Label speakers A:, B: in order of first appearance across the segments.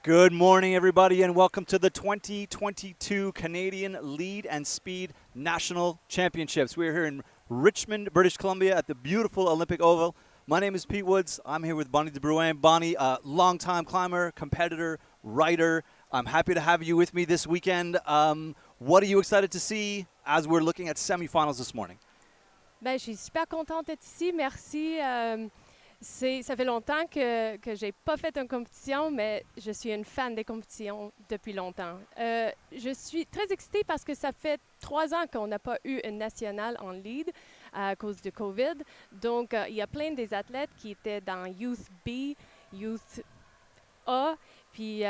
A: Good morning, everybody, and welcome to the 2022 Canadian Lead and Speed National Championships. We're here in Richmond, British Columbia at the beautiful Olympic Oval. My name is Pete Woods. I'm here with Bonnie de Bruin. Bonnie, a longtime climber, competitor, writer. I'm happy to have you with me this weekend. What are you excited to see as we're looking at semifinals this morning?
B: Ben, je suis super contente d'être ici. Merci. Ça fait longtemps que je n'ai pas fait une compétition, mais je suis une fan des compétitions depuis longtemps. Je suis très excitée parce que ça fait 3 ans qu'on n'a pas eu une nationale en lead à cause de COVID. Donc, il y a plein des athlètes qui étaient dans Youth B, Youth A, puis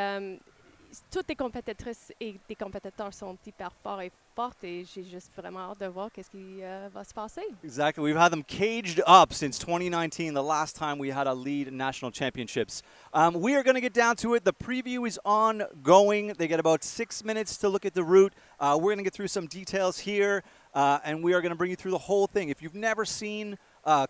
B: toutes les compétitrices et les compétiteurs sont hyper forts et fortes et j'ai juste vraiment hâte de voir qu'est-ce qui va se passer.
A: Exactly. We've had them caged up since 2019, the last time we had a lead national championships. We are going to get down to it. The preview is ongoing. They get about 6 minutes to look at the route. We're going to get through some details here, and we are going to bring you through the whole thing. If you've never seen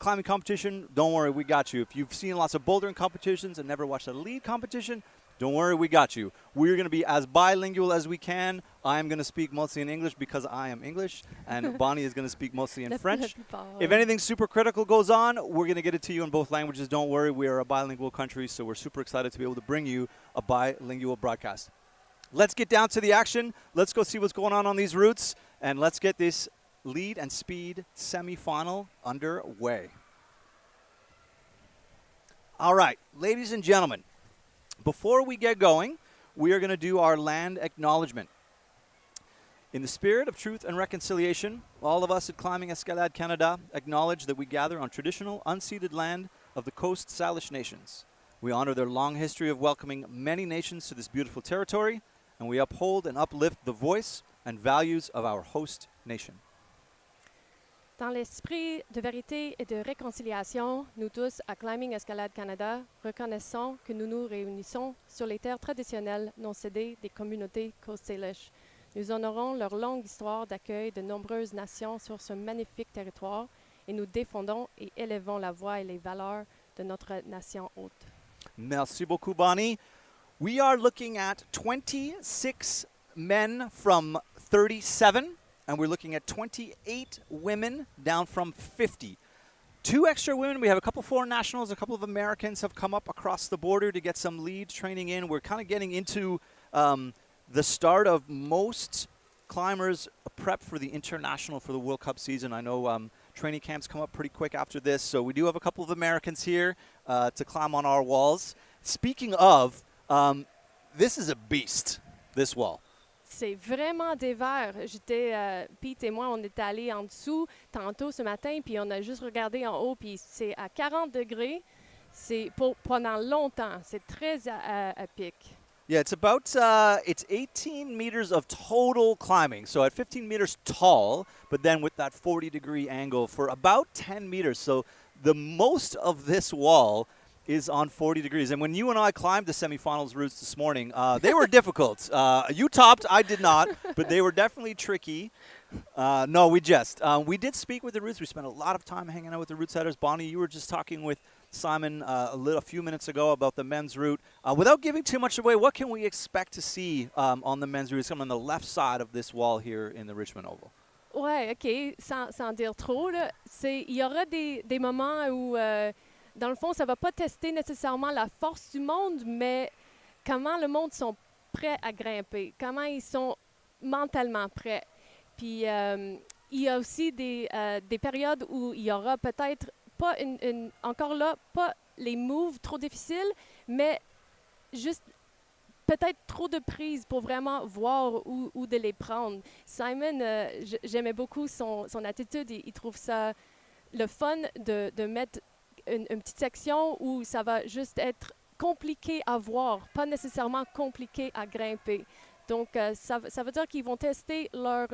A: climbing competition, don't worry, we got you. If you've seen lots of bouldering competitions and never watched a lead competition, don't worry, we got you. We're going to be as bilingual as we can. I am going to speak mostly in English because I am English, and Bonnie is going to speak mostly in French. If anything super critical goes on, we're going to get it to you in both languages. Don't worry, we are a bilingual country, so we're super excited to be able to bring you a bilingual broadcast. Let's get down to the action. Let's go see what's going on these routes, and let's get this lead and speed semifinal underway. All right, ladies and gentlemen. Before we get going, we are going to do our land acknowledgement. In the spirit of truth and reconciliation, all of us at Climbing Escalade Canada acknowledge that we gather on traditional, unceded land of the Coast Salish nations. We honor their long history of welcoming many nations to this beautiful territory, and we uphold and uplift the voice and values of our host nation.
B: Dans l'esprit de vérité et de réconciliation, nous tous, à Climbing Escalade Canada, reconnaissons que nous nous réunissons sur les terres traditionnelles non cédées des communautés Coast Salish. Nous honorons leur longue histoire d'accueil de nombreuses nations sur ce magnifique territoire et nous défendons et élevons la voix et les valeurs de notre nation hôte.
A: Merci beaucoup, Bonnie. We are looking at 26 men from 37. And we're looking at 28 women down from 50. 2 extra women. We have a couple foreign nationals. A couple of Americans have come up across the border to get some lead training in. We're kind of getting into the start of most climbers' prep for the international for the World Cup season. I know training camps come up pretty quick after this. So we do have a couple of Americans here to climb on our walls. Speaking of, this is a beast, this wall.
B: C'est vraiment des verres. Pete et moi, on est allés en dessous tantôt ce matin, puis on a juste regardé en haut, puis c'est à 40 degrés. C'est pendant longtemps. C'est très à pic.
A: Yeah, it's about, it's 18 meters of total climbing. So at 15 meters tall, but then with that 40-degree angle for about 10 meters. So the most of this wall is on 40 degrees. And when you and I climbed the semifinals routes this morning, they were difficult. You topped, I did not, but they were definitely tricky. No, we did speak with the routes. We spent a lot of time hanging out with the route setters. Bonnie, you were just talking with Simon a few minutes ago about the men's route. Without giving too much away, what can we expect to see on the men's route? It's coming on the left side of this wall here in the Richmond Oval.
B: Ouais, OK. Sans dire trop, là, il y aura des moments où... dans le fond, ça ne va pas tester nécessairement la force du monde, mais comment le monde sont prêts à grimper, comment ils sont mentalement prêts. Puis, il y a aussi des périodes où il y aura peut-être pas encore là, pas les moves trop difficiles, mais juste peut-être trop de prises pour vraiment voir où de les prendre. Simon, j'aimais beaucoup son attitude. Il trouve ça le fun de mettre une petite section où ça va juste être compliqué à voir, pas nécessairement compliqué à grimper. Donc, ça veut dire qu'ils vont tester leur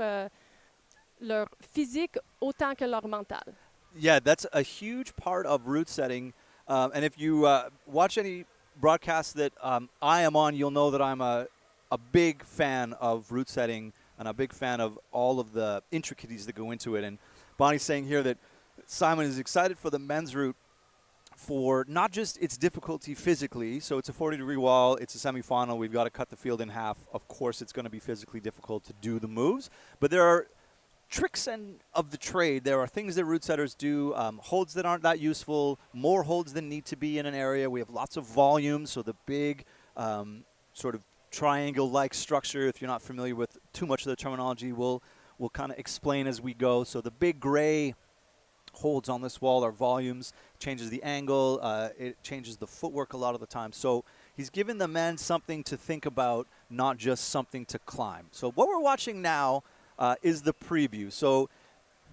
B: physique autant que leur mental.
A: Yeah, that's a huge part of route setting. And if you watch any broadcasts that I am on, you'll know that I'm a big fan of route setting and a big fan of all of the intricacies that go into it. And Bonnie's saying here that Simon is excited for the men's route for not just its difficulty physically, so it's a 40-degree wall, it's a semifinal, we've got to cut the field in half. Of course, it's going to be physically difficult to do the moves, but there are tricks of the trade. There are things that route setters do, holds that aren't that useful, more holds than need to be in an area. We have lots of volume, so the big sort of triangle-like structure, if you're not familiar with too much of the terminology, we'll kind of explain as we go. So the big gray holds on this wall are volumes, changes the angle, it changes the footwork a lot of the time. So he's given the men something to think about, not just something to climb. So what we're watching now is the preview. So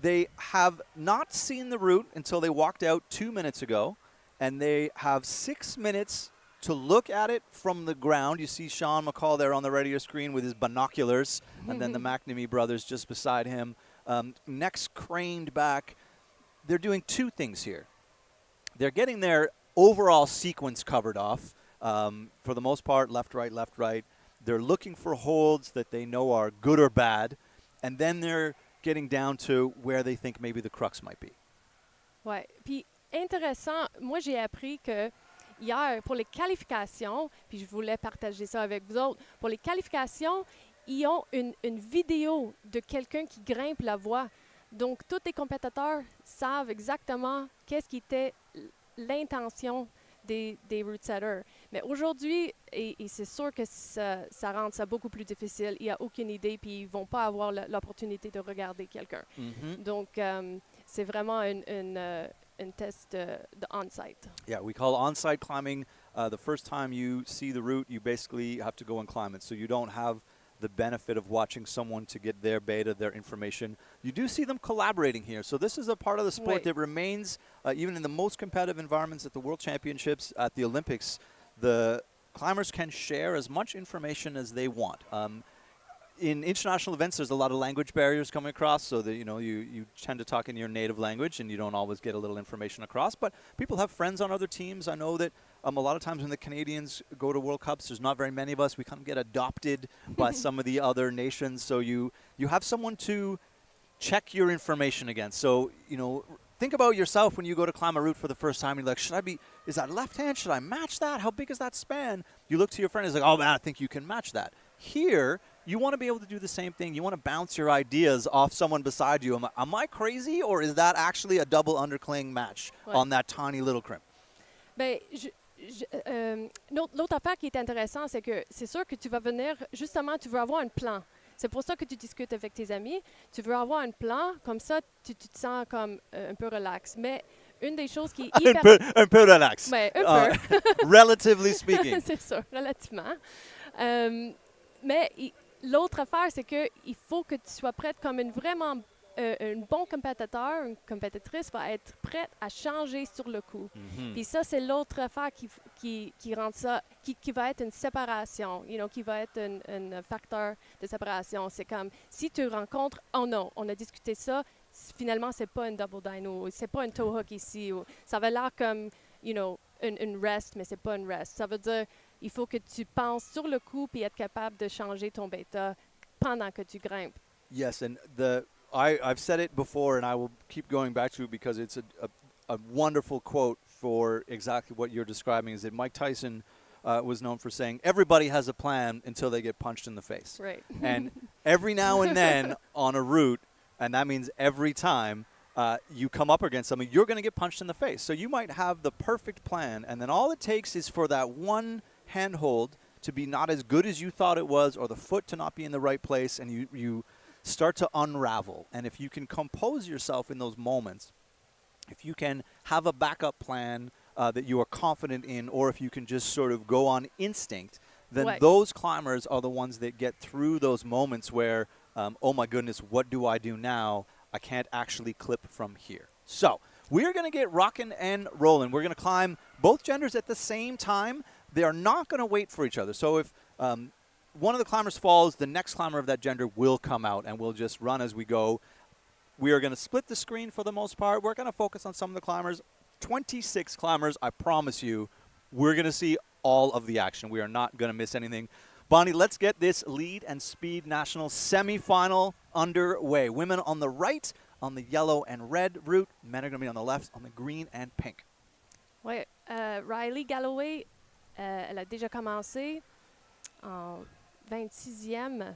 A: they have not seen the route until they walked out 2 minutes ago, and they have 6 minutes to look at it from the ground. You see Sean McCall there on the radio screen with his binoculars, and then the McNamee brothers just beside him. Necks craned back. They're doing two things here. They're getting their overall sequence covered off. For the most part, left, right, left, right. They're looking for holds that they know are good or bad, and then they're getting down to where they think maybe the crux might be.
B: Ouais. Puis intéressant, moi j'ai appris que hier, pour les qualifications, puis je voulais partager ça avec vous autres, pour les qualifications, ils ont une vidéo de quelqu'un qui grimpe la voie. Donc, tous les compétiteurs savent exactement qu'est-ce qui était l'intention des route setters. Mais aujourd'hui, et c'est sûr que ça rend ça beaucoup plus difficile, il n'y a aucune idée, puis ils ne vont pas avoir l'opportunité de regarder quelqu'un. Donc, c'est vraiment une test de on-site.
A: Yeah, we call on-site climbing. The first time you see the route, you basically have to go and climb it. So you don't have the benefit of watching someone to get their beta, their information. You do see them collaborating here. So this is a part of the sport that remains, even in the most competitive environments at the World Championships, at the Olympics, the climbers can share as much information as they want. In international events, there's a lot of language barriers coming across, so that you tend to talk in your native language, and you don't always get a little information across. But people have friends on other teams. I know that a lot of times when the Canadians go to World Cups, there's not very many of us. We kind of get adopted by some of the other nations. So you have someone to check your information against. So think about yourself when you go to climb a route for the first time. You're like, is that left hand? Should I match that? How big is that span? You look to your friend and he's like, oh man, I think you can match that. Here, you want to be able to do the same thing. You want to bounce your ideas off someone beside you. Am I crazy, or is that actually a double undercling match on that tiny little crimp?
B: Ben, l'autre affaire qui est intéressante, c'est que c'est sûr que tu vas venir, justement, tu veux avoir un plan. C'est pour ça que tu discutes avec tes amis. Tu veux avoir un plan, comme ça, tu te sens comme un peu relax. Mais une des choses qui est hyper...
A: un peu relax.
B: Ben, un peu.
A: Relatively speaking.
B: C'est sûr, relativement. Mais l'autre affaire, c'est qu'il faut que tu sois prête comme un bon compétiteur, une compétitrice va être prête à changer sur le coup. Puis ça, c'est l'autre affaire qui rend ça, qui va être une séparation, qui va être un facteur de séparation. C'est comme, si tu rencontres, oh non, on a discuté ça, finalement, c'est pas un double dyno, c'est pas un toe hook ici, ça va l'air comme, une rest, mais c'est pas une rest. Ça veut dire, il faut que tu penses sur le coup puis être capable de changer ton bêta pendant que tu grimpes.
A: Yes, and I've said it before, and I will keep going back to it because it's a wonderful quote for exactly what you're describing, is that Mike Tyson was known for saying, everybody has a plan until they get punched in the face.
B: Right.
A: And every now and then on a route, and that means every time, you come up against something, you're going to get punched in the face. So you might have the perfect plan, and then all it takes is for that one handhold to be not as good as you thought it was, or the foot to not be in the right place, and you start to unravel. And if you can compose yourself in those moments, if you can have a backup plan that you are confident in, or if you can just sort of go on instinct, then those climbers are the ones that get through those moments where, oh my goodness, what do I do now? I can't actually clip from here. So we're going to get rocking and rolling. We're going to climb both genders at the same time. They are not going to wait for each other. So if one of the climbers falls, the next climber of that gender will come out, and we'll just run as we go. We are going to split the screen for the most part. We're going to focus on some of the climbers. 26 climbers, I promise you, we're going to see all of the action. We are not going to miss anything. Bonnie, let's get this Lead and Speed National semifinal underway. Women on the right on the yellow and red route. Men are going to be on the left on the green and pink.
B: Oui, Riley Galloway, elle a déjà commencé en 26e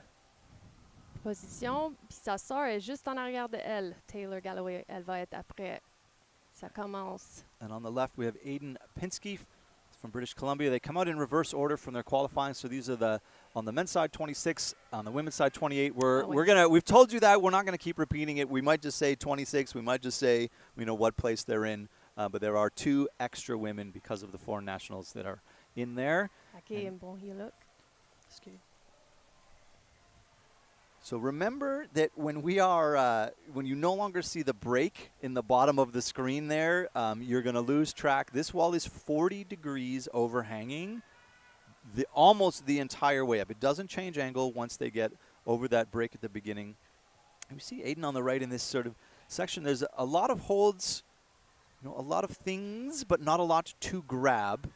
B: position, puis sa sœur est juste en arrière de elle. Taylor Galloway, elle va être après. Ça commence.
A: And on the left, we have Aiden Pinsky from British Columbia. They come out in reverse order from their qualifying. So these are on the men's side 26, on the women's side 28. We've told you that we're not gonna keep repeating it. We might just say 26. We might just say what place they're in. But there are 2 extra women because of the foreign nationals that are in there.
B: OK, un bon heel hook.
A: So remember that when you no longer see the break in the bottom of the screen there, you're going to lose track. This wall is 40 degrees overhanging almost the entire way up. It doesn't change angle once they get over that break at the beginning. And we see Aiden on the right in this sort of section. There's a lot of holds, a lot of things, but not a lot to grab.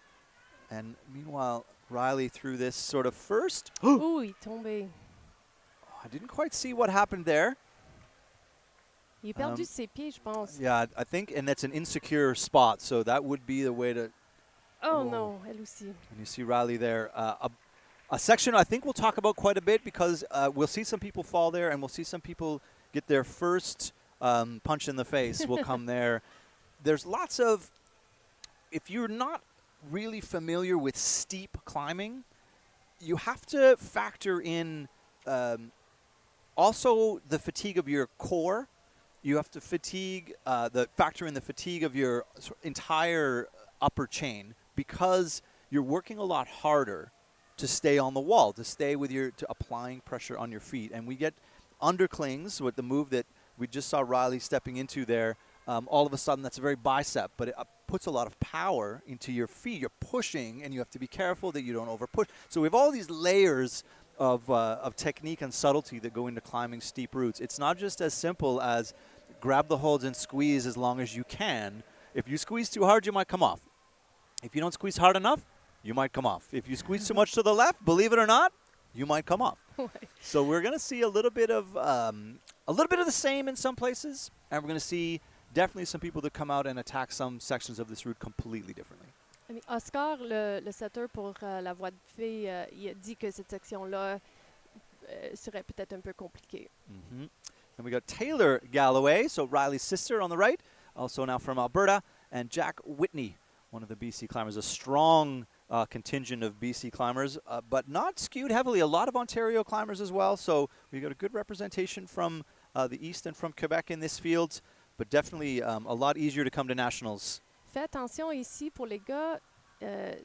A: And meanwhile, Riley threw this sort of first.
B: Ouh, il est tombé.
A: I didn't quite see what happened there.
B: Il a perdu ses pieds, je pense.
A: Yeah, I think, and that's an insecure spot, so that would be the way to...
B: Oh, no, elle aussi.
A: And you see Riley there. A section I think we'll talk about quite a bit because we'll see some people fall there and we'll see some people get their first punch in the face will come there. There's lots of... If you're not really familiar with steep climbing, you have to factor in... also, the fatigue of your core. You have to factor in the fatigue of your entire upper chain because you're working a lot harder to stay on the wall, to stay with to applying pressure on your feet. And we get underclings with the move that we just saw Riley stepping into there. All of a sudden, that's a very bicep, but it puts a lot of power into your feet. You're pushing, and you have to be careful that you don't overpush. So we have all these layers of technique and subtlety that go into climbing steep routes. It's not just as simple as grab the holds and squeeze as long as you can. If you squeeze too hard, you might come off. If you don't squeeze hard enough, you might come off. If you squeeze too much to the left, believe it or not, you might come off. So we're going to see a little bit of the same in some places, and we're going to see definitely some people that come out and attack some sections of this route completely differently.
B: Oscar, le setter pour la voie de fée, il a dit que cette section-là serait peut-être un peu compliquée.
A: Mm-hmm. And we got Taylor Galloway, so Riley's sister on the right, also now from Alberta, and Jack Whitney, one of the BC climbers, a strong contingent of BC climbers, but not skewed heavily. A lot of Ontario climbers as well, so we got a good representation from the East and from Quebec in this field, but definitely a lot easier to come to nationals.
B: Fais attention ici pour les gars,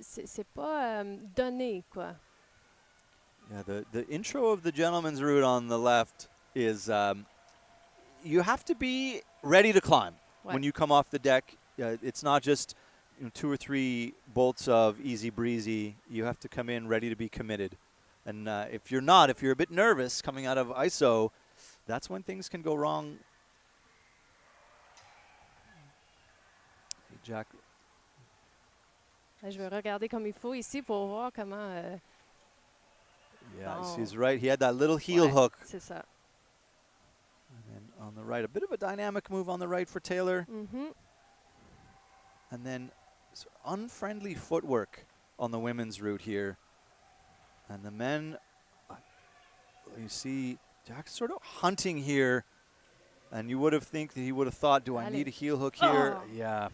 B: c'est pas donné, quoi.
A: Yeah, the intro of the gentleman's route on the left is you have to be ready to climb when you come off the deck. It's not just 2 or 3 bolts of easy breezy. You have to come in ready to be committed. And if you're a bit nervous coming out of ISO, that's when things can go wrong. Hey, Jack.
B: Je vais regarder comme il faut ici pour voir comment...
A: Yeah, he's right. He had that little heel hook.
B: C'est ça.
A: And then on the right, a bit of a dynamic move on the right for Taylor.
B: Mm-hmm.
A: And then unfriendly footwork on the women's route here. And the men, you see Jack sort of hunting here. And you would have think that he would have thought, do I need a heel hook here?
B: Oh.
A: Yeah.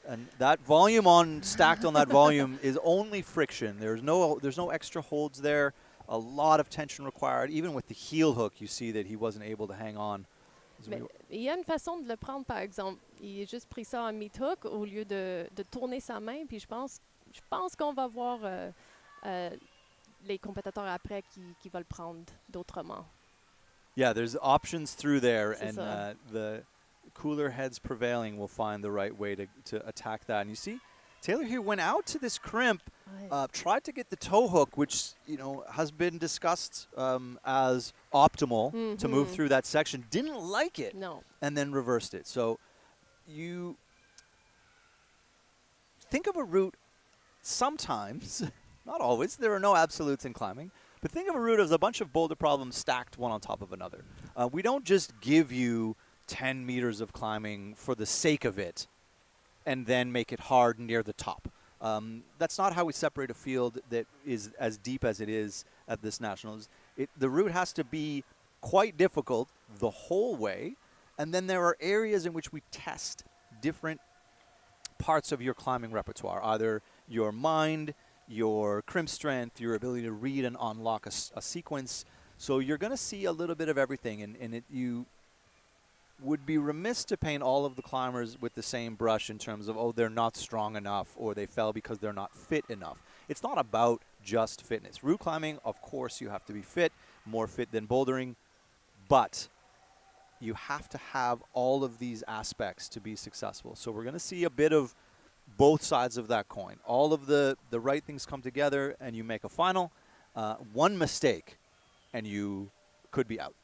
A: And that volume stacked on that volume is only friction. There's no extra holds there. A lot of tension required. Even with the heel hook, you see that he wasn't able to hang on.
B: Mais il y a une façon de le prendre, par exemple. Il a juste pris ça en meat hook au lieu de tourner sa main. Puis je pense qu'on va voir les compétiteurs après qui vont le prendre d'autrement.
A: Yeah, there's options through there,
B: C'est
A: and
B: ça.
A: the cooler heads prevailing will find the right way to attack that. And you see, Taylor here went out to this crimp, tried to get the toe hook, which has been discussed as optimal to move through that section. Didn't like it,
B: No.
A: and then reversed it. So you think of a route sometimes, not always. There are no absolutes in climbing. But think of a route as a bunch of boulder problems stacked one on top of another. We don't just give you 10 meters of climbing for the sake of it. and then make it hard near the top. That's not how we separate a field that is as deep as it is at this Nationals. The route has to be quite difficult the whole way, and then there are areas in which we test different parts of your climbing repertoire, either your mind, your crimp strength, your ability to read and unlock a sequence. So you're going to see a little bit of everything, and you would be remiss to paint all of the climbers with the same brush in terms of, oh, they're not strong enough or they fell because they're not fit enough. It's not about just fitness. Route climbing, of course, you have to be fit, more fit than bouldering, but you have to have all of these aspects to be successful. So we're going to see a bit of both sides of that coin. All of the right things come together and you make a final. One mistake and you could be out.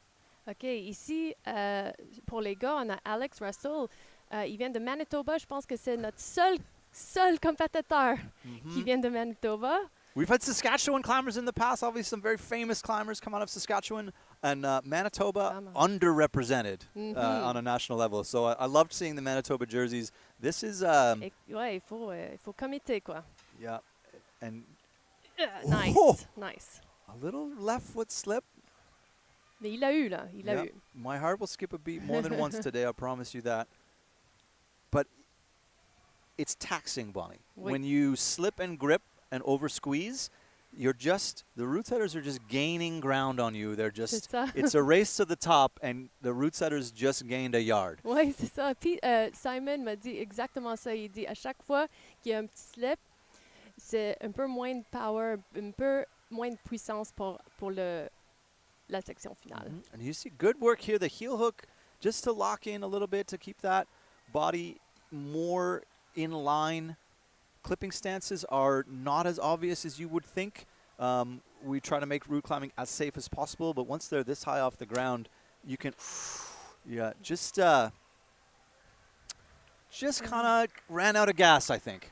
B: OK, ici, pour les gars, on a Alex Russell. Il vient de Manitoba. Je pense que c'est notre seul compétiteur qui vient de Manitoba.
A: We've had Saskatchewan climbers in the past. Obviously, some very famous climbers come out of Saskatchewan. And Manitoba, underrepresented on a national level. So I loved seeing the Manitoba jerseys. This is...
B: ouais, il faut comiter, quoi.
A: Yeah. And
B: Nice, nice.
A: a little left foot slip.
B: Mais il l'a eu, là. Il l'a eu.
A: My heart will skip a beat more than once today, I promise you that. But it's taxing, Bonnie.
B: Oui.
A: When you slip and grip and over squeeze, the route setters are just gaining ground on you. They're just, it's a race to the top, and the route setters just gained a yard.
B: Oui, c'est ça. Puis Simon m'a dit exactement ça. Il dit à chaque fois qu'il y a un petit slip, c'est un peu moins de power, un peu moins de puissance pour la section finale.
A: And you see good work here, the heel hook, just to lock in a little bit to keep that body more in line. Clipping stances are not as obvious as you would think. We try to make route climbing as safe as possible, but once they're this high off the ground, you can, just kind of ran out of gas, I think.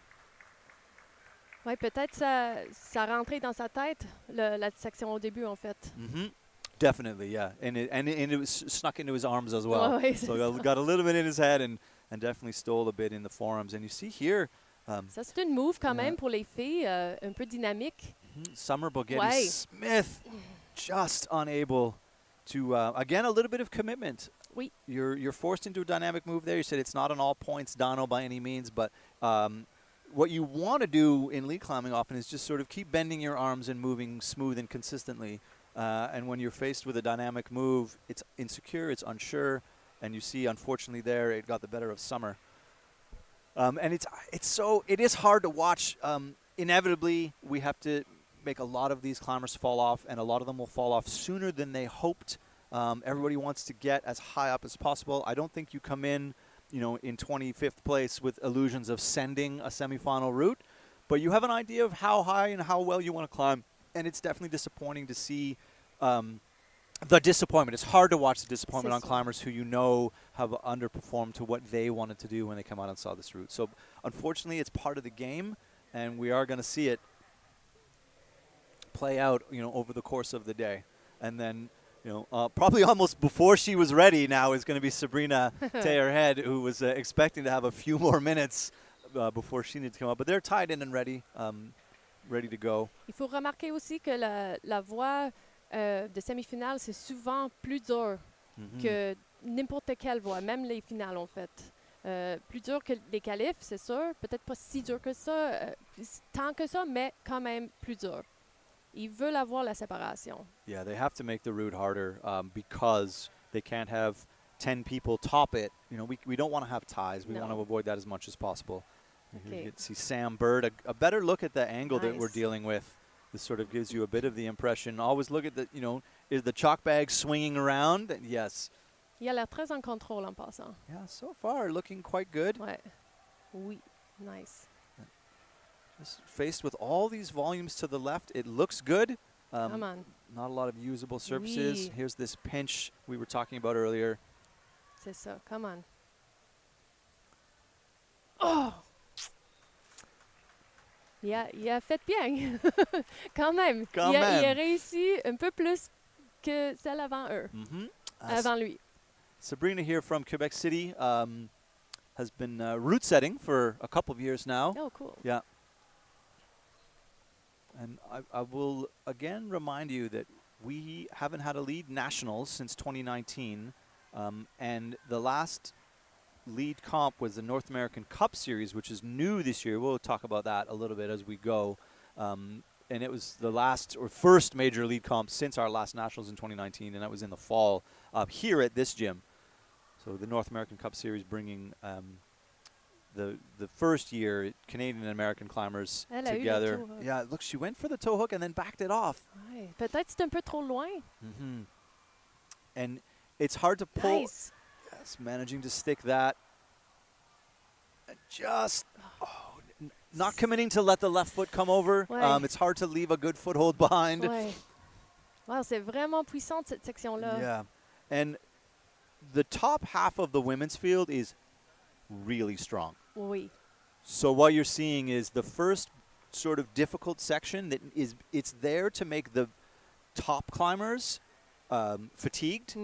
B: Oui, peut-être ça rentrait dans sa tête, la section au début, en fait.
A: Definitely, yeah. And it was snuck into his arms as well.
B: Ouais,
A: so got a little bit in his head and definitely stole a bit in the forearms. And you see here...
B: ça, c'est une move quand même pour les filles, un peu dynamique.
A: Summer Bogetti Smith just unable to, again, a little bit of commitment.
B: Oui.
A: You're forced into a dynamic move there. You said it's not an all-points dyno by any means, but what you want to do in lead climbing often is just sort of keep bending your arms and moving smooth and consistently. And when you're faced with a dynamic move, it's insecure, it's unsure, and you see, unfortunately, there it got the better of Summer. And it is hard to watch. Inevitably, we have to make a lot of these climbers fall off, and a lot of them will fall off sooner than they hoped. Everybody wants to get as high up as possible. I don't think you come in, in 25th place with illusions of sending a semifinal route, but you have an idea of how high and how well you want to climb, and it's definitely disappointing to see the disappointment. It's hard to watch the disappointment on climbers who have underperformed to what they wanted to do when they come out and saw this route. So unfortunately, it's part of the game, and we are going to see it play out, over the course of the day. And then, probably almost before she was ready now is going to be Sabrina Teherhead, who was expecting to have a few more minutes before she needed to come up. But they're tied in and ready to go.
B: Il faut remarquer aussi que la voie de semi-finale, c'est souvent plus dur que n'importe quelle voie, même les finales, en fait. Plus dur que les qualifs, c'est sûr. Peut-être pas si dur que ça, tant que ça, mais quand même plus dur. Ils veulent avoir la séparation.
A: Yeah, they have to make the route harder because they can't have 10 people top it. We don't want to have ties. We want to avoid that as much as possible.
B: Okay.
A: You can see Sam Bird, a better look at the angle that we're dealing with. This sort of gives you a bit of the impression. Always look at is the chalk bag swinging around? Yes.
B: Il a l'air très en contrôle en passant.
A: Yeah, so far looking quite good.
B: Ouais. Oui, nice.
A: Just faced with all these volumes to the left, it looks good.
B: Come on.
A: Not a lot of usable surfaces.
B: Oui.
A: Here's this pinch we were talking about earlier.
B: C'est ça, come on. Oh! Il a fait bien, quand même. Il a réussi un peu plus que celle avant eux, avant lui.
A: Sabrina here from Quebec City. has been route setting for a couple of years now.
B: Oh, cool.
A: Yeah. And I will again remind you that we haven't had a lead nationals since 2019. And the last lead comp was the North American Cup Series, which is new this year. We'll talk about that a little bit as we go. And it was the last or first major lead comp since our last nationals in 2019, and that was in the fall here at this gym. So the North American Cup Series bringing the first year Canadian and American climbers together. Yeah, look, she went for the toe hook and then backed it off.
B: Ouais. Peut-être c'est un peu trop loin.
A: And it's hard to pull.
B: Nice.
A: Yes, managing to stick that. Just not committing to let the left foot come over.
B: Ouais.
A: It's hard to leave a good foothold behind.
B: Ouais. Wow, c'est vraiment puissant cette section-là.
A: Yeah. And the top half of the women's field is really strong.
B: Oui.
A: So what you're seeing is the first sort of difficult section that it's there to make the top climbers fatigued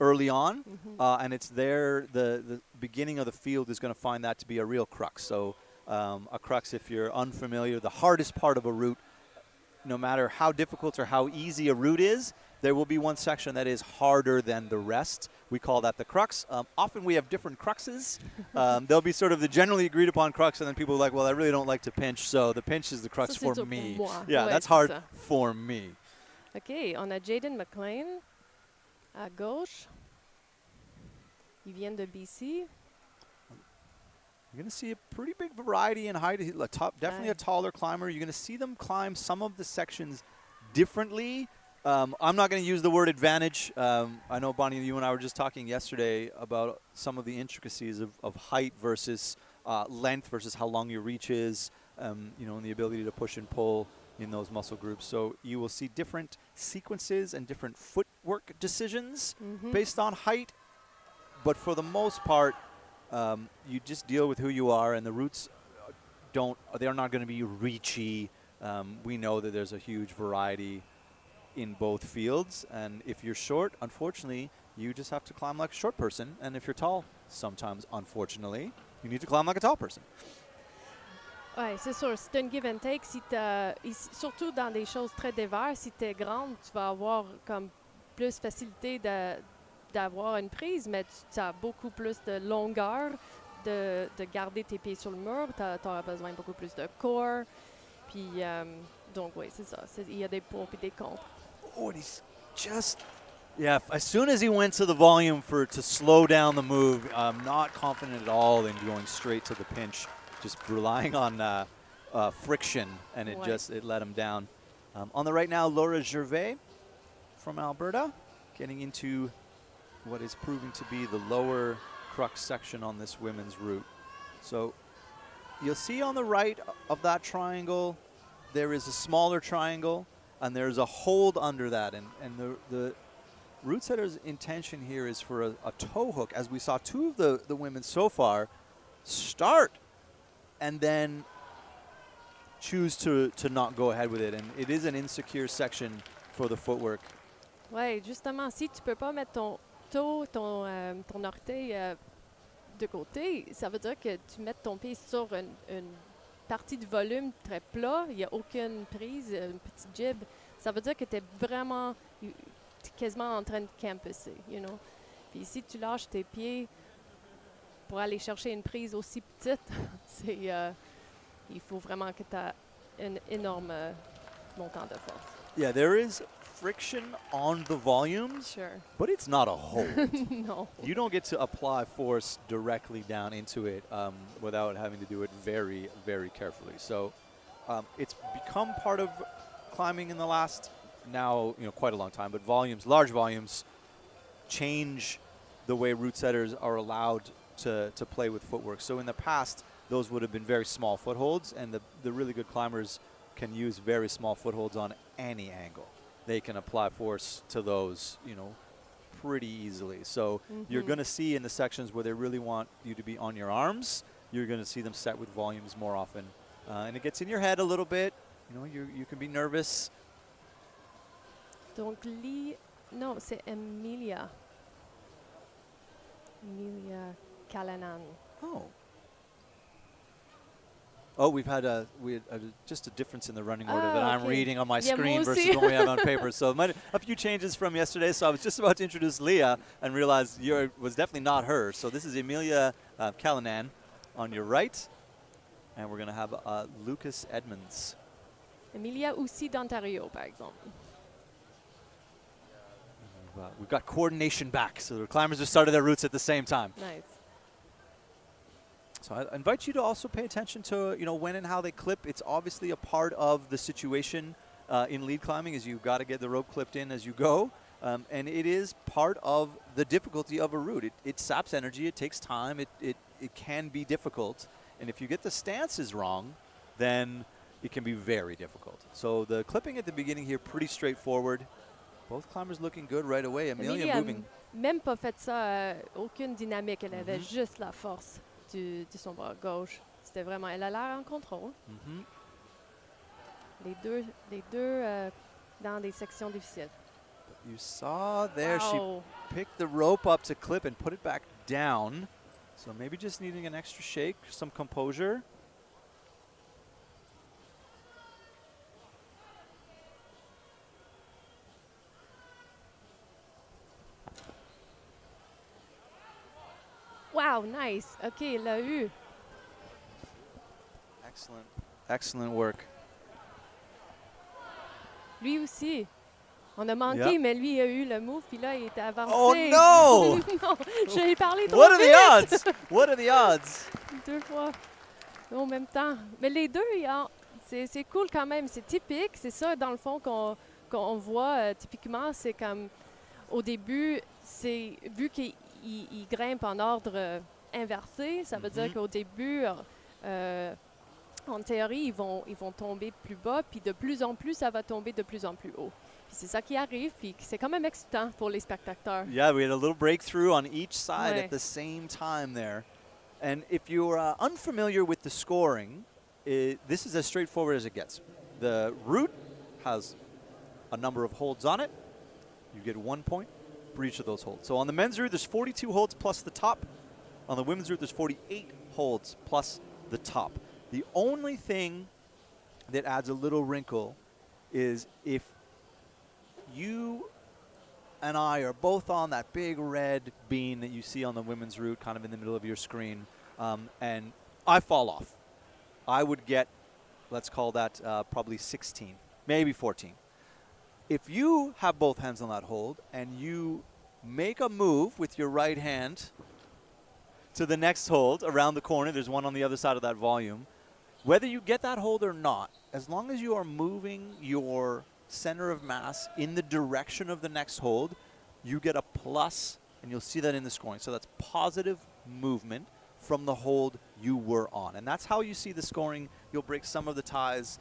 A: early on, and it's there, the beginning of the field is going to find that to be a real crux. So a crux, if you're unfamiliar, the hardest part of a route, no matter how difficult or how easy a route is, there will be one section that is harder than the rest. We call that the crux. Often we have different cruxes. There'll be sort of the generally agreed upon crux, and then people are like, well, I really don't like to pinch, so the pinch is the crux for me. Yeah,
B: ouais,
A: that's hard for me.
B: OK, on a Jaden McLean à gauche. Ils viennent de BC.
A: You're going to see a pretty big variety in height. Definitely a taller climber. You're going to see them climb some of the sections differently. I'm not going to use the word advantage. I know, Bonnie, you and I were just talking yesterday about some of the intricacies of height versus length versus how long your reach is, and the ability to push and pull in those muscle groups. So you will see different sequences and different footwork decisions based on height. But for the most part, you just deal with who you are, and the routes they're not going to be reachy. We know that there's a huge variety in both fields, and if you're short, unfortunately, you just have to climb like a short person, and if you're tall, sometimes, unfortunately, you need to climb like a tall person.
B: Oui, c'est sûr. C'est un give and take. Surtout dans des choses très dévers, si tu es grande, tu vas avoir comme plus facilité d'avoir une prise, mais tu as beaucoup plus de longueur de garder tes pieds sur le mur. Tu auras besoin beaucoup plus de corps. Puis, donc, oui, c'est ça. Il y a des pour et des contre.
A: Oh, and he's just... Yeah, as soon as he went to the volume to slow down the move, I'm not confident at all in going straight to the pinch, just relying on friction, and it let him down. On the right now, Laura Gervais from Alberta, getting into what is proving to be the lower crux section on this women's route. So you'll see on the right of that triangle, there is a smaller triangle, and there's a hold under that. And the route setter's intention here is for a toe hook, as we saw two of the women so far start and then choose to not go ahead with it. And it is an insecure section for the footwork.
B: Oui, justement, si tu peux pas mettre ton toe, ton orteil de côté, ça veut dire que tu mets ton pied sur une partie de volume très plat, il n'y a aucune prise, une petite jib. Ça veut dire que tu es vraiment quasiment en train de campuser, you know. Puis si tu lâches tes pieds pour aller chercher une prise aussi petite, il faut vraiment que tu aies un énorme montant de force.
A: Yeah, there is friction on the volumes,
B: Sure.
A: but it's not a hold.
B: No.
A: You don't get to apply force directly down into it without having to do it very, very carefully. So it's become part of climbing in the last quite a long time, but large volumes change the way route setters are allowed to play with footwork. So in the past, those would have been very small footholds, and the really good climbers can use very small footholds on any angle. They can apply force to those, pretty easily. So you're going to see in the sections where they really want you to be on your arms, you're going to see them set with volumes more often. And it gets in your head a little bit. You can be nervous.
B: Donc, non, c'est Emilia. Emilia Callanan.
A: Oh. Oh, we've had just a difference in the running order that I'm
B: okay.
A: reading on my
B: Yeah, moi
A: screen versus
B: aussi.
A: what we have on paper. So a few changes from yesterday. So I was just about to introduce Leah and realized was definitely not her. So this is Emilia Callanan on your right. And we're going to have Lucas Edmonds.
B: Emilia aussi d'Ontario, par exemple.
A: We've got coordination back. So the climbers have started their routes at the same time.
B: Nice.
A: So I invite you to also pay attention to when and how they clip. It's obviously a part of the situation in lead climbing, is you've got to get the rope clipped in as you go, and it is part of the difficulty of a route. It saps energy. It takes time. It can be difficult, and if you get the stances wrong, then it can be very difficult. So the clipping at the beginning here, pretty straightforward. Both climbers looking good right away. Emilia moving.
B: Même pas fait ça, aucune dynamique. Elle avait juste la force de son bras gauche. C'était vraiment, elle a l'air en contrôle. Les deux dans des sections difficiles.
A: You saw there,
B: wow.
A: She picked the rope up to clip and put it back down. So maybe just needing an extra shake, some composure.
B: Wow, nice. OK, il l'a eu.
A: Excellent. Excellent work.
B: Lui aussi. On a manqué, mais lui il a eu le move, puis là, il était avancé.
A: Oh no!
B: Non, j'ai parlé trop
A: What are
B: vite.
A: the odds? What are the odds?
B: Deux fois en même temps. Mais les deux, c'est cool quand même. C'est typique. C'est ça, dans le fond, qu'on voit typiquement. C'est comme, au début, c'est vu qu'il grimpe en ordre inversé, ça veut dire qu'au début, en théorie, ils vont tomber plus bas, puis de plus en plus, ça va tomber de plus en plus haut. Puis c'est ça qui arrive, puis c'est quand même excitant pour les spectateurs.
A: Yeah, we had a little breakthrough on each side at the same time there. And if you're unfamiliar with the scoring, this is as straightforward as it gets. The route has a number of holds on it. You get 1 point for each of those holds. So on the men's route, there's 42 holds plus the top. On the women's route, there's 48 holds plus the top. The only thing that adds a little wrinkle is if you and I are both on that big red bean that you see on the women's route, kind of in the middle of your screen, and I fall off. I would get, let's call that probably 16, maybe 14. If you have both hands on that hold and you make a move with your right hand to the next hold around the corner, there's one on the other side of that volume, whether you get that hold or not, as long as you are moving your center of mass in the direction of the next hold, you get a plus, and you'll see that in the scoring. So that's positive movement from the hold you were on. And that's how you see the scoring. You'll break some of the ties.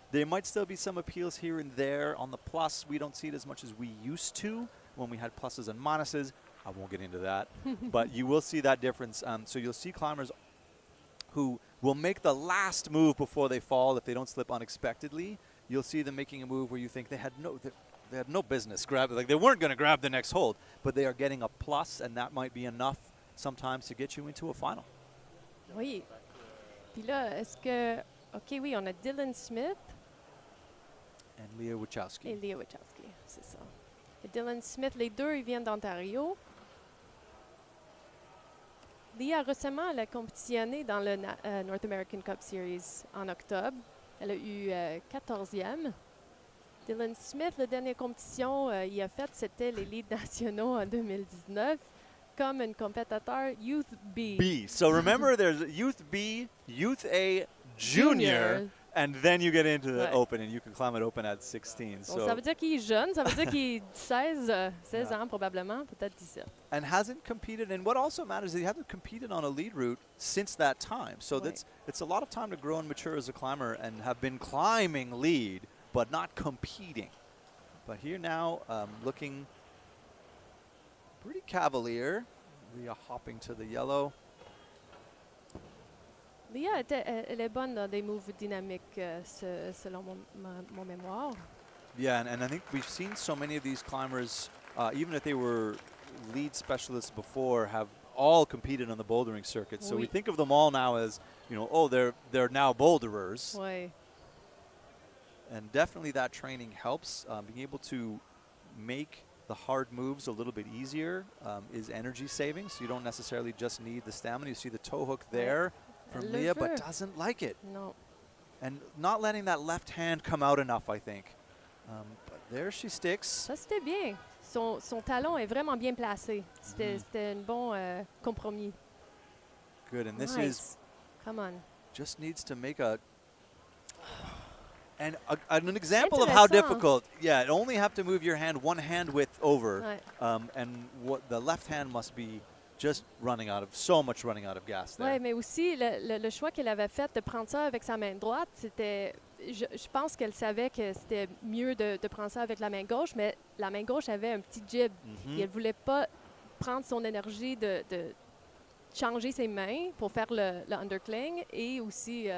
A: There might still be some appeals here and there. On the plus, we don't see it as much as we used to when we had pluses and minuses. I won't get into that. But you will see that difference. So you'll see climbers who will make the last move before they fall if they don't slip unexpectedly. You'll see them making a move where you think they had no business grabbing, like they weren't going to grab the next hold, but they are getting a plus, and that might be enough sometimes to get you into a final.
B: Oui. Puis là, est-ce que... OK, oui, on a Dylan Smith.
A: And Leah Wachowski.
B: Et Leah Wachowski, c'est ça. Et Dylan Smith, les deux, ils viennent d'Ontario. Leah, récemment, elle a compétitionné dans le North American Cup Series en octobre. Elle a eu 14e. Dylan Smith, la dernière compétition il a fait, c'était les leads nationaux en 2019 comme un compétiteur Youth B.
A: B. So remember, there's Youth B, Youth A, Junior, and then you get into the Open, and you can climb it Open at 16.
B: So ça veut dire qu'il est jeune, ça veut dire qu'il a 16 ans probablement, peut-être 17.
A: And hasn't competed, and what also matters is he hasn't competed on a lead route since that time. So it's a lot of time to grow and mature as a climber and have been climbing lead, but not competing. But here now, looking pretty cavalier. Leah hopping to the yellow.
B: Leah, elle est bonne dans des moves dynamiques, selon mon mémoire.
A: Yeah, and I think we've seen so many of these climbers, even if they were lead specialists before, have all competed on the bouldering circuit. So we think of them all now as, oh, they're now boulderers.
B: Oui.
A: And definitely that training helps. Being able to make the hard moves a little bit easier is energy saving. So you don't necessarily just need the stamina. You see the toe hook there from Leah, but doesn't like it.
B: No.
A: And not letting that left hand come out enough, I think. But there she sticks.
B: Ça, c'était bien. Son talon est vraiment bien placé. C'était un bon compromis.
A: Good, and this is...
B: Come on.
A: Just needs to make an example of how difficult. Yeah, you only have to move your hand one hand width over, and what the left hand must be just running out of gas there.
B: Oui, mais aussi le choix qu'elle avait fait de prendre ça avec sa main droite, c'était, je pense qu'elle savait que c'était mieux de prendre ça avec la main gauche, mais la main gauche avait un petit jib. Et elle voulait pas prendre son énergie de changer ses mains pour faire le undercling, et aussi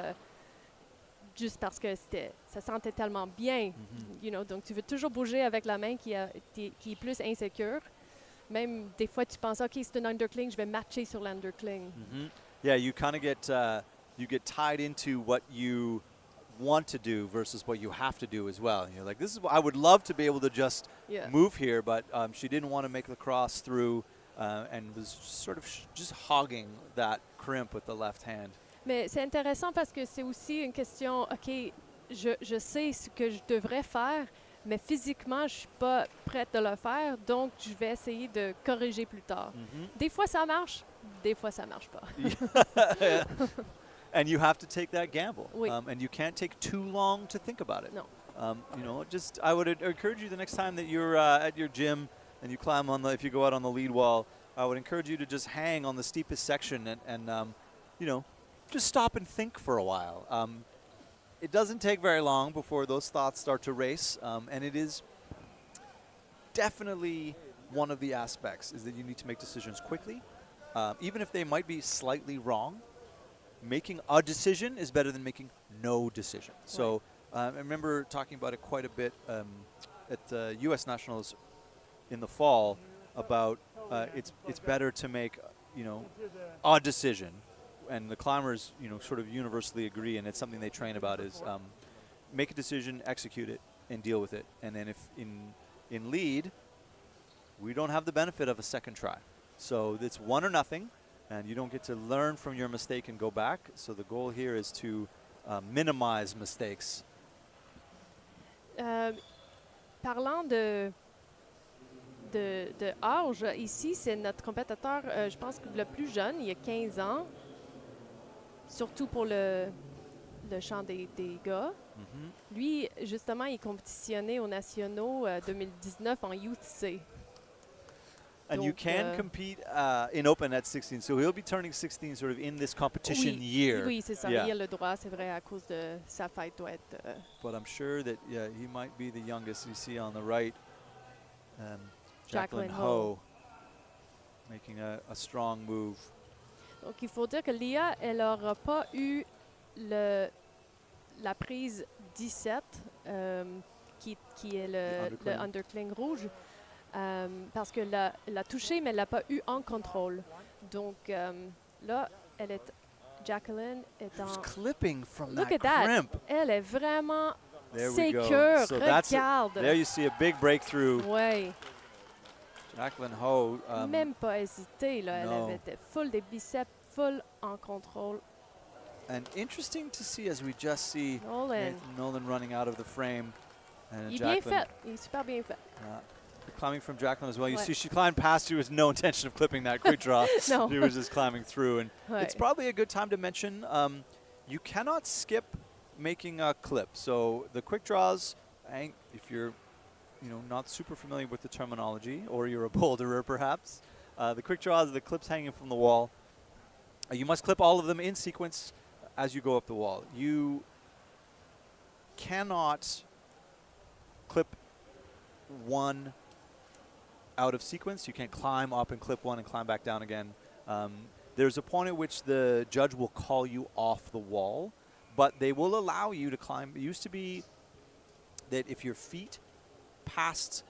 B: juste parce que ça sentait tellement bien. Donc tu veux toujours bouger avec la main qui est plus insécure. Même des fois, tu penses, OK, c'est un undercling, je vais matcher sur l'undercling.
A: Yeah, you kind of get tied into what you want to do versus what you have to do as well. And you're like, this is what I would love to be able to just move here, but she didn't want to make the cross through and was sort of just hogging that crimp with the left hand.
B: Mais c'est intéressant parce que c'est aussi une question, OK, je sais ce que je devrais faire, mais physiquement, je ne suis pas prête de le faire, donc je vais essayer de corriger plus tard. Des fois, ça marche, des fois, ça ne marche pas.
A: And you have to take that gamble.
B: Oui.
A: And you can't take too long to think about it.
B: No.
A: I would encourage you the next time that you're at your gym and you climb if you go out on the lead wall, I would encourage you to just hang on the steepest section and just stop and think for a while. It doesn't take very long before those thoughts start to race, and it is definitely one of the aspects is that you need to make decisions quickly, even if they might be slightly wrong. Making a decision is better than making no decision. So I remember talking about it quite a bit at the U.S. Nationals in the fall about it's better to make a decision. And the climbers, sort of universally agree, and it's something they train about, is make a decision, execute it, and deal with it. And then if in lead, we don't have the benefit of a second try. So it's one or nothing, and you don't get to learn from your mistake and go back. So the goal here is to minimize mistakes.
B: Parlant de âge, ici, c'est notre compétiteur, je pense que le plus jeune, il a 15 ans. Surtout pour le champ des gars. Lui, justement, il est compétitionné aux nationaux 2019 en UTC.
A: And you can compete in open at 16, so he'll be turning 16 sort of in this competition year.
B: Oui, c'est ça. Il a le droit, c'est vrai, à cause de sa fête doit être...
A: But I'm sure that he might be the youngest. You see on the right, Jacqueline Ho making a strong move.
B: Donc, il faut dire que Leah, elle n'aura pas eu la prise 17, qui est le undercling rouge, parce que l'a touché, mais elle ne l'a pas eu en contrôle. Donc, là, Jacqueline est en...
A: clipping from
B: Look
A: that
B: at
A: crimp.
B: that. Elle est vraiment
A: There we go.
B: sécure.
A: So
B: Regarde.
A: there you see a big breakthrough.
B: Oui.
A: Jacqueline Ho.
B: Même pas hésité, là.
A: No.
B: Elle avait full des biceps, full en contrôle.
A: And interesting to see as we just see Nolan running out of the frame. And
B: Il est bien fait. Il est super bien fait.
A: Climbing from Jacqueline as well. You see she climbed past you with no intention of clipping that quick draw.
B: No.
A: She was just climbing through. And it's probably a good time to mention you cannot skip making a clip. So the quick draws, if you're not super familiar with the terminology, or you're a boulderer perhaps, the quick draws are the clips hanging from the wall. You must clip all of them in sequence as you go up the wall. You cannot clip one out of sequence. You can't climb up and clip one and climb back down again. There's a point at which the judge will call you off the wall, but they will allow you to climb. It used to be that if your feet passed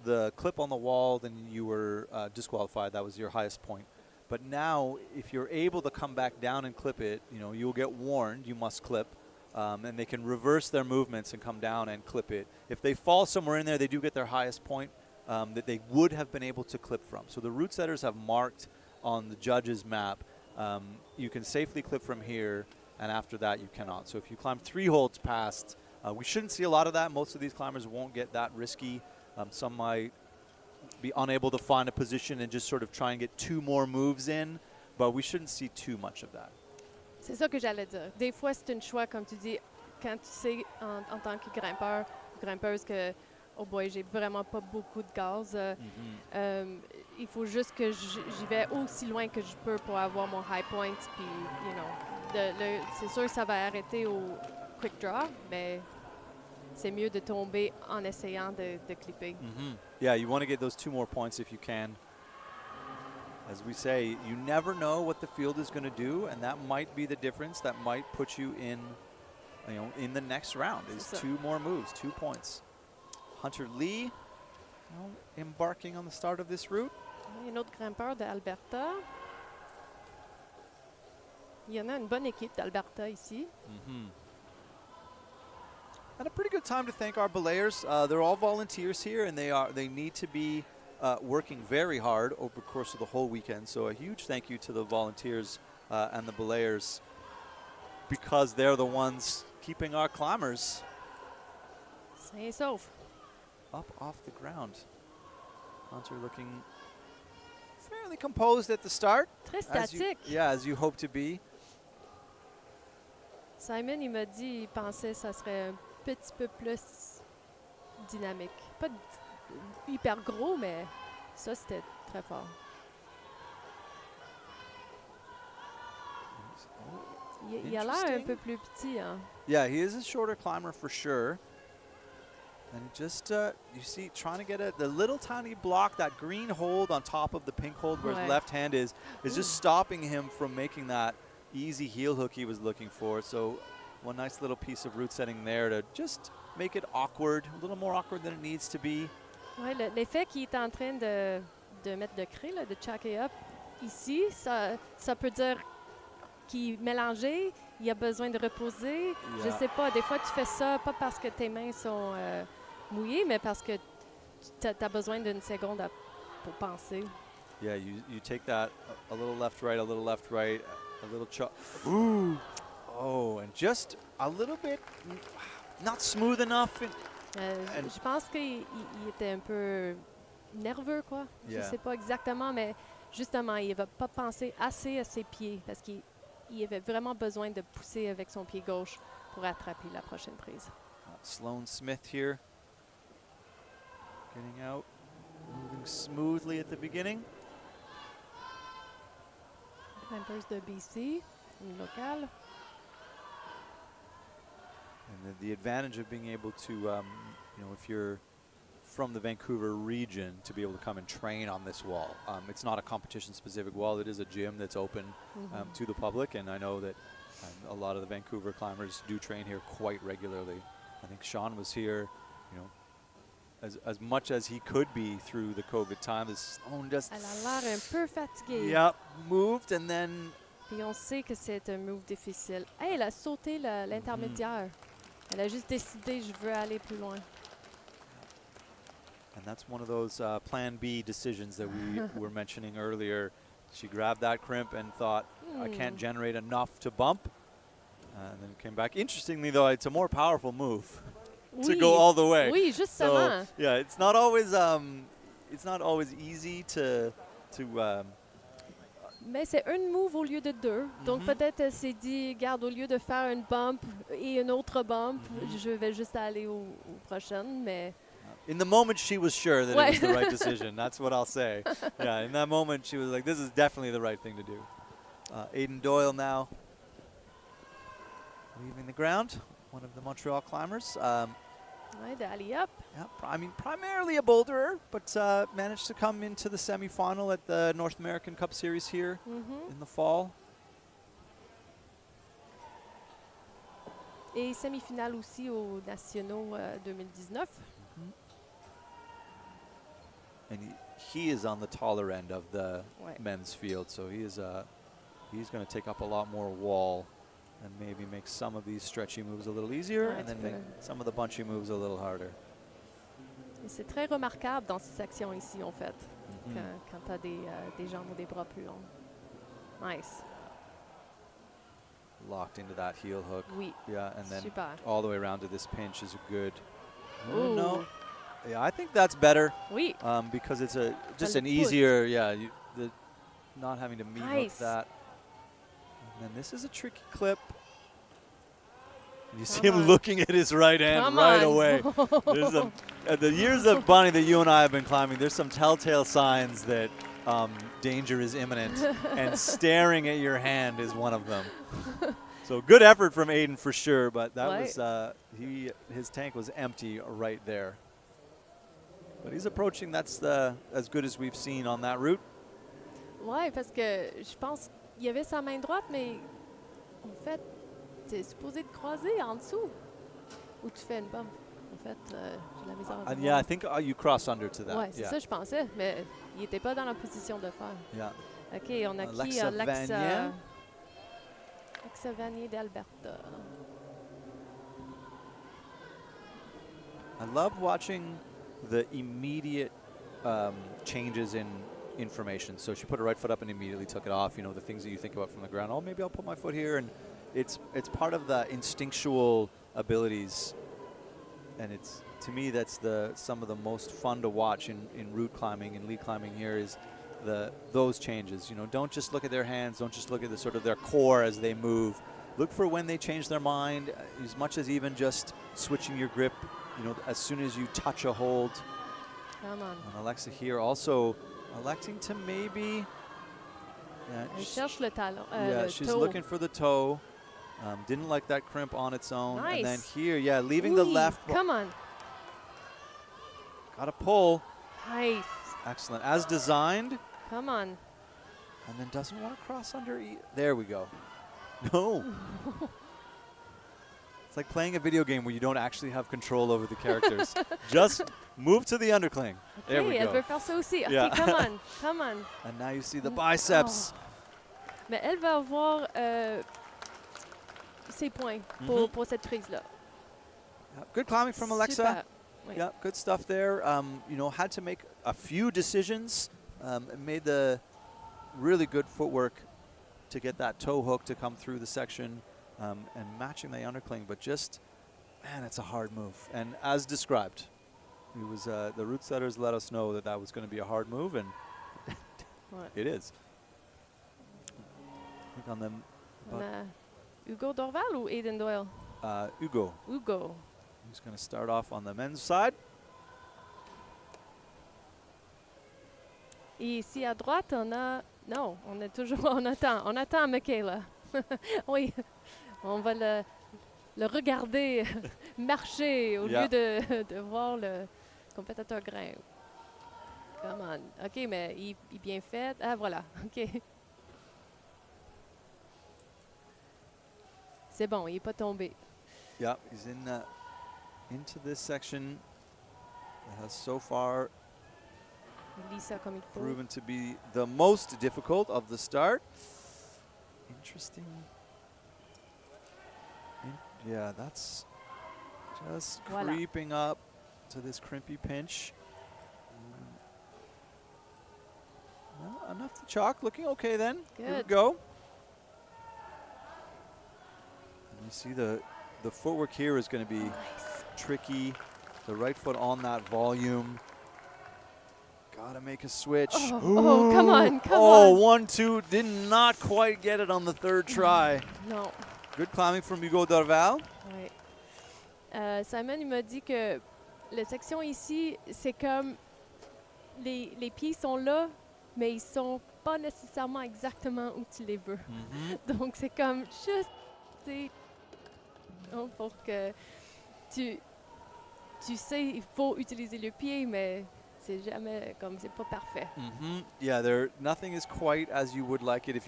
A: the clip on the wall, then you were disqualified. That was your highest point. But now, if you're able to come back down and clip it, you'll get warned you must clip, and they can reverse their movements and come down and clip it. If they fall somewhere in there, they do get their highest point that they would have been able to clip from. So the route setters have marked on the judge's map, you can safely clip from here, and after that you cannot. So if you climb 3 holds past, we shouldn't see a lot of that. Most of these climbers won't get that risky. Some might be unable to find a position and just sort of try and get 2 more moves in, but we shouldn't see too much of that.
B: C'est ça que j'allais dire. Des fois, c'est un choix, comme tu dis, quand tu sais en tant que grimpeur ou grimpeuse que, oh boy, j'ai vraiment pas beaucoup de gaz. Il faut juste que j'y vais aussi loin que je peux pour avoir mon high point. Puis, c'est sûr que ça va arrêter au quick draw, mais c'est mieux de tomber en essayant de clipper.
A: Yeah, you want to get those 2 more points if you can. As we say, you never know what the field is going to do, and that might be the difference. That might put you in, in the next round. Is 2 more moves, 2 points. Hunter Lee, embarking on the start of this route.
B: Un autre grimpeur d'Alberta. Il y en a une bonne équipe d'Alberta ici.
A: And a pretty good time to thank our belayers. They're all volunteers here, and they need to be working very hard over the course of the whole weekend. So a huge thank you to the volunteers and the belayers, because they're the ones keeping our climbers
B: Sain et sauf.
A: up off the ground. Hunter looking fairly composed at the start.
B: Très statique.
A: As you hope to be.
B: Simon, il m'a dit, il pensait que ça serait un petit peu plus dynamique. Pas hyper gros, mais ça, c'était très fort. Il a l'air un peu plus petit, hein?
A: Yeah, he is a shorter climber for sure. And just, you see, trying to get the little tiny block, that green hold on top of the pink hold where his left hand is just stopping him from making that easy heel hook he was looking for. So one nice little piece of route setting there to just make it awkward, a little more awkward than it needs to be.
B: Ouais, l'effet qu'il est en train de mettre de créer, de chacker up, ici, ça peut dire qu'il est mélangé, il a besoin de reposer. Je sais pas, des fois tu fais ça pas parce que tes mains sont mouillées, mais parce que tu as besoin d'une seconde pour penser.
A: Yeah, you take that a little left, right, a little left, right, a little chop. Ooh! Oh, and just a little bit not smooth enough.
B: Je pense qu'il était un peu nerveux, quoi. Je sais pas exactement, mais justement, il va pas penser assez à ses pieds parce qu'il avait vraiment besoin de pousser avec son pied gauche pour attraper la prochaine prise.
A: Sloan Smith here, getting out, moving smoothly at the beginning.
B: Climbers de BC, une locale.
A: And the advantage of being able to, if you're from the Vancouver region, to be able to come and train on this wall. It's not a competition-specific wall. It is a gym that's open to the public, and I know that a lot of the Vancouver climbers do train here quite regularly. I think Sean was here, as much as he could be through the COVID time. This Sloan just...
B: Elle a l'air un peu fatiguée.
A: Yep, moved and then...
B: Et on sait que c'est un move difficile. Hey, elle a sauté l'intermédiaire. Elle a juste décidé, je veux aller plus loin.
A: And that's one of those plan B decisions that we were mentioning earlier. She grabbed that crimp and thought, I can't generate enough to bump. And then came back. Interestingly, though, it's a more powerful move to go all the way.
B: Oui, justement.
A: So, yeah, it's not always easy to
B: Mais c'est un move au lieu de 2. Donc peut-être elle s'est dit, regarde, au lieu de faire une bump et une autre bump, je vais juste aller aux prochaines. Mais
A: in the moment, she was sure that it was the right decision. That's what I'll say. Yeah, in that moment, she was like, this is definitely the right thing to do. Aidan Doyle now leaving the ground, one of the Montreal climbers.
B: Ouais, d'aller up.
A: Yeah, I mean, primarily a boulderer, but managed to come into the semifinal at the North American Cup Series here in the fall.
B: Et semi-finale aussi aux Nationaux 2019.
A: And he is on the taller end of the
B: Ouais.
A: men's field, so he's going to take up a lot more wall and maybe make some of these stretchy moves a little easier,
B: Ouais,
A: and then
B: tu
A: make
B: peux.
A: some of the bunchy moves a little harder.
B: Et c'est très remarquable dans ces sections ici, en fait,
A: Mhm.
B: quand tu as des jambes ou des bras plus longs. Nice.
A: Locked into that heel hook.
B: Oui.
A: Yeah, and then
B: Super.
A: all the way around to this pinch is a good.
B: Ooh.
A: No. Yeah, I think that's better
B: Oui.
A: because it's just
B: le
A: an
B: pousse.
A: easier, not having to meat hook
B: Nice.
A: that. And then this is a tricky clip. You see
B: Come
A: him
B: on.
A: looking at his right hand
B: Come
A: right
B: on.
A: away. There's some, the years of Bunny that you and I have been climbing, there's some telltale signs that danger is imminent, and staring at your hand is one of them. So good effort from Aiden for sure, but that
B: Ouais.
A: was his tank was empty right there. But he's approaching. That's as good as we've seen on that route.
B: Ouais, parce que je pense qu'il y avait sa main droite, mais en fait, tu es supposé te croiser en dessous. Ou tu fais une bump. En fait, j'ai la misère à
A: And yeah, I
B: voir.
A: think you cross under to that.
B: Ouais, c'est
A: yeah.
B: ça, je pensais, mais il n'était pas dans la position de le faire.
A: Yeah.
B: OK, on a qui?
A: Alexa Vanier.
B: Alexa Vanier d'Alberta.
A: I love watching the immediate changes in information. So she put her right foot up and immediately took it off. You know, the things that you think about from the ground. Oh, maybe I'll put my foot here. And it's part of the instinctual abilities. And it's, to me, that's some of the most fun to watch in route climbing and lead climbing here is those changes. You know, don't just look at their hands. Don't just look at the sort of their core as they move. Look for when they change their mind, as much as even just switching your grip. You know, as soon as you touch a hold.
B: Come on.
A: And Alexa here also electing to maybe.
B: Elle cherche le talon.
A: Yeah,
B: le
A: she's
B: toe.
A: looking for the toe. Didn't like that crimp on its own.
B: Nice.
A: And then here, yeah, leaving the
B: Oui,
A: left.
B: Come on.
A: Got a pull.
B: Nice.
A: Excellent. As designed.
B: Come on.
A: And then doesn't want to cross under. There we go. No. It's like playing a video game where you don't actually have control over the characters. Just move to the undercling. There we
B: OK, elle
A: go.
B: veut faire ça aussi. OK,
A: Yeah.
B: come on. Come on.
A: And now you see the biceps.
B: Mais elle va avoir ses points pour cette prise-là.
A: Yeah, good climbing from Alexa.
B: Super. Oui.
A: Yeah, good stuff there. You know, had to make a few decisions. Made the really good footwork to get that toe hook to come through the section and matching the undercling. But just, man, it's a hard move. And as described, it was the route setters let us know that was going to be a hard move, and
B: Ouais.
A: it is. I think on them,
B: On a Hugo Dorval ou Aiden Doyle?
A: Hugo.
B: Hugo.
A: He's going to start off on the men's side.
B: Et ici à droite, on a... Non, on est toujours... On attend Michaela. Oui, on va le regarder marcher au
A: Yeah.
B: lieu de voir le compétiteur grimper. Come on. OK, mais il est bien fait. Ah, voilà. OK. C'est bon, il n'est pas tombé.
A: Yeah, he's into this section that has so far
B: Il lit ça comme il faut.
A: proven to be the most difficult of the start. Interesting. Yeah, that's just
B: Voilà.
A: creeping up to this crimpy pinch. Well, enough to chalk. Looking okay then. Here we
B: Good.
A: go. And you see the footwork here is going to be
B: Nice.
A: tricky. The right foot on that volume. Gotta make a switch.
B: Oh, come on, come
A: Oh,
B: on.
A: 1-2. Did not quite get it on the third try.
B: Non.
A: Good climbing from Hugo Dorval.
B: Ouais. Simon, il m'a dit que la section ici, c'est comme les pieds sont là, mais ils sont pas nécessairement exactement où tu les veux. Donc, c'est comme juste, tu sais, pour que tu sais, il faut utiliser le pied, mais c'est jamais comme, c'est pas parfait.
A: Yeah, nothing is quite as you would like it. If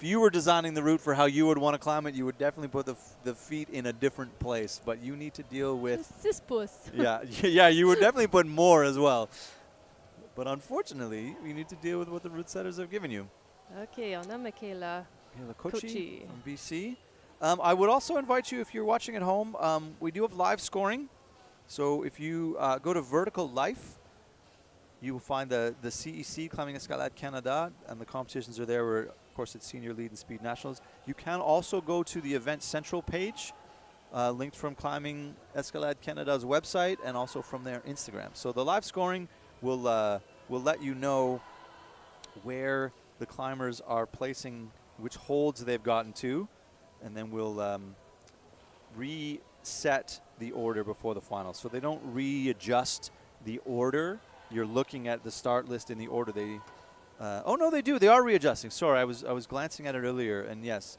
A: you were designing the route for how you would want to climb it, you would definitely put the feet in a different place. But you need to deal with.
B: 6 pouces.
A: Yeah, you would definitely put more as well. But unfortunately, we need to deal with what the route setters have given you.
B: OK, on a Michaela
A: Kochi from BC. I would also invite you, if you're watching at home, we do have live scoring. So if you go to Vertical Life, you will find the CEC, Climbing Escalade Canada, and the competitions are there. Where, of course, it's Senior Lead and Speed Nationals. You can also go to the Event Central page, linked from Climbing Escalade Canada's website and also from their Instagram. So the live scoring will let you know where the climbers are placing, which holds they've gotten to, and then we'll reset the order before the final. So they don't readjust the order. You're looking at the start list in the order they. Oh no, they do. They are readjusting. Sorry, I was glancing at it earlier, and yes,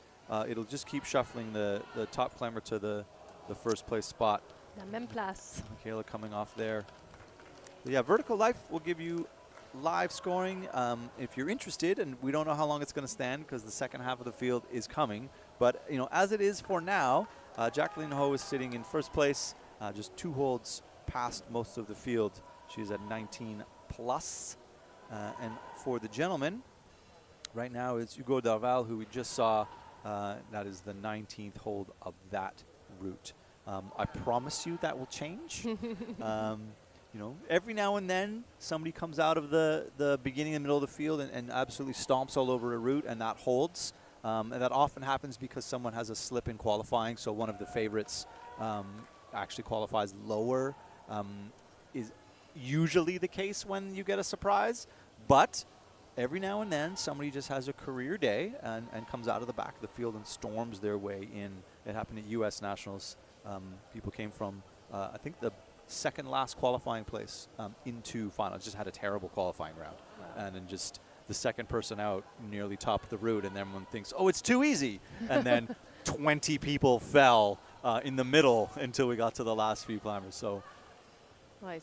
A: it'll just keep shuffling the top climber to the first place spot.
B: La même place.
A: Michaela coming off there. But yeah, Vertical Life will give you live scoring if you're interested, and we don't know how long it's going to stand because the second half of the field is coming. But you know, as it is for now, Jacqueline Ho is sitting in first place, just 2 holds past most of the field. She's at 19 plus. And for the gentleman, right now is Hugo Darval, who we just saw. That is the 19th hold of that route. I promise you that will change. You know, every now and then somebody comes out of the beginning and middle of the field and absolutely stomps all over a route, and that holds. And that often happens because someone has a slip in qualifying. So one of the favorites actually qualifies lower. Is usually the case when you get a surprise. But every now and then somebody just has a career day and comes out of the back of the field and storms their way in. It happened at U.S. Nationals. People came from, I think, the second last qualifying place into finals. Just had a terrible qualifying round. Wow. And then just the second person out nearly topped the route, and everyone thinks, oh, it's too easy. And then 20 people fell in the middle until we got to the last few climbers. So,
B: oui,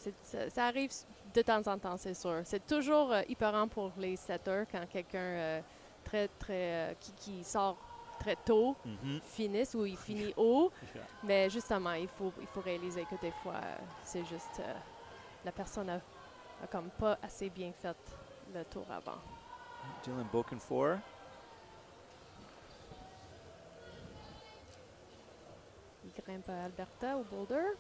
B: ça arrive de temps en temps, c'est sûr. C'est toujours hyperant pour les setters quand quelqu'un qui sort très tôt finisse ou il finit haut. Yeah. Mais justement, il faut réaliser que des fois, c'est juste la personne a comme pas assez bien fait le tour avant.
A: Dylan Bokenfour.
B: Il grimpe à Alberta au boulder.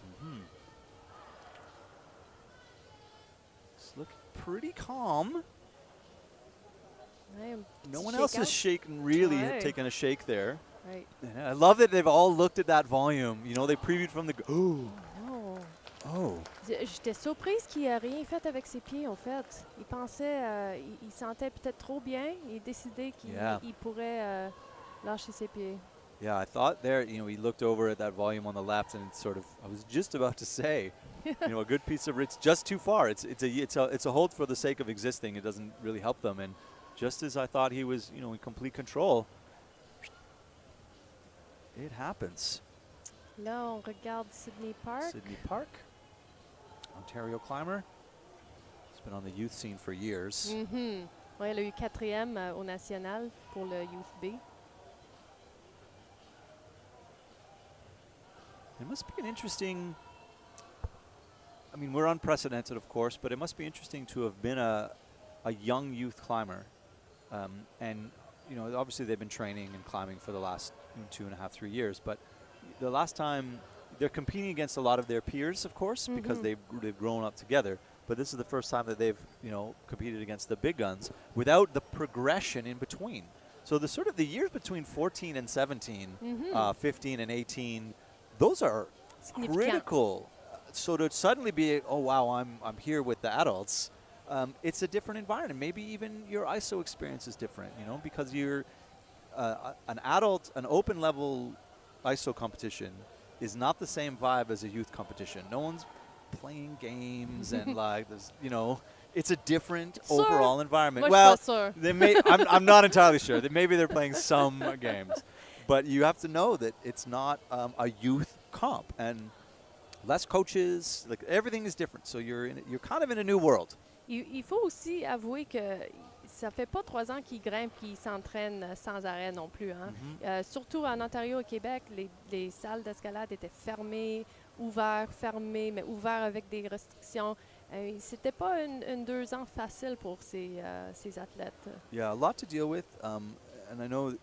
A: Look pretty calm. No one
B: shake
A: else
B: out.
A: has shaken, really taken a shake there.
B: Right.
A: And I love that they've all looked at that volume. You know, they previewed from the... Oh.
B: No.
A: Oh.
B: J'étais surprise qu'il n'a rien fait avec ses pieds, en fait. Il pensait, il sentait peut-être trop bien. Il a décidé qu'il pourrait lâcher ses pieds.
A: Yeah, I thought there, you know, he looked over at that volume on the left, and it's sort of, I was just about to say, you know, a good piece of, it's just too far. It's a hold for the sake of existing. It doesn't really help them. And just as I thought he was, you know, in complete control, it happens.
B: Là, on regarde Sydney Park.
A: Sydney Park, Ontario climber. He's been on the youth scene for years.
B: Oui, elle a eu 4e au national pour le Youth B.
A: It must be an interesting, I mean, we're unprecedented, of course, but it must be interesting to have been a young youth climber. And, you know, obviously they've been training and climbing for the last 2.5, 3 years, but the last time they're competing against a lot of their peers, of course, because they've grown up together. But this is the first time that they've, you know, competed against the big guns without the progression in between. So the sort of the years between 14 and 17, 15 and 18, those are critical. So to suddenly be, oh wow, I'm here with the adults, it's a different environment. Maybe even your ISO experience is different, you know, because you're an adult, an open level ISO competition is not the same vibe as a youth competition. No one's playing games and like this, you know, it's a different overall environment. Well, they may, I'm not entirely sure. That maybe they're playing some games. But you have to know that it's not a youth comp, and less coaches, like everything is different. So you're kind of in a new world.
B: Il faut aussi avouer que ça fait pas 3 ans qu'il grimpe, qu'il s'entraîne sans arrêt non plus. Hein. Surtout en Ontario et Québec, les salles d'escalade étaient fermées, ouvertes, fermées, mais ouvertes avec des restrictions. C'était pas une 2 ans facile pour ces athlètes.
A: Yeah, a lot to deal with. And I know,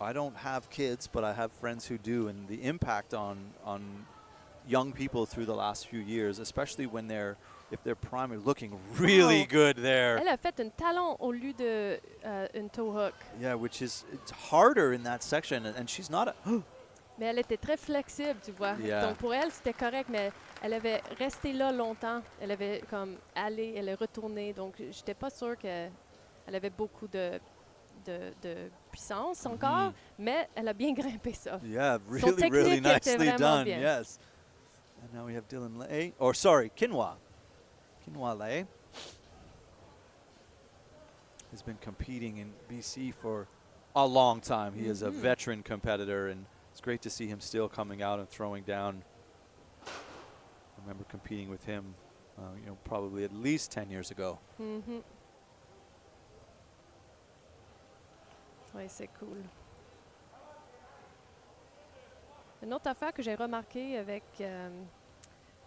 A: I don't have kids, but I have friends who do, and the impact on young people through the last few years, especially when if they're primary, looking really good there.
B: Elle a fait un talon au lieu de une toe hook.
A: Yeah, it's harder in that section, and she's not a
B: Mais elle était très flexible, tu vois.
A: Yeah.
B: Donc pour elle, c'était correct, mais elle avait resté là longtemps. Elle avait comme allé, elle est retournée. Donc j'étais pas sûre qu'elle avait beaucoup de puissance encore, mais elle a bien grimpé ça.
A: Yeah,
B: Son
A: really, really
B: technique était
A: nicely
B: vraiment
A: done.
B: bien.
A: Yes. And now we have Dylan Lay, or sorry, Kinwa Lay. Has been competing in BC for a long time. He is a veteran competitor, and it's great to see him still coming out and throwing down. I remember competing with him, probably at least 10 years ago.
B: Oui, c'est cool. Une autre affaire que j'ai remarqué avec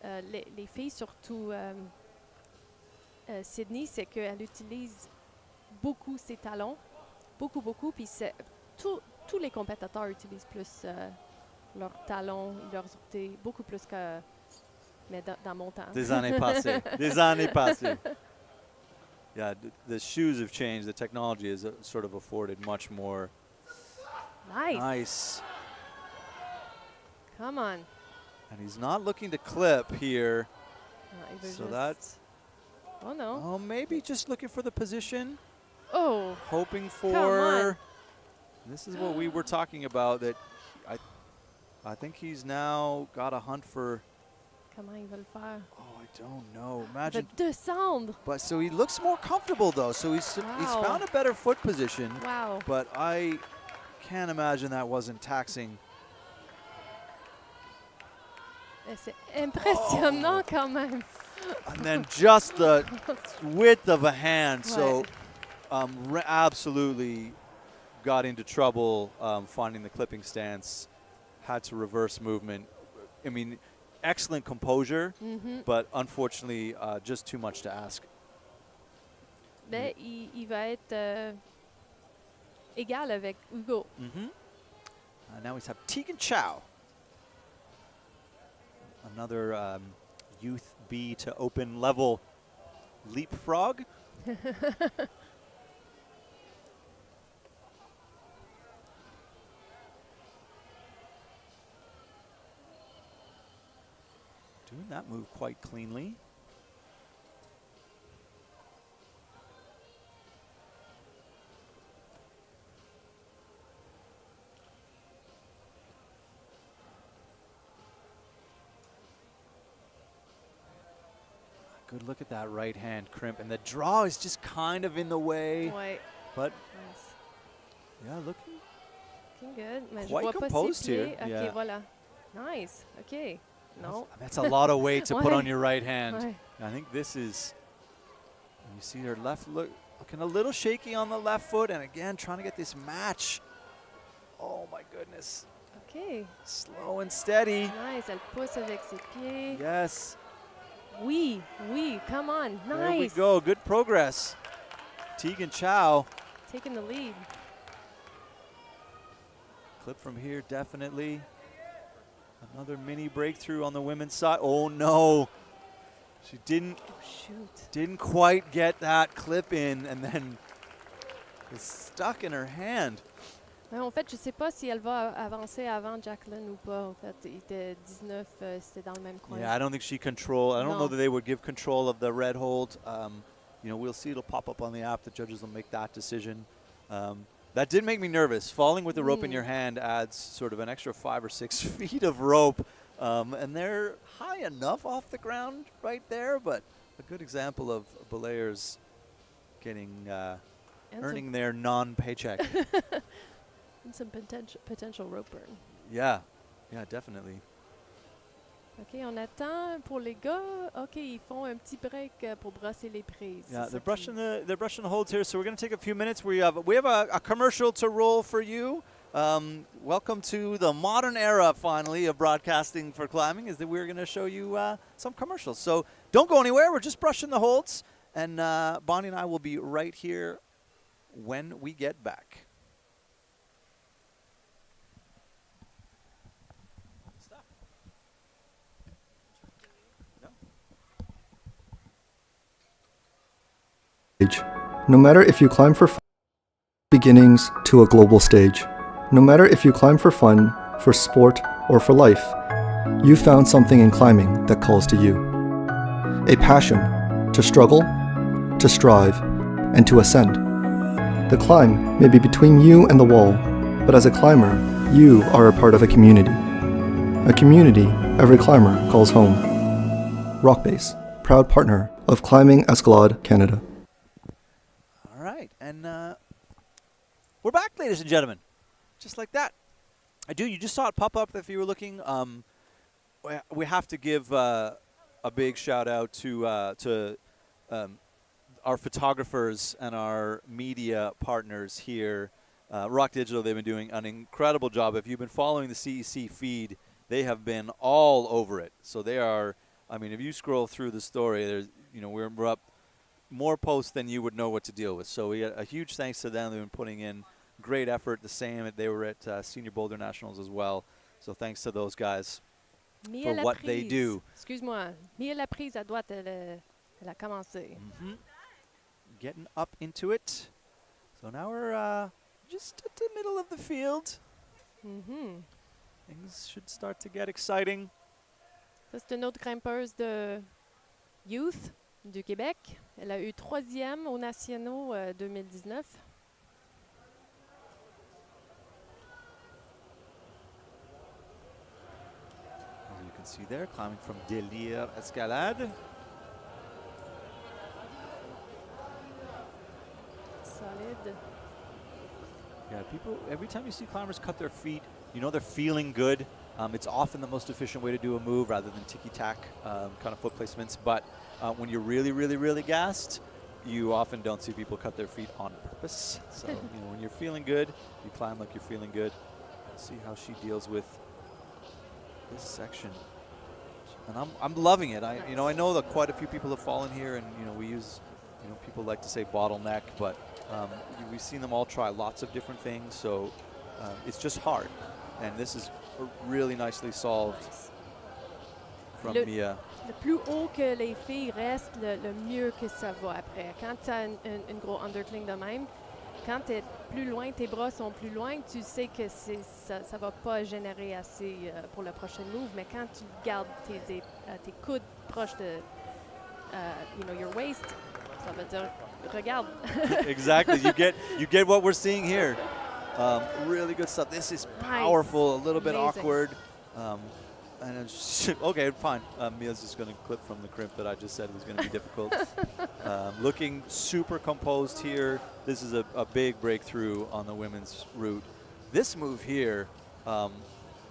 B: les filles, surtout Sydney, c'est qu'elle utilise beaucoup ses talons. Beaucoup. Puis tous les compétiteurs utilisent plus leurs talons, leurs orteils, beaucoup plus que mais dans mon temps.
A: Des années passées. Des années passées. Yeah, the shoes have changed. The technology has sort of afforded much more.
B: Nice. Come on.
A: And he's not looking to clip here.
B: So
A: that's...
B: Oh, no.
A: Oh, maybe just looking for the position.
B: Oh.
A: Hoping for...
B: Come on.
A: This is what we were talking about, that I think he's now got a hunt for...
B: Comment il va le faire?
A: Oh, I don't know. Imagine.
B: Il va descendre.
A: But so he looks more comfortable though. So he's found a better foot position.
B: Wow.
A: But I can't imagine that wasn't taxing.
B: C'est impressionnant quand même.
A: And then just the width of a hand. So absolutely got into trouble finding the clipping stance. Had to reverse movement. I mean, excellent composure, but unfortunately just too much to ask.
B: Ben, il va être égal avec Hugo.
A: Now we have Tegan Chow. Another youth B to open level leapfrog. Doing that move quite cleanly. Good look at that right hand crimp, and the draw is just kind of in the way.
B: Ouais.
A: But
B: Nice.
A: yeah, looking
B: good. Mais
A: quite
B: je vois pas
A: composed
B: ses pieds.
A: here.
B: OK,
A: Yeah.
B: voilà. Nice. OK. No.
A: That's a lot of weight to put
B: Ouais.
A: on your right hand.
B: Ouais.
A: I think this is, you see her left looking a little shaky on the left foot, and again trying to get this match. Oh my goodness.
B: OK.
A: Slow and steady.
B: Nice. Elle pousse avec ses pieds.
A: Yes.
B: Oui. Come on. Nice.
A: There we go. Good progress. Tegan Chow.
B: Taking the lead.
A: Clip from here, definitely. Another mini breakthrough on the women's side. Oh no. She didn't quite get that clip in, and then it's stuck in her hand.
B: En fait, je sais pas si elle va avancer avant Jacqueline ou pas. En fait, il était 19, c'était dans le même coin.
A: Yeah, I don't think she I don't know that they would give control of the red hold. We'll see. It'll pop up on the app. The judges will make that decision. That did make me nervous. Falling with the rope in your hand adds sort of an extra 5 or 6 feet of rope. And they're high enough off the ground right there, but a good example of belayers getting earning their non-paycheck.
B: And some potential rope burn.
A: Yeah, definitely.
B: OK, on attend pour les gars. OK, ils font un petit break pour brosser les prises.
A: Yeah, they're brushing the holds here, so we're going to take a few minutes. We have a commercial to roll for you. Welcome to the modern era, finally, of broadcasting for climbing, is that we're going to show you some commercials. So don't go anywhere. We're just brushing the holds. And Bonnie and I will be right here when we get back.
C: No matter if you climb for fun, beginnings to a global stage. No matter if you climb for fun, for sport, or for life, you found something in climbing that calls to you. A passion to struggle, to strive, and to ascend. The climb may be between you and the wall, but as a climber, you are a part of a community. A community every climber calls home. Rockbase, proud partner of Climbing Escalade Canada.
A: All right, and we're back, ladies and gentlemen, just like that. You just saw it pop up if you were looking. We have to give a big shout out to our photographers and our media partners here. Rock Digital, they've been doing an incredible job. If you've been following the CEC feed, they have been all over it. So they are, I mean, if you scroll through the story, there's, we're up more posts than you would know what to deal with. So we got a huge thanks to them. They've been putting in great effort. The same, they were at Senior Boulder Nationals as well. So thanks to those guys for what they do.
B: Excuse-moi. Mia la prise à droite, elle a commencé.
A: Getting up into it. So now we're just at the middle of the field. Things should start to get exciting.
B: Ça, c'est une autre grimpeuse de Youth du Québec. Elle a eu 3e aux Nationaux 2019.
A: As you can see there, climbing from Délire Escalade.
B: Solide.
A: Yeah, people, every time you see climbers cut their feet, they're feeling good. It's often the most efficient way to do a move rather than ticky-tack kind of foot placements. But when you're really, really, really gassed, you often don't see people cut their feet on purpose. So, when you're feeling good, you climb like you're feeling good. Let's see how she deals with this section. And I'm loving it. I know that quite a few people have fallen here, and we use, people like to say bottleneck, but we've seen them all try lots of different things. So it's just hard, and this is really nicely solved from Mia.
B: Le plus haut que les filles restent, le mieux que ça va après. Quand tu as une gros undercling de même, quand tu es plus loin, tes bras sont plus loin, tu sais que ça ne va pas générer assez pour le prochain move. Mais quand tu gardes tes coudes proches de your waist, ça veut dire regarde.
A: Exactly. You get what we're seeing here. Really good stuff. This is powerful, a little bit awkward. And it's okay, fine. Mia's just going to clip from the crimp that I just said was going to be difficult. Looking super composed here. This is a big breakthrough on the women's route. This move here,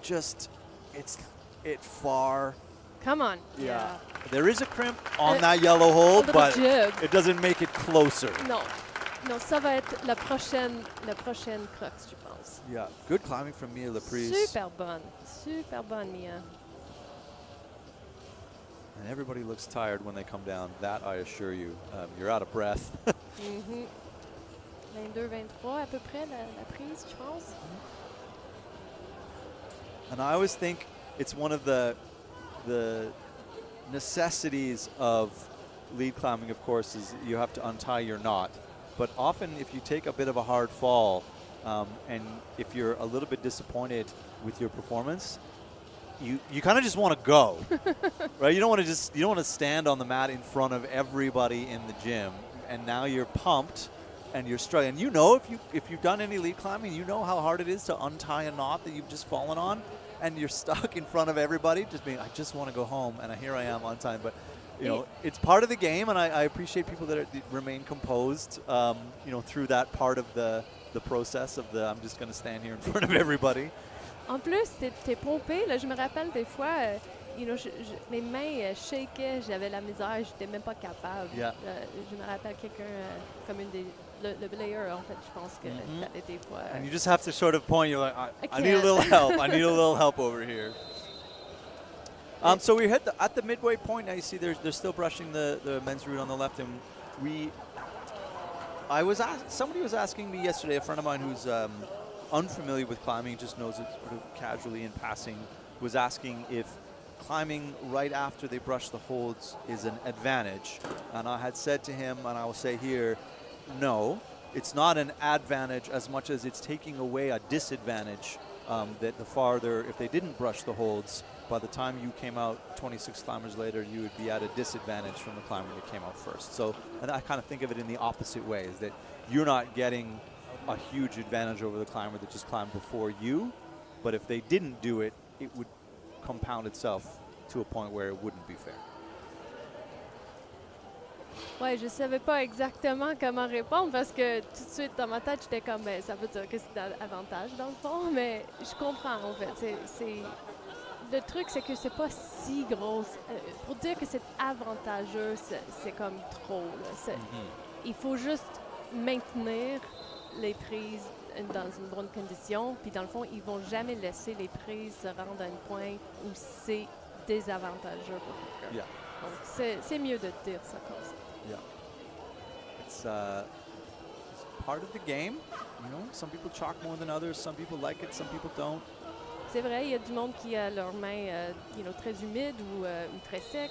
A: it's far.
B: Come on.
A: Yeah. There is a crimp on that yellow hold, but
B: jib.
A: It doesn't make it closer.
B: Non, ça va être la prochaine Crux, je pense.
A: Yeah, good climbing from Mia Laprise.
B: Super bonne, Mia.
A: And everybody looks tired when they come down. That I assure you. You're out of breath.
B: 22-23 à peu près la prise, je pense.
A: And I always think it's one of the necessities of lead climbing, of course, is you have to untie your knot. But often if you take a bit of a hard fall, and if you're a little bit disappointed with your performance, you kind of just want to go, right? You don't want to stand on the mat in front of everybody in the gym, and now you're pumped and you're struggling. And if you've done any lead climbing, you know how hard it is to untie a knot that you've just fallen on, and you're stuck in front of everybody, just being, I just want to go home, and here I am on time. But it's part of the game, and I appreciate people that remain composed, through that part of the process of I'm just going to stand here in front of everybody.
B: En plus, t'es pompé. Là, je me rappelle des fois, mes mains shakaient, j'avais la misère, j'étais même pas capable.
A: Yeah.
B: Je me rappelle quelqu'un, comme une des le player, en fait, je pense que des fois...
A: And you just have to sort of point, you're like, I need a
B: can't.
A: little help. I need a little help over here. So we hit at the midway point. Now you see they're still brushing the men's route on the left, and somebody was asking me yesterday, a friend of mine who's unfamiliar with climbing, just knows it sort of casually in passing, was asking if climbing right after they brush the holds is an advantage. And I had said to him, and I will say here, no, it's not an advantage as much as it's taking away a disadvantage that the farther, if they didn't brush the holds, by the time you came out 26 climbers later, you would be at a disadvantage from the climber that came out first. So, and I kind of think of it in the opposite way, is that you're not getting a huge advantage over the climber that just climbed before you, but if they didn't do it, it would compound itself to a point where it wouldn't be fair.
B: Ouais, je savais pas exactement comment répondre parce que tout de suite dans ma tête, j'étais comme, ben, ça veut dire que c'est avantage dans le fond, mais je comprends en fait. Le truc, c'est que c'est pas si gros. Pour dire que c'est avantageux, c'est comme trop. Là. Il faut juste maintenir les prises dans une bonne condition, puis dans le fond, ils vont jamais laisser les prises se rendre à un point où c'est désavantageux pour quelqu'un.
A: Yeah.
B: Donc, c'est mieux de dire ça comme ça.
A: Yeah. It's part of the game. You know, some people chalk more than others. Some people like it. Some people don't.
B: C'est vrai, il y a du monde qui a leurs mains très humides ou très secs.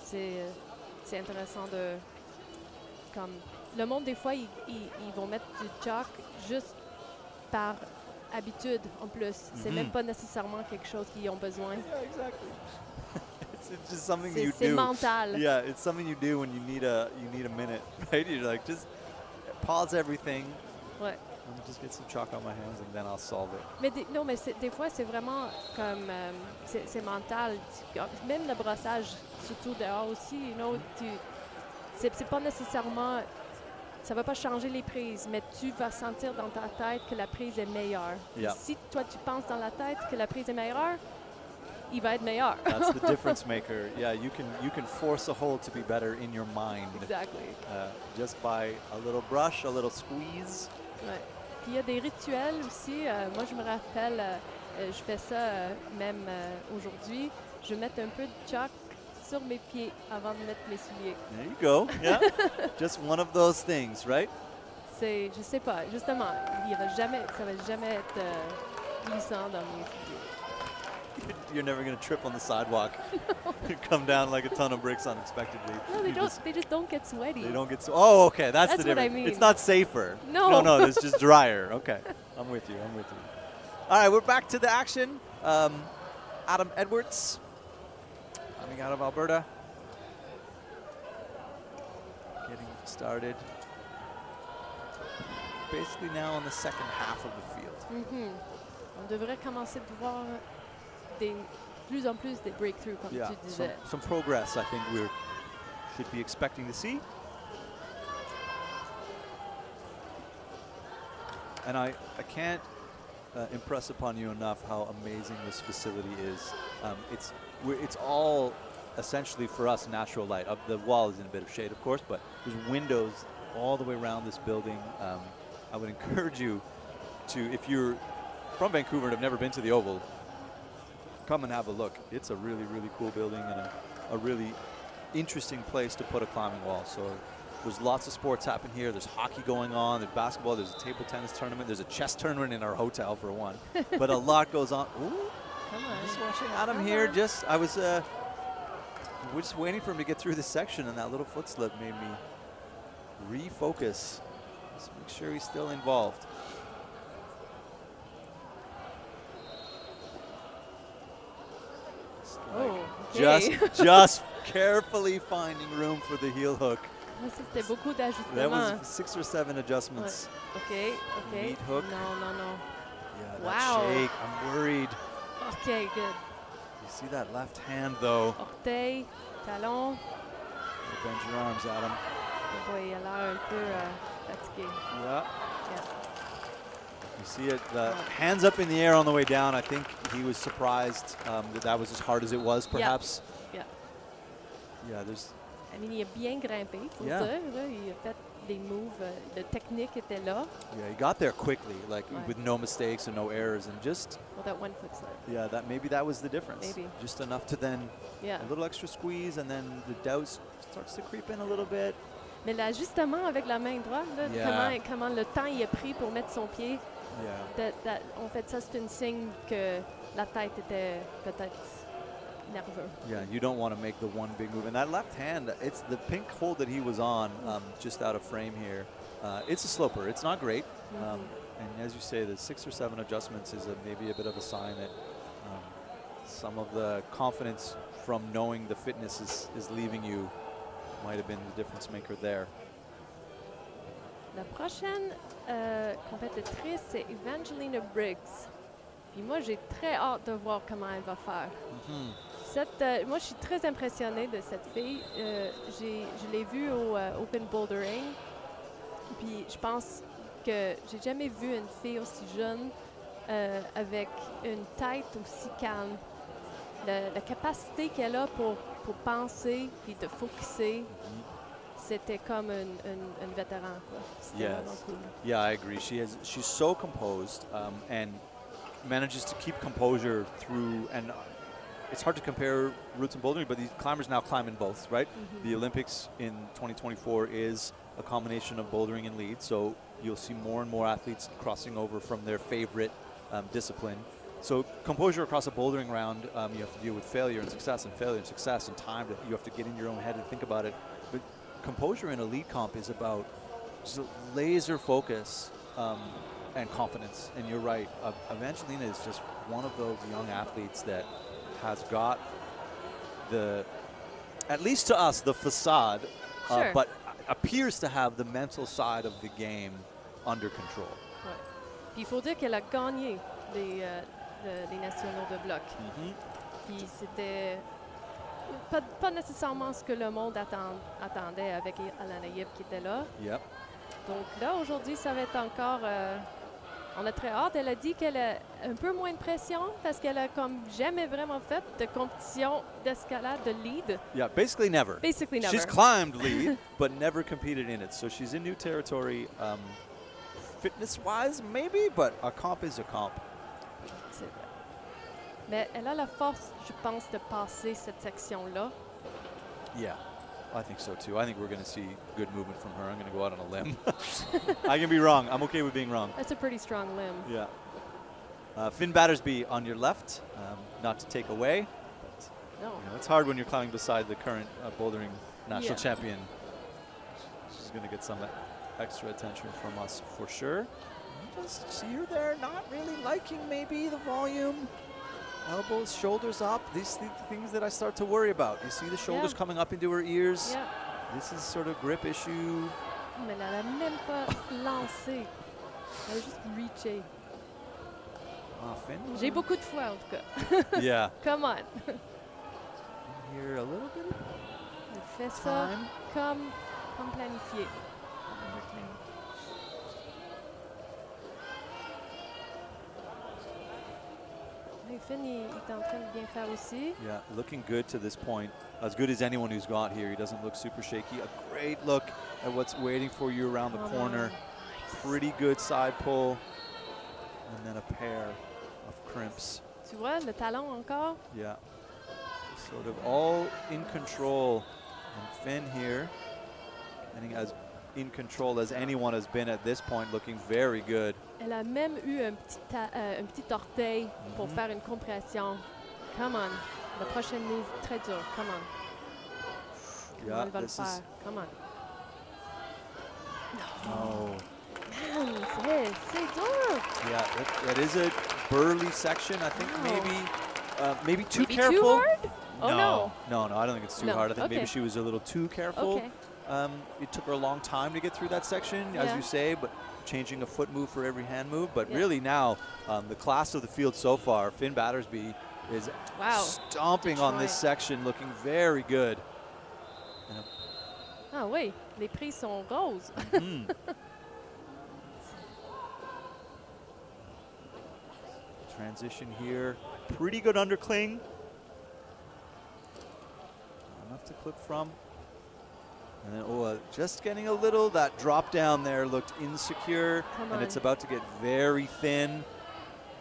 B: C'est intéressant de... Comme, le monde, des fois, ils vont mettre du chalk juste par habitude, en plus. C'est même pas nécessairement quelque chose qu'ils ont besoin.
A: Yeah, exactly. It's just something you do.
B: C'est mental.
A: Yeah, it's something you do when you need a minute, right? You're like, just pause everything.
B: Ouais.
A: And just get some chalk on my hands and then I'll solve it.
B: Mais des fois, c'est vraiment comme... c'est mental. Même le brossage, surtout dehors aussi, you know, c'est pas nécessairement... Ça va pas changer les prises, mais tu vas sentir dans ta tête que la prise est meilleure.
A: Yeah.
B: Si toi, tu penses dans la tête que la prise est meilleure, il va être meilleur.
A: That's the difference maker. Yeah, you can force a hole to be better in your mind.
B: Exactly.
A: Just by a little brush, a little squeeze.
B: Ouais. Puis il y a des rituels aussi. Moi, je me rappelle, je fais ça même aujourd'hui. Je vais mettre un peu de chalk sur mes pieds avant de mettre mes souliers.
A: There you go. Yeah. Just one of those things, right?
B: Je sais pas. Justement, ça va jamais être glissant dans mes souliers.
A: You're never going to trip on the sidewalk. Come down like a ton of bricks unexpectedly.
B: No, they just don't get sweaty.
A: They don't get oh, okay, that's the
B: what I
A: difference.
B: mean.
A: It's not safer.
B: No.
A: It's just drier. Okay, I'm with you. All right, we're back to the action. Adam Edwards, coming out of Alberta, getting started. Basically now on the second half of the field.
B: On devrait commencer de voir plus en plus des breakthroughs, comme tu disais.
A: Some progress I think we should be expecting to see. And I can't impress upon you enough how amazing this facility is. It's all essentially for us natural light. The wall is in a bit of shade, of course, but there's windows all the way around this building. I would encourage you to, if you're from Vancouver and have never been to the Oval, come and have a look. It's a really, really cool building and a really interesting place to put a climbing wall. So there's lots of sports happening here. There's hockey going on, there's basketball, there's a table tennis tournament, there's a chess tournament in our hotel for one. But a lot goes on. Ooh,
B: come on.
A: Just watching Adam here. We're just waiting for him to get through this section, and that little foot slip made me refocus. Just make sure he's still involved.
B: Okay.
A: Just carefully finding room for the heel hook.
B: C'était beaucoup d'ajustements.
A: That was 6 or 7 adjustments.
B: Okay.
A: Meat hook.
B: No.
A: Yeah,
B: Wow.
A: that shake. I'm worried.
B: Okay, good.
A: You see that left hand, though.
B: Orteil, talon.
A: Bend your arms, Adam.
B: Oh boy, il a l'air un peu fatigué.
A: Yeah. You see it, hands up in the air on the way down. I think he was surprised that was as hard as it was, perhaps.
B: Yeah.
A: Yeah, there's...
B: I mean, il a bien grimpé, faut dire. Là, il a fait les moves, le technique était là.
A: Yeah, he got there quickly, like
B: Ouais.
A: with no mistakes and no errors, and just
B: Well, that one foot slide.
A: yeah, that was the difference.
B: Maybe.
A: Just enough to then
B: Yeah.
A: a little extra squeeze, and then the doubt starts to creep in a little bit.
B: Mais l'ajustement avec la main droite, là,
A: Yeah.
B: comment le temps il a pris pour mettre son pied,
A: Yeah.
B: en fait, ça, c'est un signe que la tête était peut-être nerveux.
A: Yeah, you don't want to make the one big move. And that left hand, it's the pink hold that he was on, just out of frame here. It's a sloper. It's not great. And as you say, the 6 or 7 adjustments is maybe a bit of a sign that some of the confidence from knowing the fitness is leaving you might have been the difference maker there.
B: La prochaine compétitrice, c'est Evangelina Briggs. Puis moi, j'ai très hâte de voir comment elle va faire. Moi, je suis très impressionnée de cette fille. Je l'ai vue au Open Bouldering. Puis je pense que j'ai jamais vu une fille aussi jeune avec une tête aussi calme. La capacité qu'elle a pour penser puis de focuser, c'était comme un vétéran, quoi. C'était vraiment cool.
A: Yeah, I agree. She's so composed and manages to keep composure through, and it's hard to compare roots and bouldering, but these climbers now climb in both, right? The Olympics in 2024 is a combination of bouldering and lead, so you'll see more and more athletes crossing over from their favorite discipline. So composure across a bouldering round, you have to deal with failure and success and failure and success and time that you have to get in your own head and think about it. But composure in a lead comp is about just laser focus and confidence. And you're right, Evangelina is just one of those young athletes that has got at least to us, the facade,
B: Sure.
A: but appears to have the mental side of the game under control.
B: Ouais. Puis il faut dire qu'elle a gagné les nationaux de bloc. Puis c'était pas nécessairement ce que le monde attendait avec Alana Yip qui était là.
A: Yep.
B: Donc là, aujourd'hui, ça va être encore... on a très hâte. Elle a dit qu'elle a un peu moins de pression parce qu'elle a comme jamais vraiment fait de compétition d'escalade de lead.
A: Yeah, basically never.
B: Basically never.
A: She's climbed lead, but never competed in it. So she's in new territory, fitness-wise, maybe, but a comp is a comp.
B: C'est vrai. Mais elle a la force, je pense, de passer cette section-là.
A: Yeah, I think so too. I think we're going to see good movement from her. I'm going to go out on a limb. I can be wrong. I'm okay with being wrong.
B: That's a pretty strong limb.
A: Yeah. Finn Battersby on your left, not to take away.
B: No.
A: You know, it's hard when you're climbing beside the current bouldering national
B: Yeah.
A: champion. She's going to get some extra attention from us for sure. Just see her there, not really liking maybe the volume. Elbows, shoulders up. These things that I start to worry about. You see the shoulders coming up into her ears.
B: Yeah.
A: This is sort of grip issue.
B: Mais elle n'a même pas lancé. Elle a juste reaché.
A: Finn.
B: J'ai beaucoup de foi, en tout cas.
A: Yeah.
B: Come on.
A: Here a little bit.
B: Elle fait ça
A: Time.
B: comme planifié. Et Finn, il est en train de bien faire aussi.
A: Yeah, looking good to this point. As good as anyone who's got here. He doesn't look super shaky. A great look at what's waiting for you around the corner. Pretty good side pull. And then a pair of crimps.
B: Tu vois, le talon encore.
A: Yeah. Sort of all in control. And Finn here, getting as in control as anyone has been at this point, looking very good.
B: Elle a même eu un petit orteil pour faire une compression. Come on. Le prochain move, très dur. Come on.
A: Yeah,
B: Elle va le
A: this
B: faire.
A: is.
B: Come on.
A: Oh.
B: Man, c'est dur.
A: Yeah, that is a burly section. I think
B: Wow.
A: maybe too
B: Maybe
A: careful.
B: too hard? Oh, no.
A: No, I don't think it's too
B: No,
A: hard. I think maybe
B: okay.
A: she was a little too careful.
B: Okay.
A: It took her a long time to get through that section, as
B: Yeah.
A: you say, but changing a foot move for every hand move. But
B: Yeah.
A: really now, the class of the field so far, Finn Battersby is
B: Wow.
A: stomping on this
B: Detroit.
A: section, looking very good.
B: Ah oui, les prix sont roses.
A: Transition here. Pretty good undercling. Enough to clip from. And then, just getting a little, that drop down there looked insecure,
B: Come
A: and it's
B: on.
A: about to get very thin.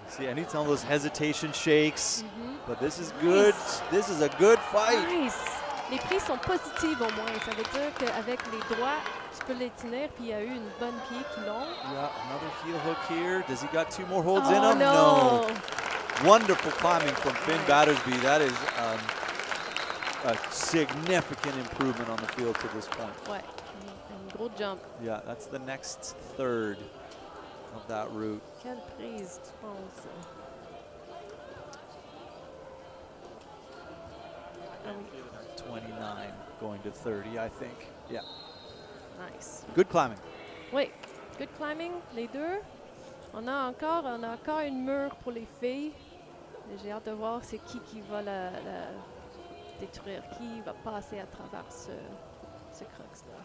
A: See, I need some of those hesitation shakes, but this is good. This is a good fight.
B: Nice. Les prises sont positives au moins. Ça veut dire qu'avec les droits, tu peux les tenir, puis il y a eu une bonne pied tout long.
A: Yeah, another heel hook here. Does he got 2 more holds in
B: Oh
A: him?
B: no.
A: Wonderful climbing from Finn Battersby. That is a significant improvement on the field to this point.
B: Ouais, un gros jump.
A: Yeah, that's the next third of that route.
B: Quelle prise, tu penses? Ah oui.
A: 29 going to 30, I think. Yeah,
B: Nice.
A: good climbing.
B: Oui, good climbing, les deux. On a encore une mur pour les filles. J'ai hâte de voir c'est qui va la détruire, qui va passer à travers ce crux-là.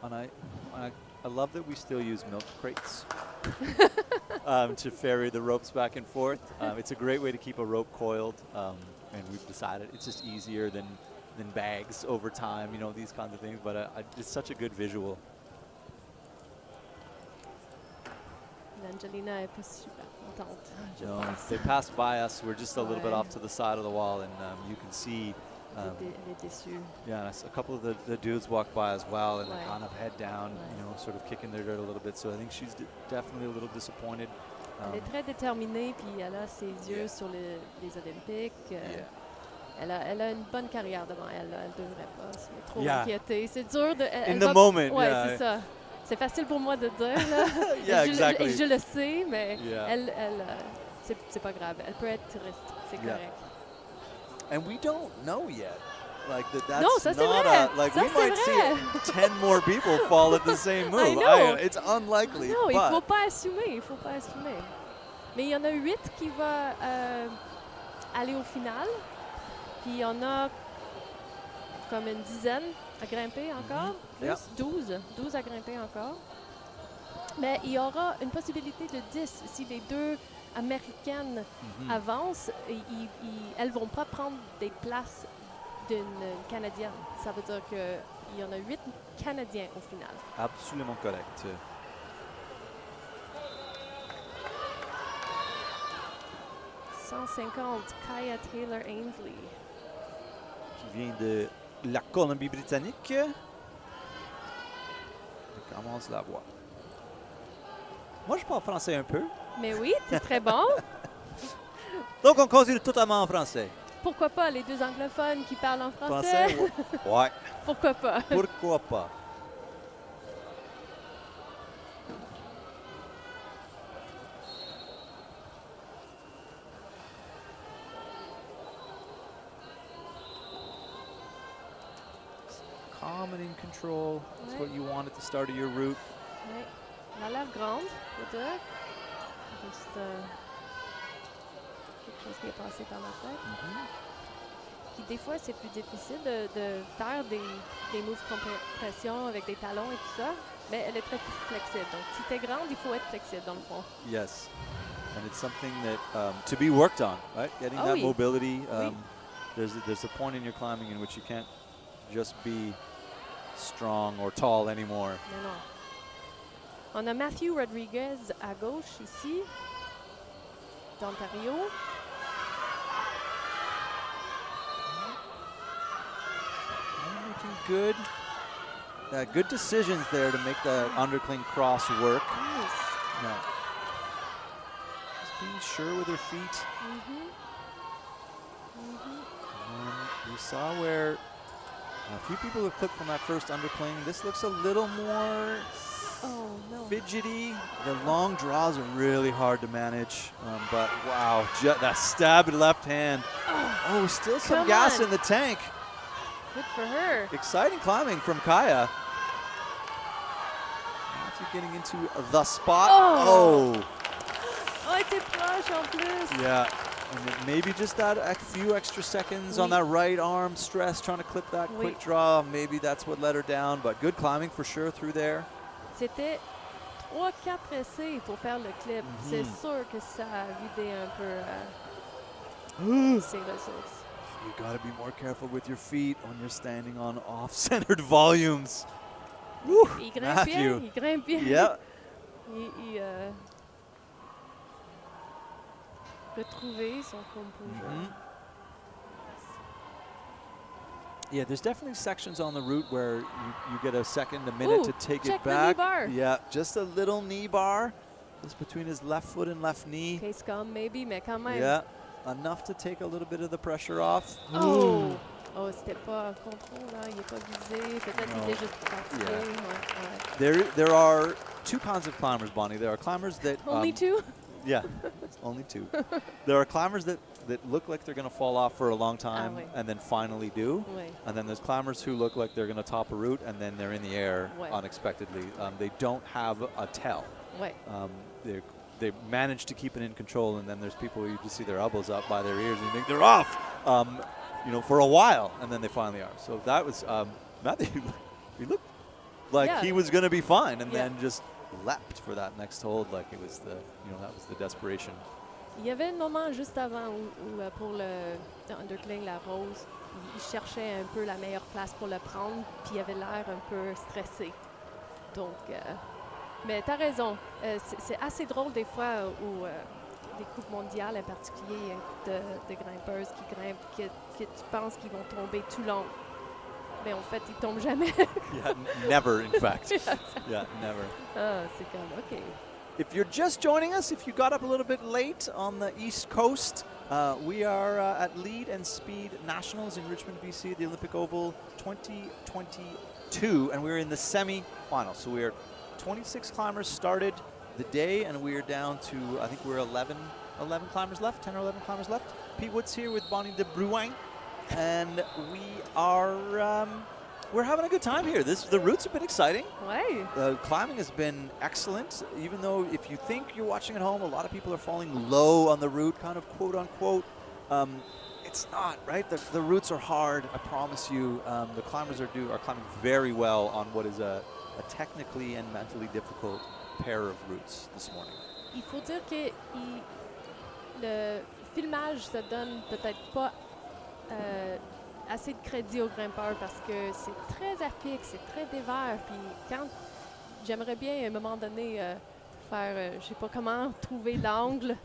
A: And I love that we still use milk crates to ferry the ropes back and forth. It's a great way to keep a rope coiled, and we've decided it's just easier than bags over time, you know, these kinds of things. But it's such a good visual.
B: Angelina est pas super contente, je
A: No,
B: pense.
A: they passed by us. We're just a little bit
B: Ouais.
A: off to the side of the wall, and you can see.
B: Elle est déçue.
A: Yeah, and a couple of the dudes walk by as well, and they're
B: Right.
A: kind of head down,
B: Right.
A: you know, sort of kicking their dirt a little bit. So I think she's definitely a little disappointed.
B: Elle est très déterminée, puis elle a ses yeux sur les Olympiques.
A: Yeah.
B: Elle a une bonne carrière devant elle. Elle ne devrait pas se trop
A: Yeah.
B: inquiéter. C'est dur de.
A: In the moment,
B: ouais,
A: yeah.
B: c'est ça. C'est facile pour moi de dire. Là.
A: Yeah,
B: Et
A: exactly.
B: je le sais, mais
A: Yeah.
B: elle c'est pas grave. Elle peut être triste. C'est
A: Yeah.
B: correct.
A: And we don't know yet. Like that's
B: Non, ça, c'est
A: not
B: vrai.
A: like
B: Ça,
A: we
B: c'est
A: might
B: vrai.
A: see 10 more people fall at the same move.
B: I know.
A: It's unlikely.
B: Non, il
A: but
B: faut pas assumer. Il faut pas assumer. Mais il y en a 8 qui vont aller au final. Puis il y en a comme une dizaine à grimper encore. Plus
A: Yeah.
B: 12 à grimper encore. Mais il y aura une possibilité de 10 si les deux Américaines avancent. Elles ne vont pas prendre des places d'une Canadienne. Ça veut dire qu'il y en a 8 Canadiens au final.
A: Absolument correct.
B: 150, Kaya Taylor Ainsley.
A: Qui vient de la Colombie-Britannique. On commence la voix. Moi, je parle français un peu.
B: Mais oui, c'est très bon.
A: Donc, on continue totalement en français.
B: Pourquoi pas les deux anglophones qui parlent en français?
A: Ouais.
B: Pourquoi pas?
A: Pourquoi pas? Calm and in control. That's what you want at the start of your route.
B: Oui. Elle a l'air grande, je veux dire. Juste quelque chose qui est passé par la tête. Puis des fois, c'est plus difficile de faire des moves compression avec des talons et tout ça. Mais elle est très flexible. Donc, si tu es grande, il faut être flexible dans le fond.
A: Yes. And it's something that to be worked on, right? Getting
B: Oh,
A: that
B: oui.
A: mobility.
B: Oui.
A: There's a point in your climbing in which you can't just be strong or tall anymore.
B: Mais non. On a Matthew Rodriguez à gauche ici, d'Ontario.
A: Making good decisions there to make the undercling cross work.
B: Nice.
A: No. Just being sure with her feet. We saw where a few people have clipped from that first undercling. This looks a little more
B: Oh, no.
A: fidgety. The long draws are really hard to manage. But wow, that stabbed left hand. Oh, still some
B: Come
A: gas
B: on.
A: in the tank.
B: Good for her.
A: Exciting climbing from Kaya. Matthew getting into the spot.
B: Oh.
A: Oh.
B: Oh, elle était proche en plus.
A: Yeah. And it maybe just that a few extra seconds on
B: Oui.
A: that right arm stress, trying to clip that
B: Oui.
A: quick draw. Maybe that's what let her down. But good climbing for sure through there.
B: C'était 3-4 essais pour faire le clip. C'est sûr que ça a vidé un peu ses ressources.
A: You got to be more careful with your feet when you're standing on off-centered volumes. Woo,
B: Il grimpe bien,
A: Matthew.
B: il grimpe bien.
A: Yeah.
B: Retrouver son composure.
A: Yeah, there's definitely sections on the route where you get a second, a minute to take
B: check
A: it
B: the knee
A: back.
B: bar.
A: Yeah, just a little knee bar, just between his left foot and left knee.
B: Case comme maybe, mais quand même.
A: Yeah, enough to take a little bit of the pressure off.
B: Oh! Oh, c'était pas contrôle, là. Il n'est pas visé. Peut-être qu'il était juste fatigué.
A: Yeah.
B: Ouais.
A: There are two kinds of climbers, Bonnie. There are climbers that
B: Only two?
A: Yeah, only two. There are climbers that look like they're going to fall off for a long time
B: oui.
A: and then finally do.
B: Oui.
A: And then there's climbers who look like they're going to top a route and then they're in the air
B: Ouais.
A: unexpectedly. They don't have a tell.
B: Ouais.
A: They manage to keep it in control, and then there's people who you just see their elbows up by their ears and you think they're off, for a while, and then they finally are. So that was Matthew. He looked like he was going to be fine, and then just leapt for that next hold, like it was that was the desperation.
B: Il y avait un moment juste avant où pour le undercling, la rose, il cherchait un peu la meilleure place pour le prendre, puis il avait l'air un peu stressé. Donc, mais t'as raison, c'est assez drôle des fois où des coupes mondiales en particulier de grimpeuses qui grimpent, que tu penses qu'ils vont tomber tout long. Mais en fait, ils tombent jamais.
A: Yeah, never, in fact. Yeah, never.
B: Ah, c'est comme, OK.
A: If you're just joining us, if you got up a little bit late on the East Coast, we are at Lead and Speed Nationals in Richmond, BC, the Olympic Oval 2022, and we're in the semi-final. So we are 26 climbers started the day, and we are down to, I think we're 11 climbers left, 10 or 11 climbers left. Pete Wood's here with Bonnie de Bruin, and we are we're having a good time here. The routes have been exciting.
B: Ouais.
A: Climbing has been excellent, even though if you think you're watching at home, a lot of people are falling low on the route, kind of quote unquote. It's not, right? The routes are hard, I promise you. The climbers are climbing very well on what is a technically and mentally difficult pair of routes this morning.
B: Il faut dire que le filmage se donne peut-être pas assez de crédit aux grimpeurs parce que c'est très à pic, c'est très dévers. Puis quand j'aimerais bien à un moment donné faire, je sais pas comment trouver l'angle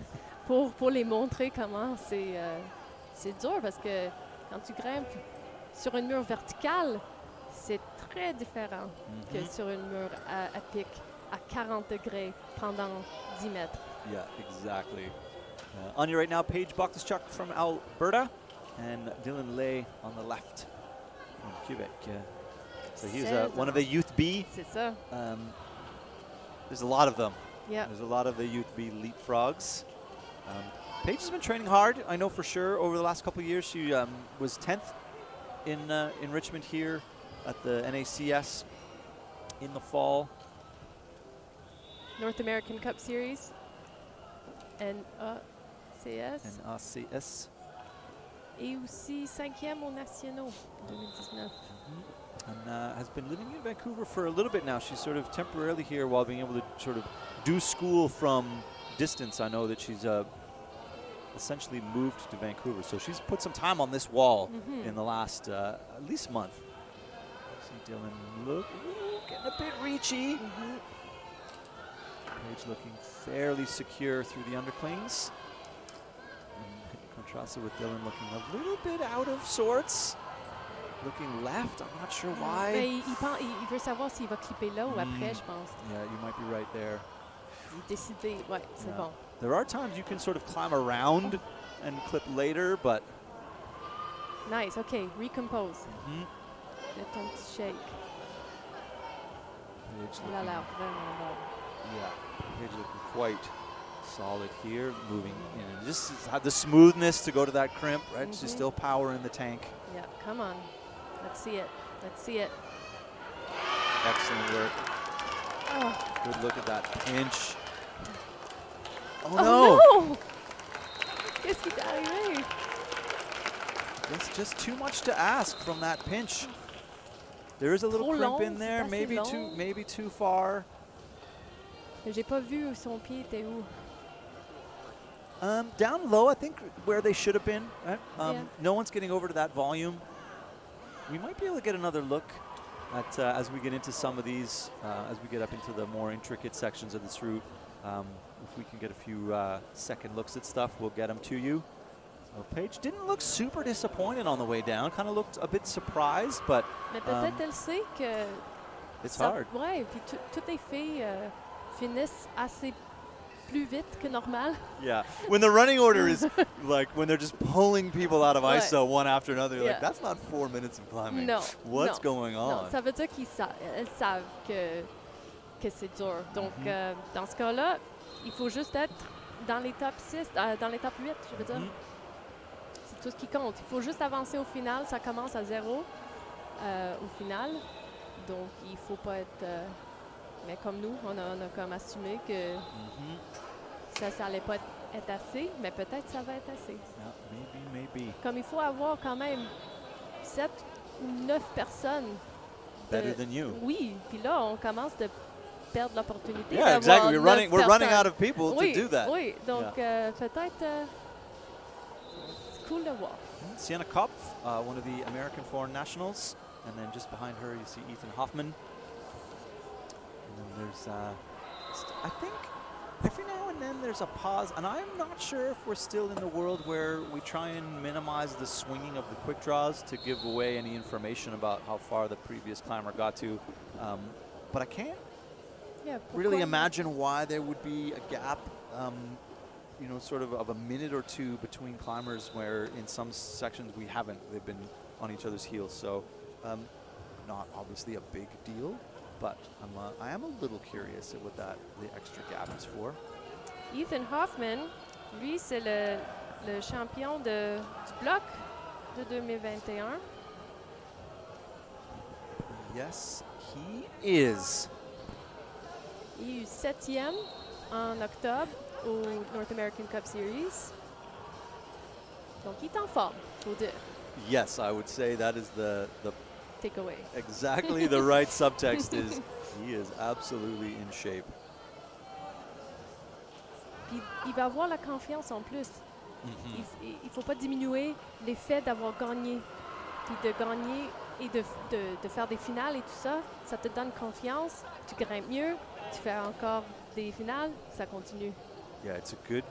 B: pour les montrer comment c'est dur parce que quand tu grimpes sur une mur verticale, c'est très différent que sur une mur à pic à 40 degrés pendant 10 mètres.
A: Yeah, exactly. On you right now, Paige Boktuschuk from Alberta, and Dylan Lay on the left from Quebec. So he's one of the Youth B.
B: C'est ça.
A: There's a lot of them.
B: Yeah.
A: There's a lot of the Youth B leapfrogs. Paige has been training hard, I know for sure, over the last couple of years. She was 10th in Richmond here at the NACS in the fall.
B: North American Cup Series. NACS.
A: NACS.
B: Et aussi 5e aux Nationaux 2019.
A: And has been living in Vancouver for a little bit now. She's sort of temporarily here while being able to sort of do school from distance. I know that she's essentially moved to Vancouver. So she's put some time on this wall in the last at least month. See Dylan getting a bit reachy. Paige looking fairly secure through the underclings. And contrasted with Dylan looking a little bit out of sorts. Looking left, I'm not sure why.
B: Mais il veut savoir s'il va clipper là ou après, je pense.
A: Yeah, you might be right there.
B: Il est décidé, ouais, c'est bon.
A: There are times you can sort of climb around and clip later, but...
B: Nice, okay, recompose. Le ton petit shake. Il a l'air vraiment bon.
A: Yeah, Paige looking quite solid here, moving in. And just have the smoothness to go to that crimp, right? She's still power in the tank.
B: Yeah, come on. Let's see it. Let's see it.
A: Excellent work.
B: Oh.
A: Good look at that pinch. Oh,
B: no! Qu'est-ce qui t'est arrivé?
A: That's just too much to ask from that pinch. There is a little crimp in there, maybe too far.
B: J'ai pas vu son pied était où.
A: Down low, I think, where they should have been. Right?
B: Yeah.
A: No one's getting over to that volume. We might be able to get another look at as we get into some of these, as we get up into the more intricate sections of this route. If we can get a few second looks at stuff, we'll get them to you. So Paige didn't look super disappointed on the way down. Kind of looked a bit surprised, but
B: Mais peut-être elle sait que
A: it's
B: ça-
A: hard.
B: Ouais, puis toutes les filles finissent assez plus vite que normal.
A: Yeah, when the running order is like when they're just pulling people out of
B: Ouais.
A: ISO one after another, you're like,
B: Yeah.
A: that's not 4 minutes of climbing.
B: Non.
A: What's
B: non,
A: going
B: Non,
A: on?
B: ça veut dire qu'elles savent que c'est dur. Donc, dans ce cas-là, il faut juste être dans les top 6, dans les top 8, je veux dire.
A: Mhm.
B: C'est tout ce qui compte. Il faut juste avancer au final. Ça commence à 0 au final. Donc, il faut pas être... mais comme nous, on a comme assumé que ça allait pas être assez, mais peut-être ça va être assez.
A: Yeah, maybe.
B: Comme il faut avoir quand même 7 ou 9 personnes.
A: Better than you.
B: Oui, puis là, on commence de perdre l'opportunité
A: Yeah,
B: d'avoir
A: exactly.
B: 9
A: We're running
B: personnes.
A: out of people
B: Oui,
A: to do that.
B: oui, donc peut-être c'est cool de voir.
A: Sienna Kopf, one of the American foreign nationals, and then just behind her you see Ethan Hoffman. And then there's, I think every now and then there's a pause, and I'm not sure if we're still in the world where we try and minimize the swinging of the quick draws to give away any information about how far the previous climber got to. But I can't
B: Yeah,
A: really
B: pourquoi-
A: imagine why there would be a gap, you know, sort of a minute or two between climbers where in some sections we haven't. They've been on each other's heels. So not obviously a big deal, but I am a little curious at what the extra gap is for.
B: Ethan Hoffman, lui, c'est le champion du bloc de 2021.
A: Yes, he is.
B: Il a eu 7e en octobre au North American Cup Series. Donc, il est en forme, faut dire.
A: Yes, I would say that is the
B: Takeaway.
A: exactly the right subtext is he is absolutely in shape.
B: Puis, il va avoir la confiance en plus. Il ne faut pas diminuer l'effet d'avoir gagné. Puis de gagner et de faire des finales et tout ça, ça te donne confiance. Tu grimpes mieux, tu fais encore des finales, ça continue.
A: Yeah, it's a good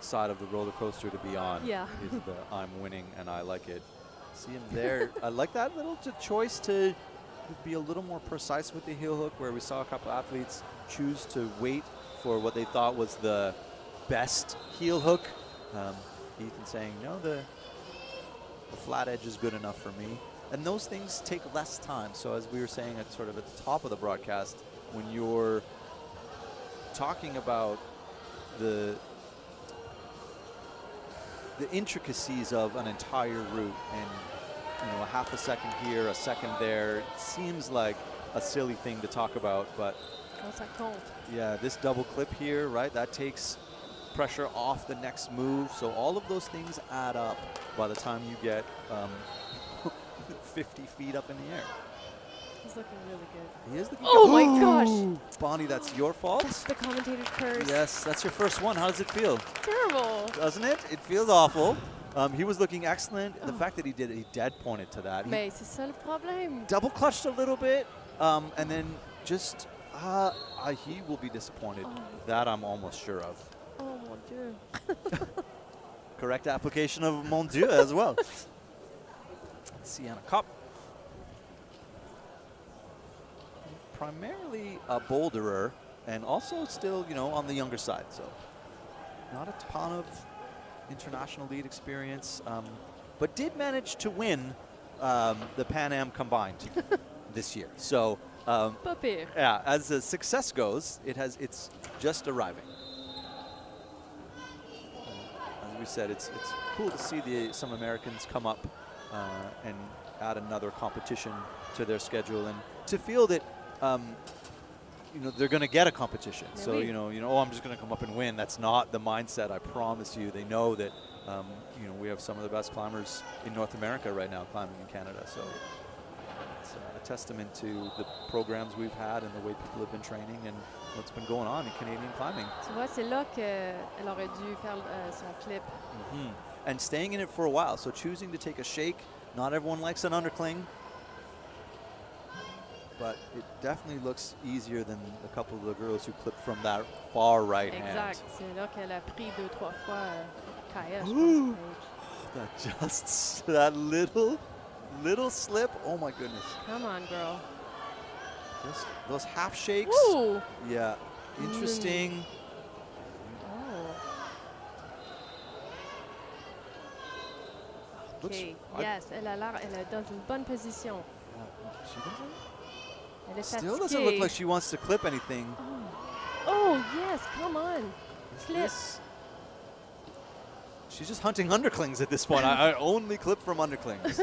A: side of the roller coaster to be on.
B: Yeah.
A: Is the I'm winning and I like it. See him there. I like that little choice to be a little more precise with the heel hook, where we saw a couple athletes choose to wait for what they thought was the best heel hook. Ethan saying, no, the flat edge is good enough for me. And those things take less time. So as we were saying at sort of at the top of the broadcast, when you're talking about the intricacies of an entire route, and you know, a half a second here, a second there, seems like a silly thing to talk about, but
B: Quand ça compte.
A: yeah, this double clip here, right, that takes pressure off the next move. So all of those things add up by the time you get 50 feet up in the air.
B: He's looking really good.
A: He is looking
B: Oh
A: good.
B: my
A: Ooh.
B: gosh!
A: Bonnie, that's your fault?
B: That's the commentator's curse.
A: Yes, that's your first one. How does it feel?
B: Terrible.
A: Doesn't it? It feels awful. He was looking excellent. The fact that he did it, he dead pointed to that. He
B: Mais c'est ça le problème.
A: double clutched a little bit, and then just, he will be disappointed. That I'm almost sure of.
B: Oh mon Dieu.
A: Correct application of Mon Dieu as well. Sienna Cup. Primarily a boulderer, and also still, you know, on the younger side. So not a ton of international lead experience, but did manage to win the Pan Am combined this year. So
B: Pas pire.
A: yeah, as the success goes, it's just arriving. As we said, it's cool to see some Americans come up and add another competition to their schedule, and to feel that you know, they're going to get a competition.
B: Mais
A: So
B: oui.
A: you know, oh, I'm just going to come up and win. That's not the mindset. I promise you. They know that you know, we have some of the best climbers in North America right now climbing in Canada. So It's a testament to the programs we've had and the way people have been training and what's been going on in Canadian climbing.
B: Tu vois, c'est là qu'elle aurait dû faire son clip.
A: And staying in it for a while, so choosing to take a shake. Not everyone likes an undercling, but it definitely looks easier than a couple of the girls who clipped from that far right hand.
B: Exact. C'est là qu'elle a pris 2-3 fois Kaya, je pense.
A: That little slip. Oh my goodness.
B: Come on, girl.
A: Just those half shakes.
B: Ooh.
A: Yeah. Interesting.
B: Okay. Yes, elle est dans une bonne position.
A: She doesn't.
B: Elle est
A: Still
B: fatiguée.
A: doesn't look like she wants to clip anything.
B: Oh, yes, come on. Clip.
A: She's just hunting underclings at this point. I only clip from underclings.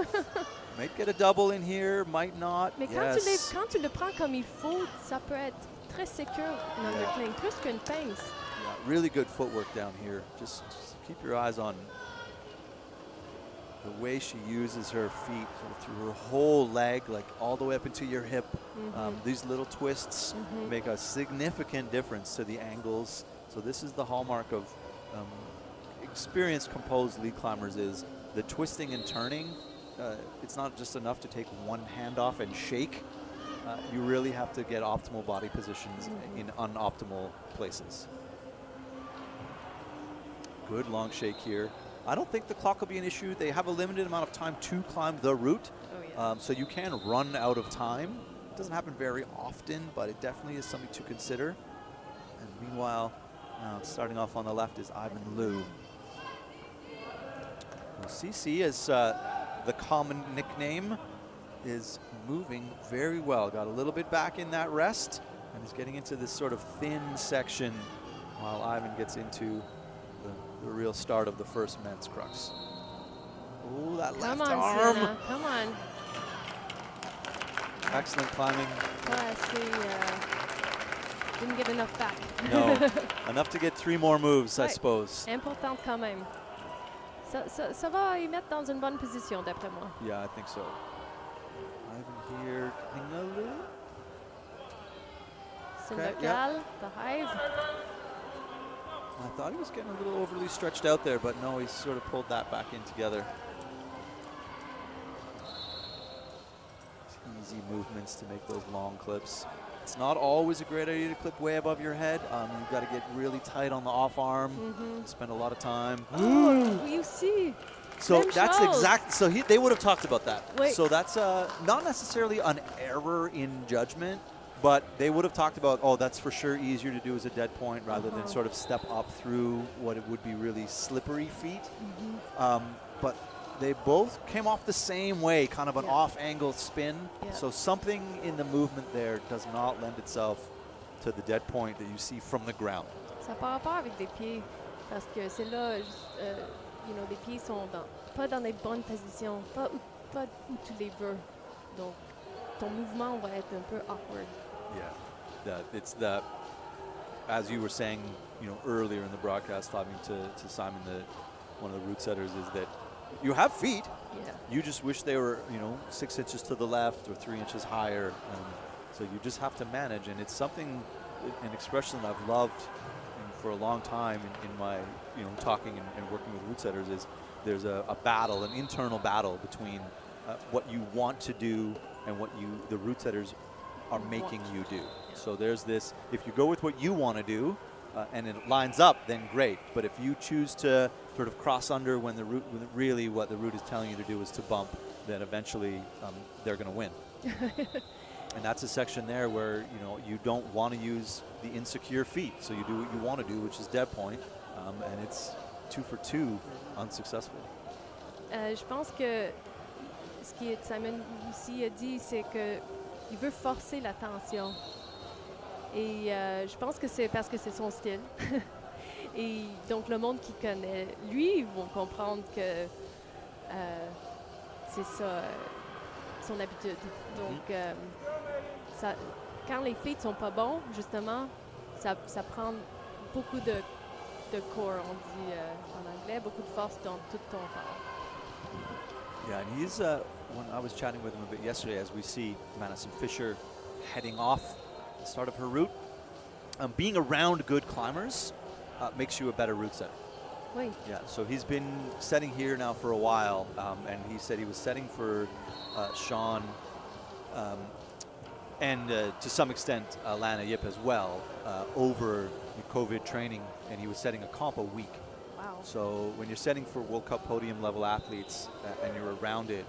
A: Might get a double in here, might not.
B: Mais quand tu le prends comme il faut, ça peut être très sécure, un undercling, plus qu'une pince.
A: Yeah, really good footwork down here. Just keep your eyes on the way she uses her feet through her whole leg, like all the way up into your hip. These little twists make a significant difference to the angles. So this is the hallmark of experienced composed lead climbers, is the twisting and turning. It's not just enough to take one hand off and shake. You really have to get optimal body positions in unoptimal places. Good long shake here. I don't think the clock will be an issue. They have a limited amount of time to climb the route. So you can run out of time. It doesn't happen very often, but it definitely is something to consider. And meanwhile, starting off on the left is Ivan Liu. Well, CC, as the common nickname, is moving very well. Got a little bit back in that rest and is getting into this sort of thin section while Ivan gets into the real start of the first men's crux. Oh, that left arm.
B: Sienna. Come on.
A: Excellent climbing.
B: Didn't get enough back.
A: No, enough to get 3 more moves, I suppose.
B: Importante quand même. Ça va y mettre dans une bonne position, d'après moi.
A: Yeah, I think so. Ivan here, getting a little.
B: Syndical, the hive.
A: I thought he was getting a little overly stretched out there, but no, he's sort of pulled that back in together. Easy movements to make those long clips. It's not always a great idea to clip way above your head. You've got to get really tight on the off arm, spend a lot of time.
B: Oh, you see.
A: So that's exact. So they would have talked about that.
B: Wait.
A: So that's not necessarily an error in judgment, but they would have talked about, oh, that's for sure easier to do as a dead point rather than sort of step up through what it would be really slippery feet. But they both came off the same way, kind of an off-angle spin. So something in the movement there does not lend itself to the dead point that you see from the ground.
B: Ça part rapport avec des pieds, parce que c'est là, les pieds sont pas dans les bonnes positions, pas où tu les veux. Donc, ton mouvement va être un peu awkward.
A: Yeah, it's that, as you were saying, earlier in the broadcast, talking to Simon, one of the route setters, is that you have feet.
B: Yeah.
A: You just wish they were, 6 inches to the left or 3 inches higher. So you just have to manage, and it's something, an expression that I've loved for a long time in my, talking and working with route setters, is there's a battle, an internal battle between what you want to do and what the route setters are making you do. So there's this, if you go with what you want to do and it lines up, then great. But if you choose to sort of cross under when really what the route is telling you to do is to bump, then eventually they're going to win. And that's a section there where you don't want to use the insecure feet. So you do what you want to do, which is dead point, and it's 2 for 2 unsuccessful.
B: Je pense que ce que Simon aussi a dit, c'est qu'il veut forcer la tension. Et je pense que c'est parce que c'est son style. Et donc, le monde qui connaît lui, ils vont comprendre que c'est ça, son habitude. Donc, quand les feats sont pas bons, justement, ça prend beaucoup de core, on dit en anglais, beaucoup de force dans tout ton corps.
A: Yeah, and he's, when I was chatting with him a bit yesterday, as we see Madison Fisher heading off the start of her route, being around good climbers makes you a better route setter.
B: Oui.
A: Yeah, so he's been setting here now for a while, and he said he was setting for Sean and to some extent Lana Yip as well over the COVID training, and he was setting a comp a week.
B: Wow.
A: So when you're setting for World Cup podium level athletes and you're around it,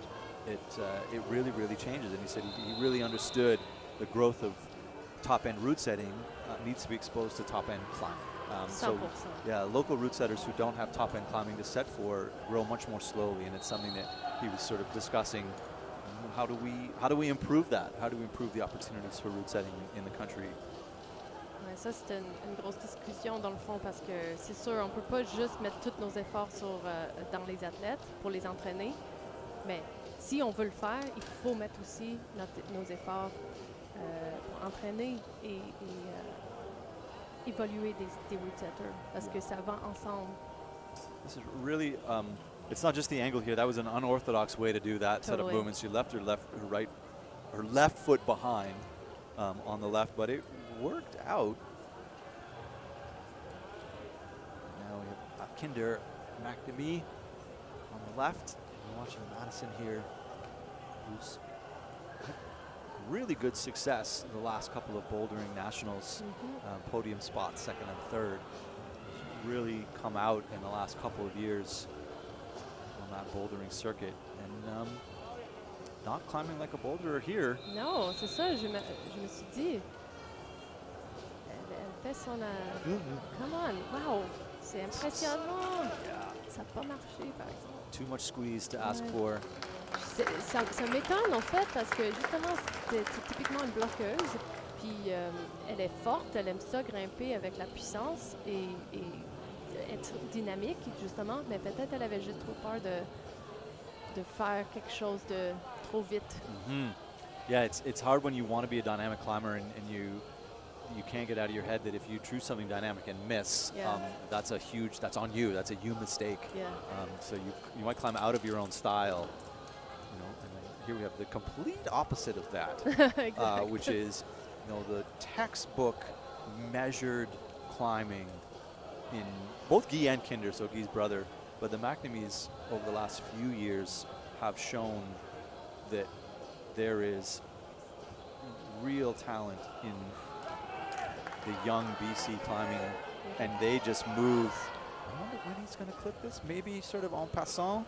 A: it really, really changes. And he said he really understood the growth of top end route setting needs to be exposed to top end climbing. So yeah, local route setters who don't have top end climbing to set for grow much more slowly, and it's something that he was sort of discussing. How do we improve that? How do we improve the opportunities for route setting in the country?
B: Ouais, ça, c'est une grosse discussion dans le fond parce que c'est sûr, on ne peut pas juste mettre tous nos efforts dans les athlètes pour les entraîner. Mais si on veut le faire, il faut mettre aussi nos efforts pour entraîner et évaluer des route setters parce que ça va ensemble.
A: This is really, it's not just the angle here. That was an unorthodox way to do that set of movements. She left her left foot behind on the left, but it worked out. Now we have Kinder McNamee on the left. We're watching Madison here, who's had really good success in the last couple of bouldering nationals, podium spots, second and third. She's really come out in the last couple of years on that bouldering circuit, and not climbing like a boulderer here.
B: Non, c'est ça, je me suis dit. Elle fait son... Come on, wow, c'est impressionnant. Ça n'a pas marché, par exemple.
A: Too much squeeze to ask for.
B: Ça m'étonne, en fait, parce que justement, c'est typiquement une bloqueuse. Puis elle est forte, elle aime ça, grimper avec la puissance et être dynamique, justement. Mais peut-être elle avait juste trop peur de faire quelque chose de trop vite.
A: Yeah, it's hard when you want to be a dynamic climber and you can't get out of your head that if you choose something dynamic and miss, that's on you. That's a you mistake.
B: Yeah.
A: So you might climb out of your own style, you know. And then here we have the complete opposite of that,
B: Exactly.
A: which is, you know, the textbook measured climbing in both Guy and Kinder, so Guy's brother, but the McNamees over the last few years have shown that there is real talent in the young BC climbing, and they just move. I wonder when he's going to clip this. Maybe sort of en passant.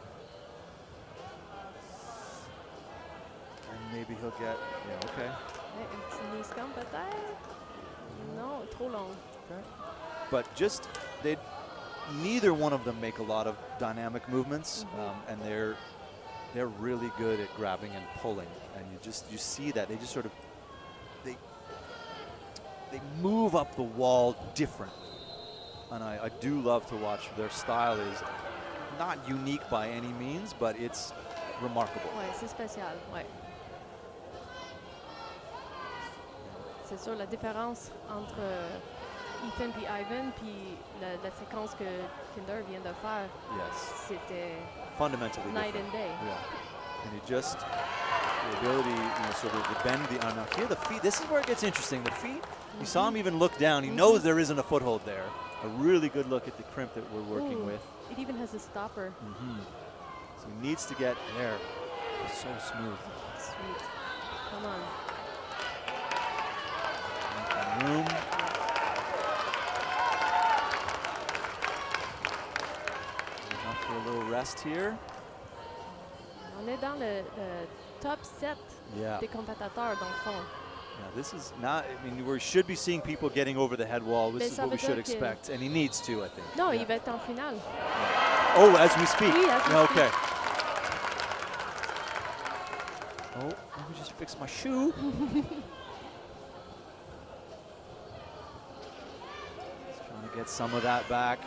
A: And maybe he'll get, okay.
B: Un petit niscam peut-être? Non, trop long.
A: Okay. But just, neither one of them make a lot of dynamic movements, and they're really good at grabbing and pulling, and you see that they just sort of they move up the wall different, and I do love to watch. Their style is not unique by any means, but it's remarkable.
B: Ouais, c'est spécial, ouais. C'est sûr, la différence entre Ethan puis Ivan puis la séquence que Kinder vient de faire, c'était
A: fundamentally
B: night
A: different.
B: and day.
A: Yeah, and the ability, sort of to bend the arm. Now here the feet, this is where it gets interesting. The feet, you saw him even look down. He knows there isn't a foothold there. A really good look at the crimp that we're working with.
B: It even has a stopper.
A: So he needs to get there. It's so smooth.
B: Sweet. Come on.
A: Room. Enough for a little rest here.
B: On est dans le top 7 des compétiteurs, dans le fond.
A: Yeah, this is not, we should be seeing people getting over the head wall. This is what we should expect, and he needs to, I think.
B: Non, il va être en finale.
A: Oh, as we speak.
B: Oui, as we
A: okay. Oh, let me just fix my shoe. Just trying to get some of that back.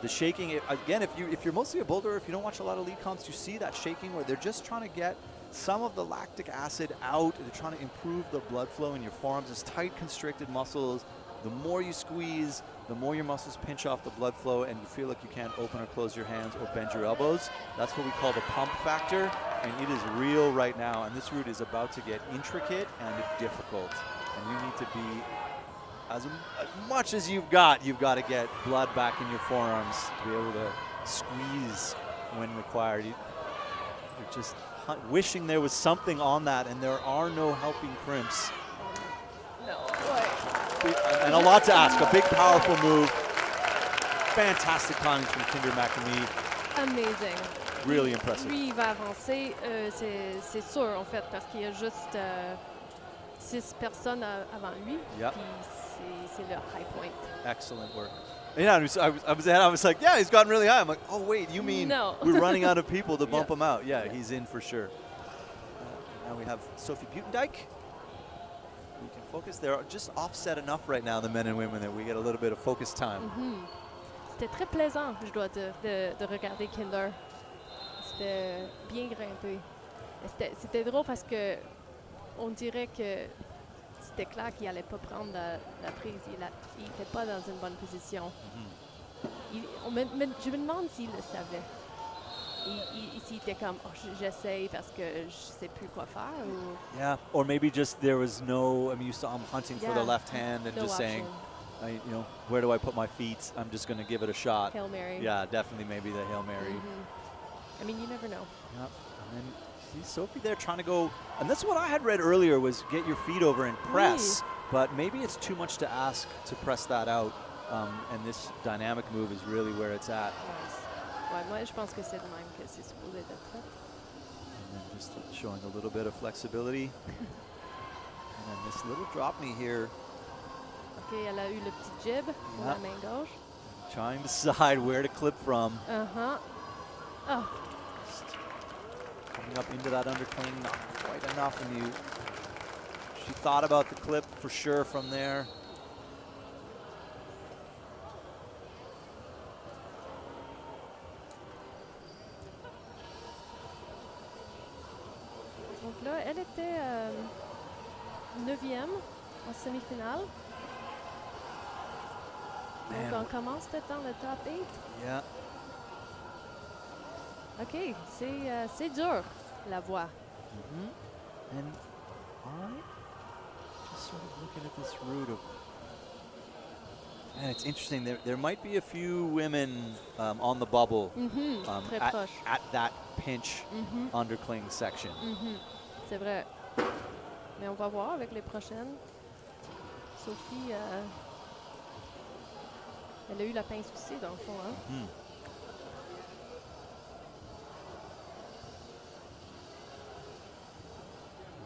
A: The shaking, again, if you're mostly a boulder, if you don't watch a lot of lead comps, you see that shaking where they're just trying to get some of the lactic acid out. They're trying to improve the blood flow in your forearms. It's tight, constricted muscles. The more you squeeze, the more your muscles pinch off the blood flow and you feel like you can't open or close your hands or bend your elbows. That's what we call the pump factor, and it is real right now. And this route is about to get intricate and difficult. And you need to be, as much as you've got to get blood back in your forearms to be able to squeeze when required. You're just wishing there was something on that, and there are no helping crimps.
B: No.
A: And a lot to ask. A big, powerful move. Fantastic climbing from Kinder McNamee.
B: Amazing.
A: Really impressive.
B: Lui, il va avancer, c'est sûr, en fait, parce qu'il y a juste 6 personnes avant lui.
A: Yep.
B: Puis c'est le high point.
A: Excellent work. Yeah, I was like, yeah, he's gotten really high. I'm like, oh, wait, you mean
B: No.
A: we're running out of people to bump
B: Yeah.
A: him out? Yeah,
B: Yeah.
A: he's in for sure. Now we have Sophie Butendijk. We can focus. They're just offset enough right now, the men and women, that we get a little bit of focus time.
B: C'était très plaisant, je dois dire, de regarder Kinder. C'était bien grimpé. C'était drôle parce que on dirait que c'était clair qu'il n'allait pas prendre la prise. Il n'était pas dans une bonne position. Je me demande s'il le savait. S'il était comme, oh, j'essaye parce que je sais plus quoi faire. Ou
A: Yeah, or maybe just there was no, I mean, you saw him hunting for the
B: Yeah.
A: left hand and
B: No
A: just saying,
B: option.
A: where do I put my feet? I'm just going to give it a shot.
B: Hail Mary.
A: Yeah, definitely maybe the Hail Mary.
B: I mean, you never know.
A: Yep. And then see Sophie there trying to go, and that's what I had read earlier was get your feet over and press, but maybe it's too much to ask to press that out, and this dynamic move is really where it's at.
B: Ouais, moi, je pense que c'est de même que c'est supposé d'être fait.
A: And then just showing a little bit of flexibility. And then this little drop knee here,
B: OK, elle a eu le petit jib pour la main gauche.
A: trying to decide where to clip from.
B: Oh,
A: Just coming up into that undercling, not quite enough, and she thought about the clip for sure from there.
B: donc là, elle était 9e en semi-finale. Donc
A: Man.
B: on commence peut-être dans le top 8.
A: Yeah.
B: OK, c'est dur, la voie.
A: And I just sort of looking at this route of, and it's interesting. There might be a few women on the bubble
B: Très proche.
A: at that pinch undercling section.
B: C'est vrai. Mais on va voir avec les prochaines. Sophie, elle a eu la pince aussi, dans le fond. Hein?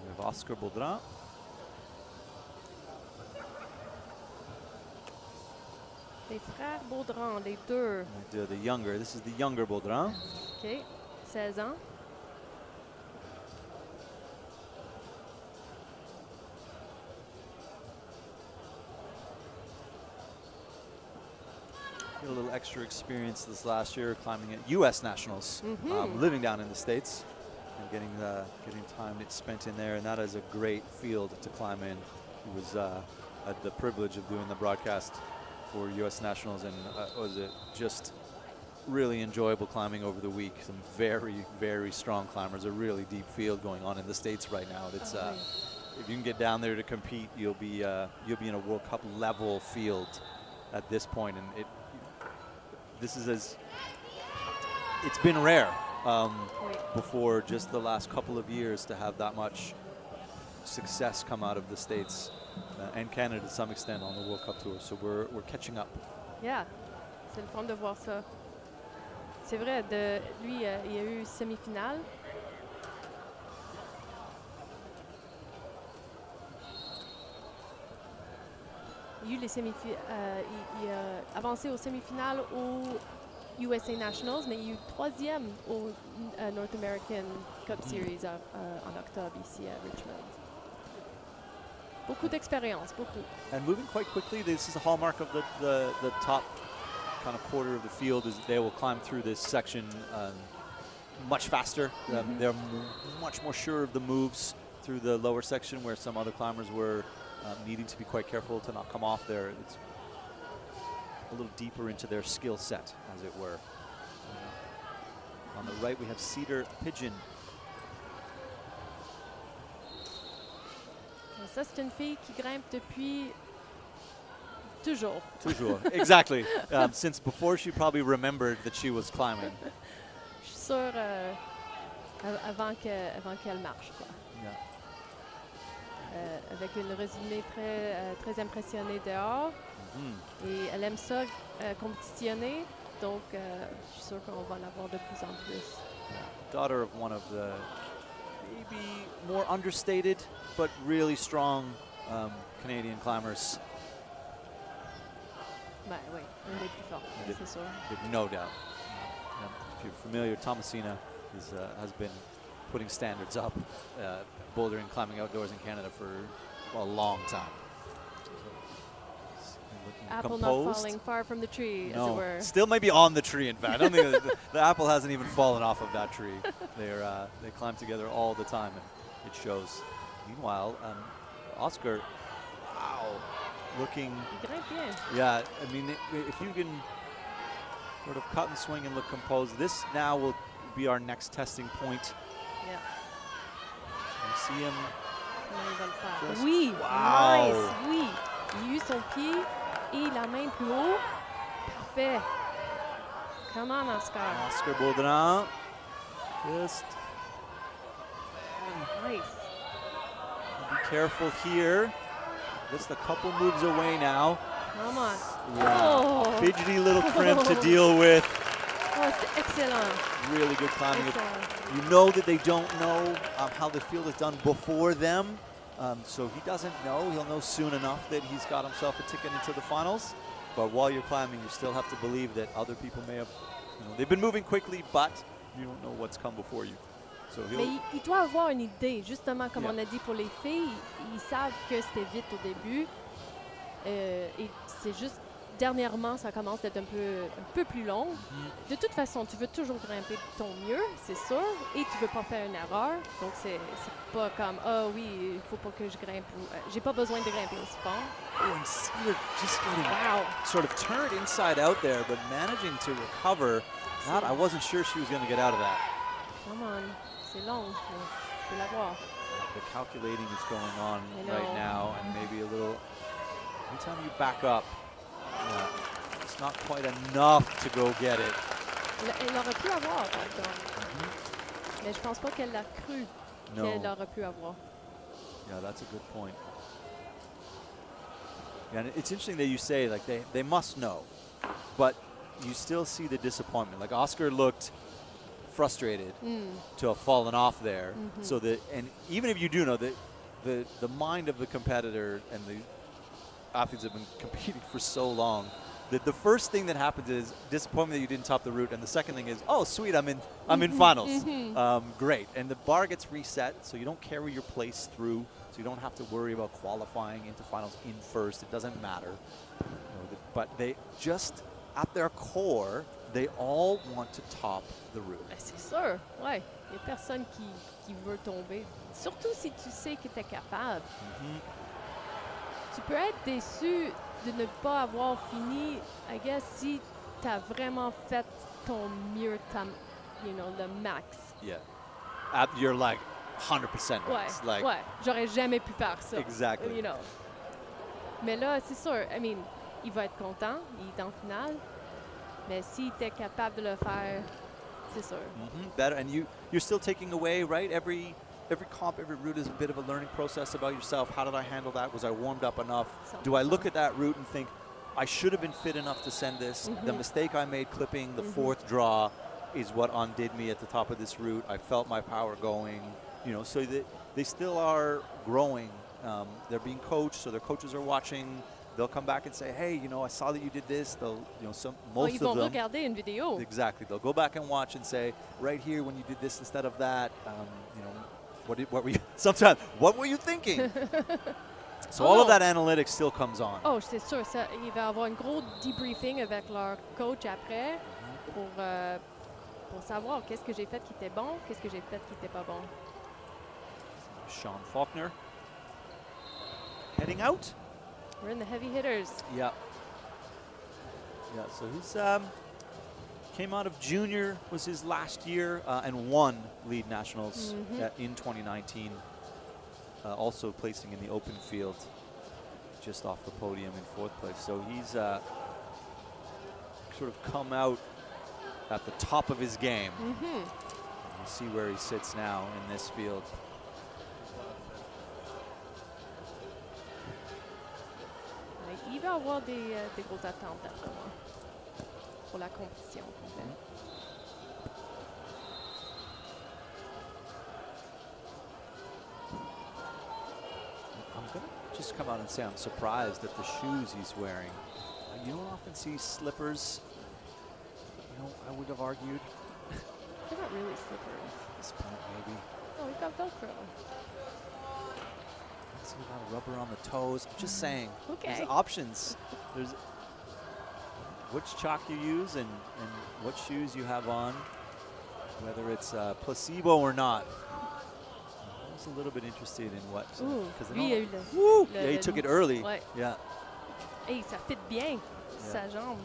A: We have Oscar Baudrin.
B: Les frères Baudran, les deux.
A: We do the younger. This is the younger Baudrin.
B: OK, 16 ans.
A: Get a little extra experience this last year climbing at U.S. Nationals, living down in the States, and getting time spent in there. And that is a great field to climb in. He was had the privilege of doing the broadcast for U.S. Nationals, and was it just really enjoyable climbing over the week. Some very, very strong climbers. A really deep field going on in the States right now. It's if you can get down there to compete, you'll be in a World Cup level field at this point, and it's been rare before just the last couple of years to have that much success come out of the States and Canada to some extent on the World Cup Tour. So we're catching up.
B: Yeah, c'est le fun de voir ça. C'est vrai, lui, il y a eu semi-finale. Il y a eu les il a avancé aux semi-finales au USA Nationals, mais il y a eu 3e au North American Cup Series en octobre ici à Richmond. Beaucoup d'expérience, beaucoup.
A: And moving quite quickly, this is a hallmark of the top kind of quarter of the field, is they will climb through this section much faster. They're much more sure of the moves through the lower section, where some other climbers were needing to be quite careful to not come off there. a little deeper into their skill set, as it were. On the right, we have Cedar Pigeon.
B: Ça, c'est une fille qui grimpe depuis toujours.
A: Toujours, exactly. Since before she probably remembered that she was climbing.
B: Je suis sûre avant qu'elle marche, quoi.
A: Yeah.
B: Avec une résumé très impressionnée dehors. Et elle aime ça compétitionner, donc je suis sûre qu'on va la voir de plus en plus.
A: Daughter of one of the maybe more understated but really strong Canadian climbers.
B: Ben oui, une des plus fortes, c'est sûr.
A: No doubt. If you're familiar, Thomasina has been putting standards up, bouldering, climbing outdoors in Canada for a long time.
B: Apple
A: composed.
B: not falling far from the tree, as it
A: No,
B: were.
A: still maybe on the tree. In fact, I don't think the apple hasn't even fallen off of that tree. They climb together all the time, and it shows. Meanwhile, Oscar, wow, looking.
B: Il grimpe bien.
A: Yeah, I mean, if you can sort of cut and swing and look composed, this now will be our next testing point.
B: Yeah.
A: You see him.
B: Comment il va le faire?
A: Just-
B: Oui,
A: Wow.
B: nice, oui. Il a eu son pied et la main plus haut. Parfait. Come on, Oscar.
A: Oscar Baudrin. Just
B: Nice.
A: be careful here. Just a couple moves away now.
B: Come on.
A: Yeah.
B: Oh.
A: Fidgety little crimp to deal with.
B: Oh, c'est excellent.
A: Really good climbing.
B: Excellent.
A: You know that they don't know how the field is done before them. So he doesn't know. He'll know soon enough that he's got himself a ticket into the finals. But while you're climbing, you still have to believe that other people may have, they've been moving quickly, but you don't know what's come before you. So he'll,
B: Mais il doit avoir une idée, justement, comme
A: Yeah.
B: on a dit pour les filles, ils savent que c'était vite au début. Et c'est juste, dernièrement, ça commence d'être un peu plus long. De toute façon, tu veux toujours grimper de ton mieux, c'est sûr, et tu veux pas faire une erreur. Donc, c'est pas comme, ah oui, il faut pas que je grimpe, ou j'ai pas besoin de grimper aussi fort.
A: oh, and Cedar just getting
B: Wow!
A: sort of turned inside out there, but managing to recover. That, I wasn't sure she was going to get out of that.
B: Come on, c'est long, mais tu peux l'avoir.
A: The calculating is going on
B: I
A: right
B: know.
A: now, and maybe a little. Anytime you back up, it's not quite enough to go get it.
B: Elle aurait pu avoir, par exemple. Mais je pense pas qu'elle l'a cru
A: No.
B: qu'elle aurait pu avoir.
A: Yeah, that's a good point. Yeah, and it's interesting that you say like they must know, but you still see the disappointment. Like Oscar looked frustrated to have fallen off there. So that, and even if you do know that the mind of the competitor and the athletes have been competing for so long, that the first thing that happens is disappointment that you didn't top the route, and the second thing is, oh sweet, I'm in finals. Great, and the bar gets reset, so you don't carry your place through, so you don't have to worry about qualifying into finals in first. It doesn't matter. But they just, at their core, they all want to top the route.
B: Ben, c'est sûr, ouais. Il n'y a personne qui veut tomber. Surtout si tu sais que tu es capable. Tu peux être déçu de ne pas avoir fini, I guess, si tu as vraiment fait ton mieux, le max.
A: Yeah. You're like 100%
B: Ouais,
A: right. Like,
B: ouais. J'aurais jamais pu faire ça.
A: Exactly.
B: You know. Mais là, c'est sûr, I mean, il va être content, il est en finale. Mais s'il était capable de le faire, c'est sûr.
A: Better, and you're still taking away, right? Every comp, every route is a bit of a learning process about yourself. How did I handle that? Was I warmed up enough? Do I look at that route and think, I should have been fit enough to send this? The mistake I made clipping the fourth draw is what undid me at the top of this route. I felt my power going, so that they still are growing. They're being coached, so their coaches are watching. They'll come back and say, hey, I saw that you did this. They'll, most
B: Ils vont
A: of them.
B: regarder une vidéo.
A: Exactly. They'll go back and watch and say, right here when you did this instead of that, what were you? Sometimes, what were you thinking? So all of that analytics still comes on.
B: Oh, c'est sûr. Ça, il va y avoir un gros debriefing avec leur coach après pour savoir qu'est-ce que j'ai fait qui était bon, qu'est-ce que j'ai fait qui n'était pas bon.
A: Sean Faulkner heading out.
B: We're in the heavy hitters.
A: Yeah. Yeah, so he's came out of junior, was his last year, and won lead nationals in 2019. Also placing in the open field, just off the podium in 4th place. So he's sort of come out at the top of his game. You see where he sits now in this field.
B: Il va avoir des grosses attentes d'après moi pour la compétition complète.
A: I'm going to just come out and say I'm surprised at the shoes he's wearing. You don't often see slippers, you know, I would have argued.
B: They're not really slippers.
A: At this point, maybe.
B: Oh, he's got Velcro.
A: See a lot of rubber on the toes. I'm just saying,
B: Okay.
A: there's options. There's which chalk you use and what shoes you have on, whether it's placebo or not. I was a little bit interested in what.
B: Lui, il a eu
A: Yeah, he took it early.
B: Ouais.
A: Yeah.
B: Hey, ça fit bien, sa jambe.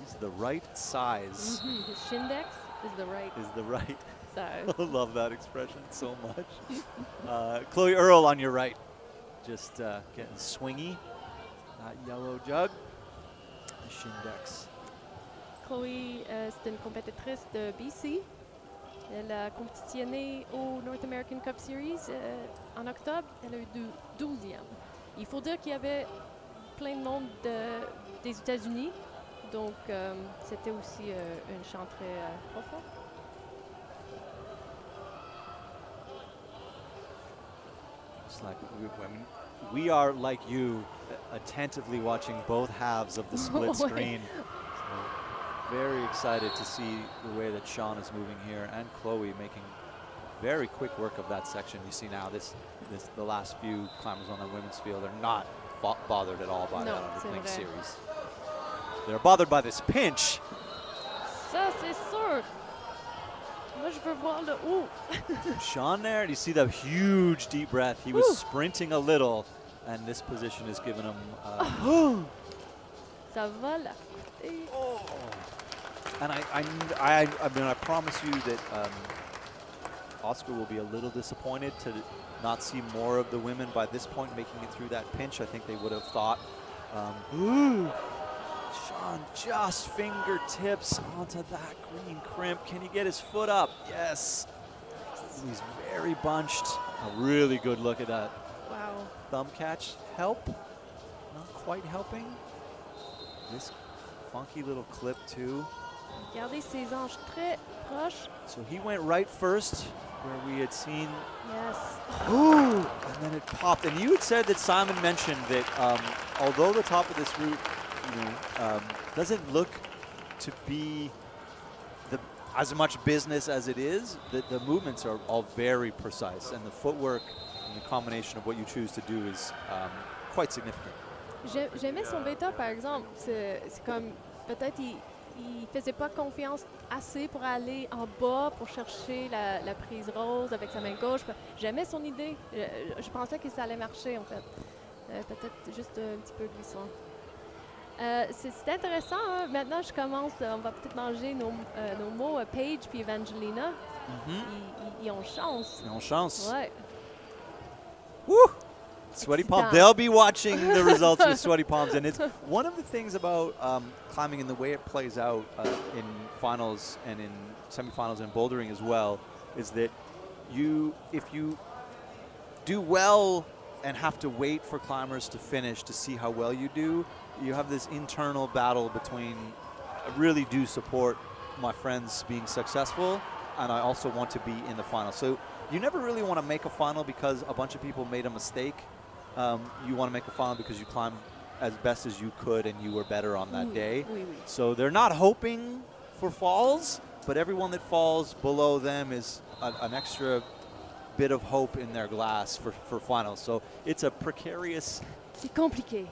A: He's the right size.
B: His shindex is the right
A: Is the right.
B: size.
A: I love that expression so much. Chloe Earl on your right. Just getting swingy. That yellow jug. The Shindex.
B: Chloé, c'est une compétitrice de BC. Elle a compétitionné au North American Cup Series en octobre. Elle a eu 12e. Il faut dire qu'il y avait plein de monde des États-Unis. Donc, c'était aussi une chance très profonde.
A: It's like we are like you, attentively watching both halves of the split screen. So very excited to see the way that Sean is moving here, and Chloe making very quick work of that section. You see now the last few climbers on the women's field are not bothered at all by that on the Link series. They're bothered by this pinch.
B: Ça, c'est sûr. Moi, je veux voir le haut.
A: Sean there, do you see the huge deep breath? He was sprinting a little, and this position has given him.
B: Ça va la coûter.
A: And I mean, I promise you that Oscar will be a little disappointed to not see more of the women by this point making it through that pinch. I think they would have thought. Sean just fingertips onto that green crimp. Can he get his foot up? Yes. He's very bunched. A really good look at that.
B: Wow.
A: Thumb catch. Help? Not quite helping. This funky little clip too.
B: Regardez ses hanches très proches.
A: So he went right first, where we had seen.
B: Yes.
A: Ooh! And then it popped. And you had said that Simon mentioned that although the top of this route doesn't look to be as much business as it is, the movements are all very precise, and the footwork and the combination of what you choose to do is quite significant.
B: J'aimais son bêta, par exemple. C'est comme, peut-être il faisait pas confiance assez pour aller en bas pour chercher la prise rose avec sa main gauche. J'aimais son idée. Je pensais que ça allait marcher, en fait. Peut-être juste un petit peu glissant. C'est intéressant, hein? Maintenant je commence, on va peut-être manger nos mots, Paige puis Evangelina. Ils ont chance.
A: Ils ont chance.
B: Ouais.
A: Woo! Sweaty palms. They'll be watching the results with sweaty palms, and it's one of the things about climbing and the way it plays out in finals and in semifinals and bouldering as well, is that if you do well and have to wait for climbers to finish to see how well you do, you have this internal battle between, I really do support my friends being successful, and I also want to be in the final. So you never really want to make a final because a bunch of people made a mistake. You want to make a final because you climbed as best as you could and you were better on that day. So they're not hoping for falls, but everyone that falls below them is an extra bit of hope in their glass for finals. So it's a precarious.
B: C'est compliqué.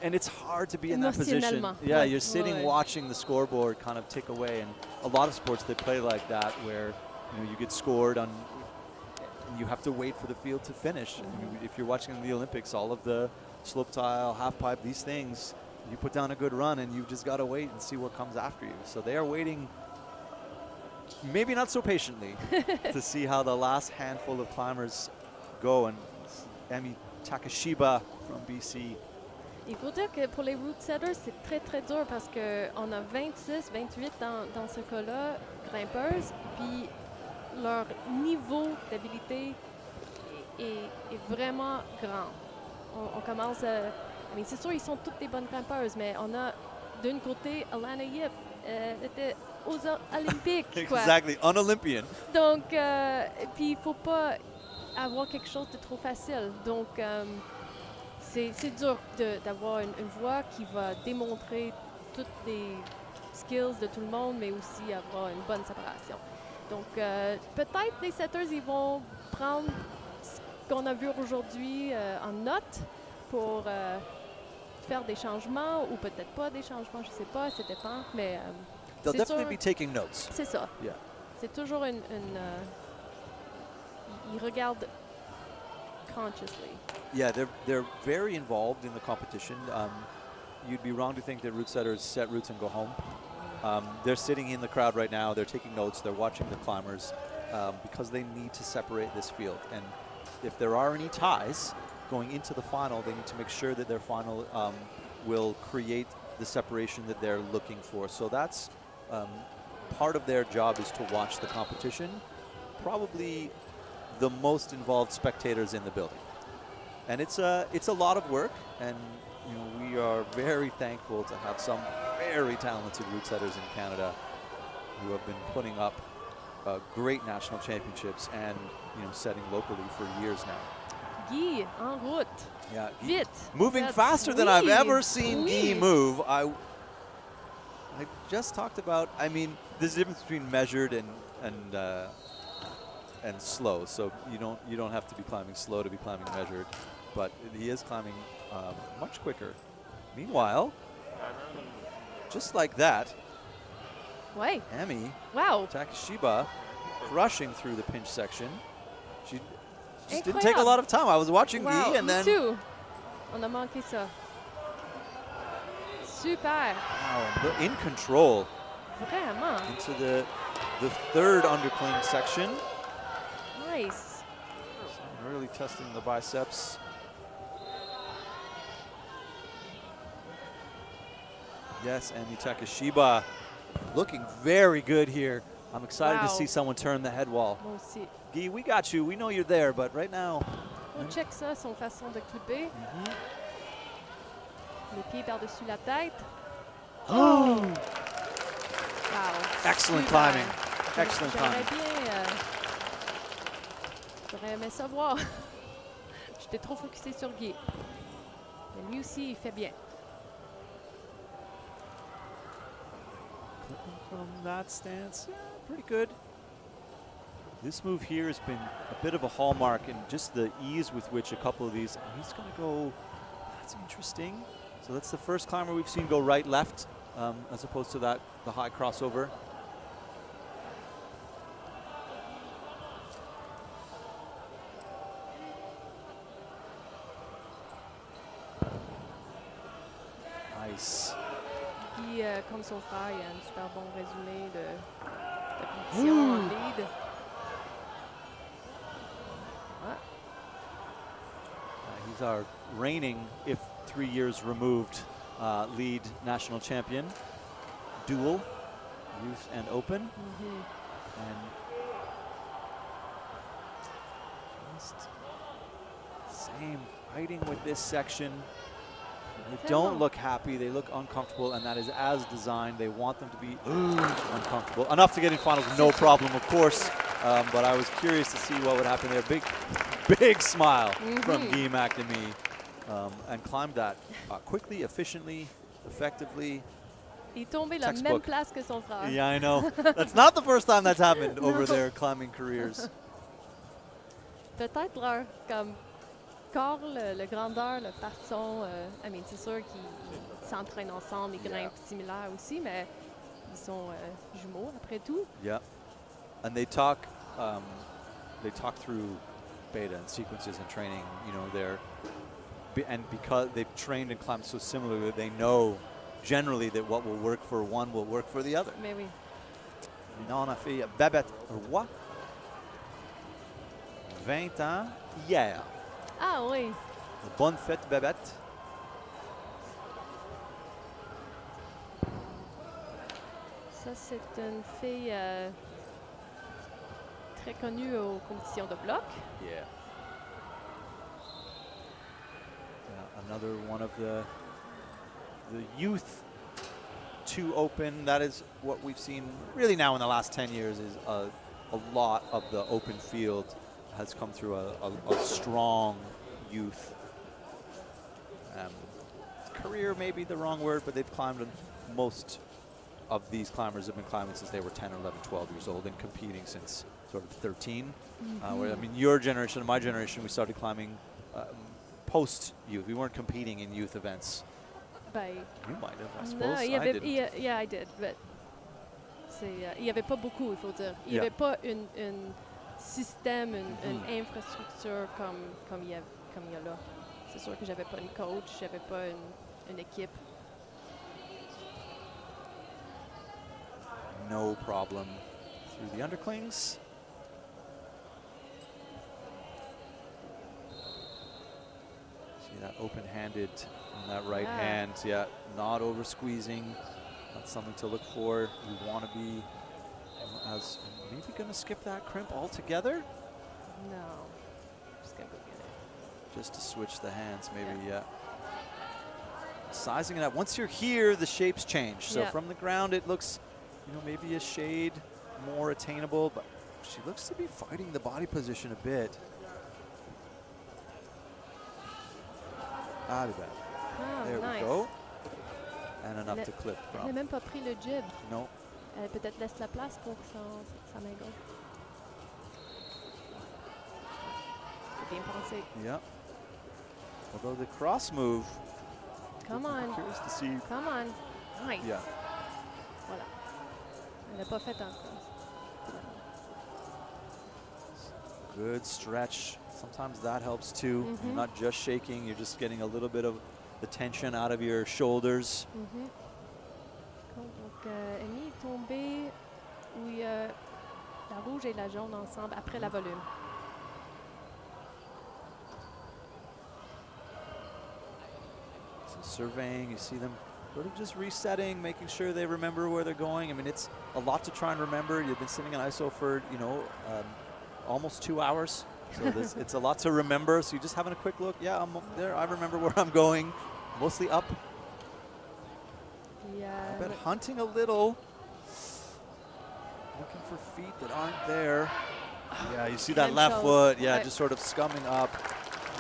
A: And it's hard to be in that position. Yeah, you're sitting watching the scoreboard kind of tick away, and a lot of sports they play like that, where you get scored on. You have to wait for the field to finish. If you're watching the Olympics, all of the slope tile, half pipe, these things, you put down a good run and you've just got to wait and see what comes after you. So they are waiting, maybe not so patiently, to see how the last handful of climbers go. And Emi Takashiba from BC.
B: Il faut dire que pour les route setters, c'est très très dur parce qu'on a 26, 28 dans ce cas-là, grimpeuses, puis leur niveau d'habilité est vraiment grand. On commence à... Mais c'est sûr, ils sont toutes des bonnes grimpeuses, mais on a d'un côté Alana Yip, était aux Olympiques. Quoi.
A: Exactly, an Olympian.
B: Donc, puis il ne faut pas avoir quelque chose de trop facile. Donc, c'est dur d'avoir une voie qui va démontrer toutes les skills de tout le monde, mais aussi avoir une bonne séparation. Donc, peut-être les setters, ils vont prendre ce qu'on a vu aujourd'hui en note pour faire des changements ou peut-être pas des changements, je sais pas, ça dépend, mais
A: They'll
B: c'est
A: definitely
B: sûr,
A: be taking notes.
B: c'est ça.
A: Yeah.
B: C'est toujours ils regardent consciously.
A: Yeah, they're very involved in the competition. You'd be wrong to think that route setters set routes and go home. They're sitting in the crowd right now. They're taking notes. They're watching the climbers because they need to separate this field. And if there are any ties going into the final, they need to make sure that their final will create the separation that they're looking for. So that's part of their job, is to watch the competition. Probably the most involved spectators in the building. And it's a lot of work, and you know, we are very thankful to have some very talented route setters in Canada who have been putting up great national championships and, you know, setting locally for years now.
B: Guy, en route.
A: Yeah,
B: Vite.
A: moving
B: That's
A: faster than I've
B: oui,
A: ever seen
B: oui.
A: Guy move. I just talked about, I mean, there's a difference between measured and slow. So you don't have to be climbing slow to be climbing measured, but he is climbing much quicker. Meanwhile, just like that,
B: Ouais.
A: Emi
B: Wow.
A: Takashiba crushing through the pinch section. She just didn't take a
B: Incroyable.
A: lot of time. I was watching
B: Wow.
A: Guy, and
B: Me
A: then
B: too. On a manqué ça. Super.
A: wow, in control
B: Vraiment.
A: into the third underclaim section.
B: Nice.
A: So really testing the biceps. Yes, Emi Takashiba looking very good here. I'm excited to
B: Wow.
A: see someone turn the head wall.
B: Moi aussi.
A: Guy, we got you. We know you're there, but right now.
B: On check ça, son façon de clipper. Les pieds par-dessus la tête.
A: Oh!
B: Wow.
A: Excellent
B: Super.
A: climbing. Excellent
B: J'aimerais
A: climbing.
B: bien... J'aurais aimé savoir. J'étais trop focusée sur Guy. Mais lui aussi, il fait bien.
A: Clipping from that stance, yeah, pretty good. This move here has been a bit of a hallmark, and just the ease with which a couple of these, he's going to go, that's interesting. So that's the first climber we've seen go right, left, as opposed to the high crossover. Nice.
B: Guy, comme son frère, il a un super bon résumé de compétition en lead. Ah,
A: He's our reigning, if 3 years removed, lead national champion. Dual, youth and open. And just same, fighting with this section. They don't look happy, they look uncomfortable, and that is as designed. They want them to be uncomfortable. Enough to get in finals, no problem, of course. But I was curious to see what would happen there. Big smile from Guy McNamee, and climbed that quickly, efficiently, effectively.
B: il est tombé la même
A: Textbook.
B: place que son frère.
A: Yeah, I know. That's not the first time that's happened over their climbing careers.
B: Peut-être leur comme corps, le grandeur, le façon. I mean, c'est sûr qu'ils s'entraînent ensemble, ils grimpent similaires aussi, mais ils sont jumeaux après tout.
A: Yeah, and they talk through beta and sequences and training. You know, and because they've trained and climbed so similarly, they know generally that what will work for one will work for the other.
B: Mais oui.
A: Non, on a fait Babette Roy, 20 ans hier.
B: Ah oui.
A: Bonne fête, Babette.
B: Ça, c'est une fille très connue aux compétitions de bloc.
A: Yeah. Another one of the youth to open. That is what we've seen really now in the last 10 years is a lot of the open field has come through a strong youth. Career may be the wrong word, but they've climbed, most of these climbers have been climbing since they were 10 or 11, 12 years old and competing since sort of 13. Where, I mean, your generation and my generation, we started climbing post-youth. We weren't competing in youth events.
B: Ben,
A: You might have, I suppose.
B: non,
A: I didn't.
B: yeah, I did. But il n'y avait pas beaucoup, il faut dire. Il n'y
A: Yeah.
B: avait pas un système, une infrastructure comme il y a là. C'est sûr que j'avais pas une coach, j'avais pas une équipe.
A: No problem through the underclings. See that open-handed in that right
B: Yeah.
A: hand. Yeah, not over squeezing. That's something to look for. You want to be as maybe going to skip that crimp altogether.
B: No. Just gonna go get it.
A: Just to switch the hands, maybe, yeah. Sizing it up. Once you're here, the shapes change. So
B: Yeah.
A: from the ground, it looks, maybe a shade more attainable, but she looks to be fighting the body position a bit. Out of that.
B: Ah,
A: There
B: nice.
A: we go. And enough
B: Le-
A: to clip
B: Elle n'a
A: from.
B: même pas pris le jib.
A: No.
B: Elle peut-être laisse la place pour sa main gauche. C'est bien pensé.
A: Yeah. Although the cross move,
B: Come
A: I'm
B: on.
A: curious to see.
B: Come on. Nice.
A: Yeah.
B: Voilà. Elle n'a pas fait encore.
A: Good stretch. Sometimes that helps too. You're
B: Mhm.
A: not just shaking, you're just getting a little bit of the tension out of your shoulders.
B: Mhm. Donc, Amy est tombée où il y a la rouge et la jaune ensemble après la volume.
A: So surveying, you see them sort of just resetting, making sure they remember where they're going. I mean, it's a lot to try and remember. You've been sitting in ISO for, almost 2 hours. So it's a lot to remember. So you're just having a quick look. Yeah, I'm up there. I remember where I'm going. Mostly up.
B: Puis,
A: I bet hunting a little. Looking for feet that aren't there. Yeah, you see that
B: Même
A: left
B: chose.
A: foot. Yeah,
B: Ouais.
A: just sort of scumming up,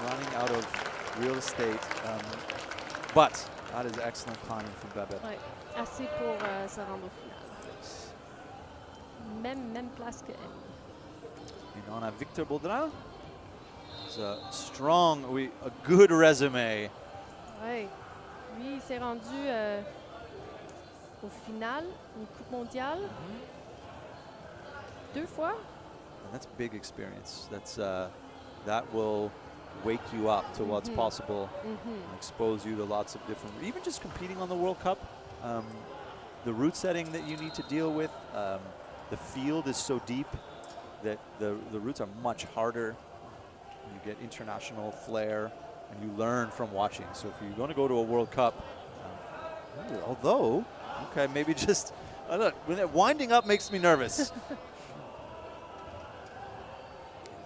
A: running out of real estate. But that is excellent climbing from Babette.
B: ouais, assez pour se rendre au final. Même place que Amy.
A: And on a Victor Baudrin. It's a strong, a good resume.
B: Ouais. Lui, il s'est rendu au final, une Coupe mondiale, 2 fois.
A: And that's big experience. That's that will wake you up to what's possible, and expose you to lots of different, even just competing on the World Cup. The route setting that you need to deal with, the field is so deep that the routes are much harder. You get international flair, and you learn from watching. So if you're going to go to a World Cup, although, okay, maybe just, I don't know, when that winding up makes me nervous.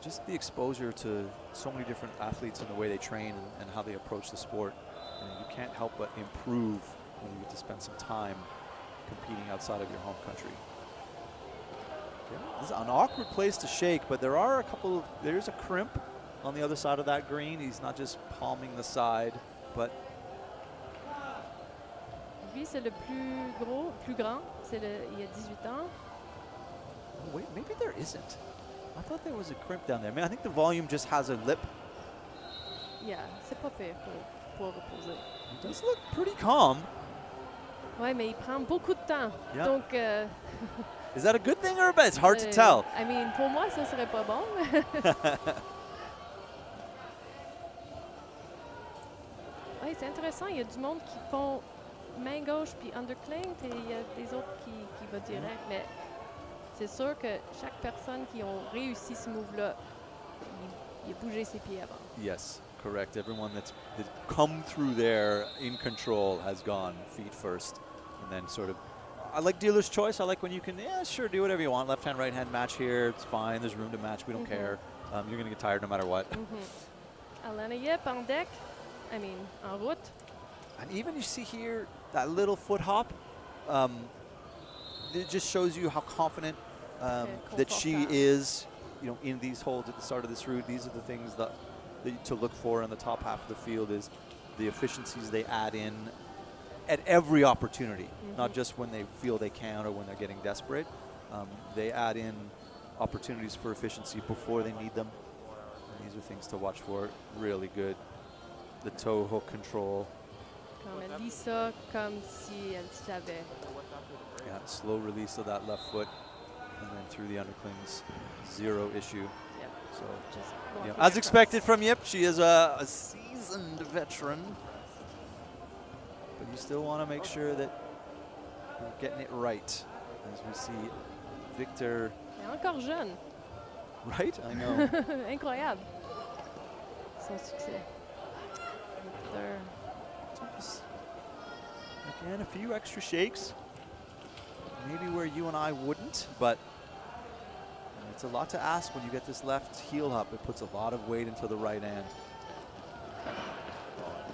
A: Just the exposure to so many different athletes and the way they train and how they approach the sport. And you can't help but improve when you get to spend some time competing outside of your home country. Okay. This is an awkward place to shake, but there are there's a crimp on the other side of that green. He's not just palming the side, but
B: Lui, c'est le plus grand. Il y a 18 ans.
A: oh, wait, maybe there isn't. I thought there was a crimp down there. I mean, I think the volume just has a lip.
B: Yeah, c'est pas pire pour reposer.
A: He does look pretty calm.
B: Ouais, mais il prend beaucoup de temps.
A: Yeah.
B: Donc,
A: Is that a good thing or a bad? It's hard to tell.
B: I mean, pour moi, ça serait pas bon. Hey, c'est intéressant, il y a du monde qui font main gauche puis undercling, et il y a des autres qui vont direct, mais c'est sûr que chaque personne qui a réussi ce move-là, il a bougé ses pieds avant.
A: Yes, correct. Everyone that's come through there in control has gone feet first, and then sort of. I like dealer's choice. I like when you can, yeah, sure, do whatever you want. Left hand, right hand match here. It's fine. There's room to match. We don't care. You're gonna get tired no matter what.
B: Alana Yip en deck, en route.
A: And even you see here that little foot hop. It just shows you how confident that she is. You know, in these holds at the start of this route, these are the things that to look for in the top half of the field is the efficiencies they add in at every opportunity, not just when they feel they can or when they're getting desperate. They add in opportunities for efficiency before they need them. And these are things to watch for. Really good. The toe hook control.
B: Comme elle lit ça comme si elle savait.
A: Yeah, slow release of that left foot. And then through the underclings, zero issue.
B: Yep.
A: So,
B: Just
A: yeah,
B: walking
A: as expected
B: across.
A: from Yip, she is a seasoned veteran. But you still want to make sure that you're getting it right. As we see Victor.
B: Elle est encore jeune.
A: Right? I know.
B: Incroyable. Son succès. Victor.
A: Again, a few extra shakes. Maybe where you and I wouldn't, but it's a lot to ask when you get this left heel up. It puts a lot of weight into the right hand.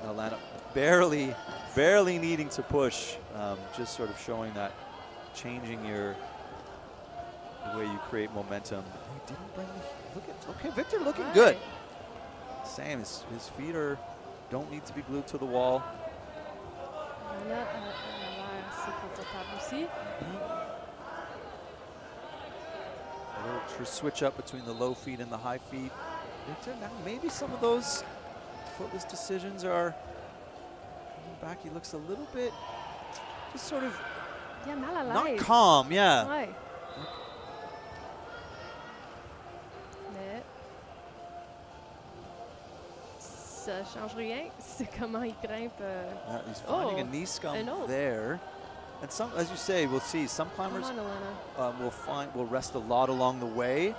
A: Alana barely needing to push, just sort of showing that changing the way you create momentum. He didn't bring okay, Victor looking good. Same, his feet don't need to be glued to the wall.
B: Là, elle a l'air assez confortable aussi.
A: A little switch up between the low feet and the high feet. Victor, now maybe some of those footless decisions are coming back. He looks a little bit just sort of
B: Il a mal à
A: not
B: l'aise.
A: calm, yeah.
B: Ouais. Mais ça change rien. C'est comment il grimpe.
A: Yeah, he's finding a knee scum
B: an old.
A: there. And some, as you say, we'll see some climbers
B: Come on, Alana.
A: will rest a lot along the way,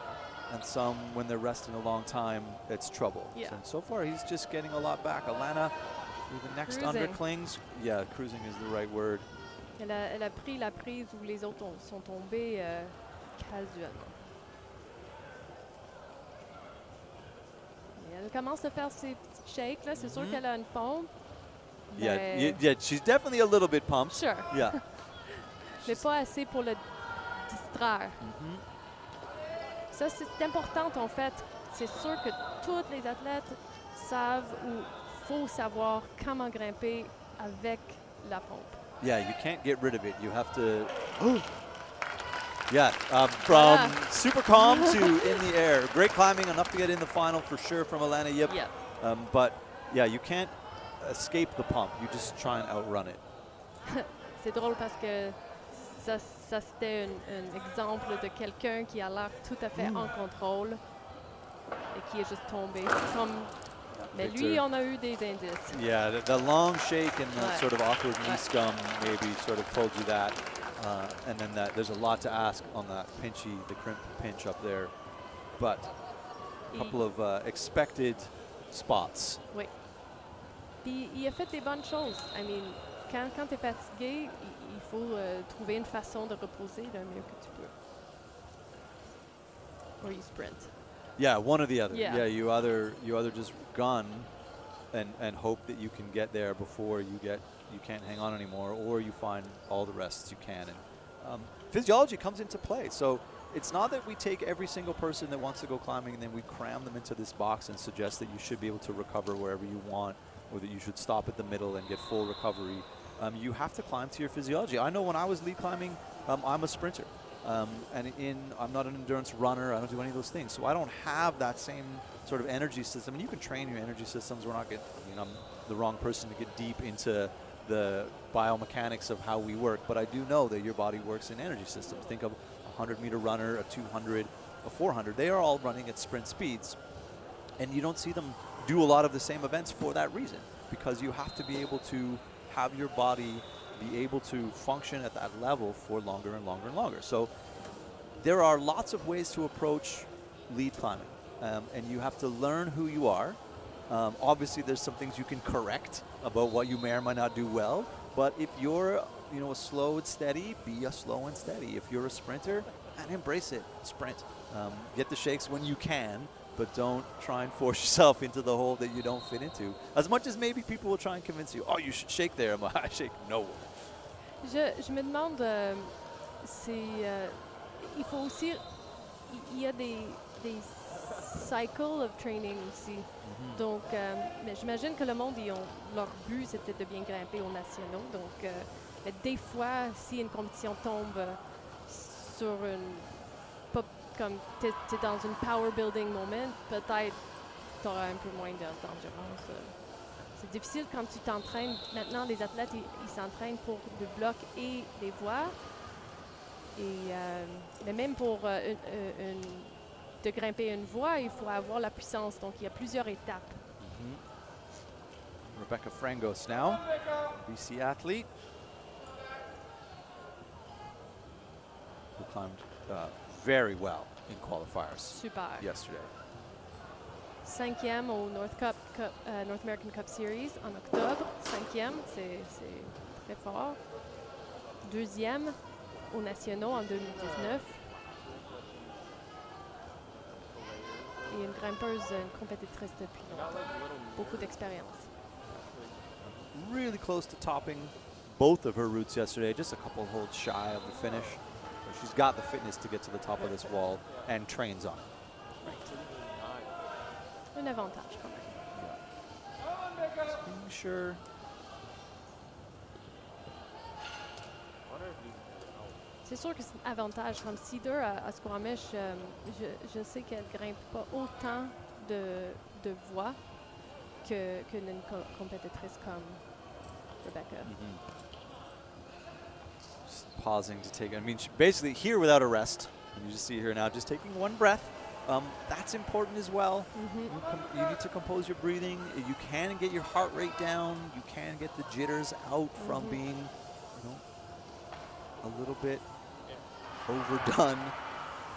A: and some, when they're resting a long time, it's trouble.
B: Yeah.
A: So far, he's just getting a lot back. Alana, through the next
B: Cruising.
A: underclings. Yeah, cruising is the right word.
B: Elle a pris la prise où les autres sont tombés casuellement. Et elle commence à faire ses petits shakes. Là. C'est sûr qu'elle a une pompe.
A: Yeah, she's definitely a little bit pumped.
B: Sure.
A: Yeah.
B: Mais pas assez pour le distraire. Ça, c'est important en fait. C'est sûr que tous les athlètes savent ou faut savoir comment grimper avec la pompe.
A: Yeah, you can't get rid of it. You have to. Yeah, from super calm to in the air. Great climbing, enough to get in the final for sure from Alana Yip.
B: Yeah.
A: But yeah, you can't escape the pump. You just try and outrun it.
B: C'est drôle parce que ça c'était un exemple de quelqu'un qui a l'air tout à fait en contrôle et qui est juste tombé. Mais lui, on a eu des indices.
A: Yeah, the long shake and the
B: Ouais.
A: sort of awkward knee scum maybe sort of told you that. And then there's a lot to ask on that the crimp pinch up there. But a couple of expected spots.
B: Oui. Puis il a fait des bonnes choses. I mean, quand tu es fatigué, il faut trouver une façon de reposer le mieux que tu peux. Or you sprint.
A: Yeah, one or the other.
B: Yeah.
A: You either just gun and hope that you can get there before you can't hang on anymore, or you find all the rests you can. And physiology comes into play. So it's not that we take every single person that wants to go climbing and then we cram them into this box and suggest that you should be able to recover wherever you want, or that you should stop at the middle and get full recovery. You have to climb to your physiology. I know when I was lead climbing, I'm a sprinter. I'm not an endurance runner. I don't do any of those things. So I don't have that same sort of energy system. And you can train your energy systems. I'm the wrong person to get deep into the biomechanics of how we work. But I do know that your body works in energy systems. Think of a 100-meter runner, a 200, a 400. They are all running at sprint speeds. And you don't see them do a lot of the same events for that reason. because you have to be able to have your body be able to function at that level for longer and longer and longer. So there are lots of ways to approach lead climbing, and you have to learn who you are. Obviously, there's some things you can correct about what you may or might not do well, but if you're a slow and steady, be a slow and steady. If you're a sprinter, and embrace it, sprint. Get the shakes when you can, but don't try and force yourself into the hole that you don't fit into. As much as maybe people will try and convince you, oh, you should shake there. I shake nowhere.
B: Je me demande, il faut aussi, il y a des cycles of training aussi. Donc, mais j'imagine que le monde, leur but, c'était de bien grimper aux nationaux. Donc, mais des fois, si une compétition tombe sur pas comme t'es dans une power building moment, peut-être t'auras un peu moins d'endurance. C'est difficile quand tu t'entraînes. Maintenant, les athlètes, ils s'entraînent pour le bloc et les voies. Mais même pour de grimper une voie, il faut avoir la puissance. Donc, il y a plusieurs étapes.
A: Rebecca Frangos now, BC athlete, who climbed very well in qualifiers
B: Super.
A: yesterday.
B: 5e au North American Cup Series en octobre. 5e, c'est très fort. 2e aux nationaux en 2019. Et une grimpeuse, une compétitrice depuis longtemps. Beaucoup d'expérience.
A: Really close to topping both of her routes yesterday, just a couple holds shy of the finish. But she's got the fitness to get to the top of this wall and trains on it.
B: Un avantage quand même.
A: Just being sure.
B: C'est sûr que c'est un avantage. Comme Cedar à Squamish, je sais qu'elle grimpe pas autant de voies qu'une compétitrice comme Rebecca.
A: Just pausing to take, I mean, basically here without a rest. You just see her now just taking one breath. That's important as well. You need to compose your breathing. You can get your heart rate down. You can get the jitters out from being, a little bit overdone.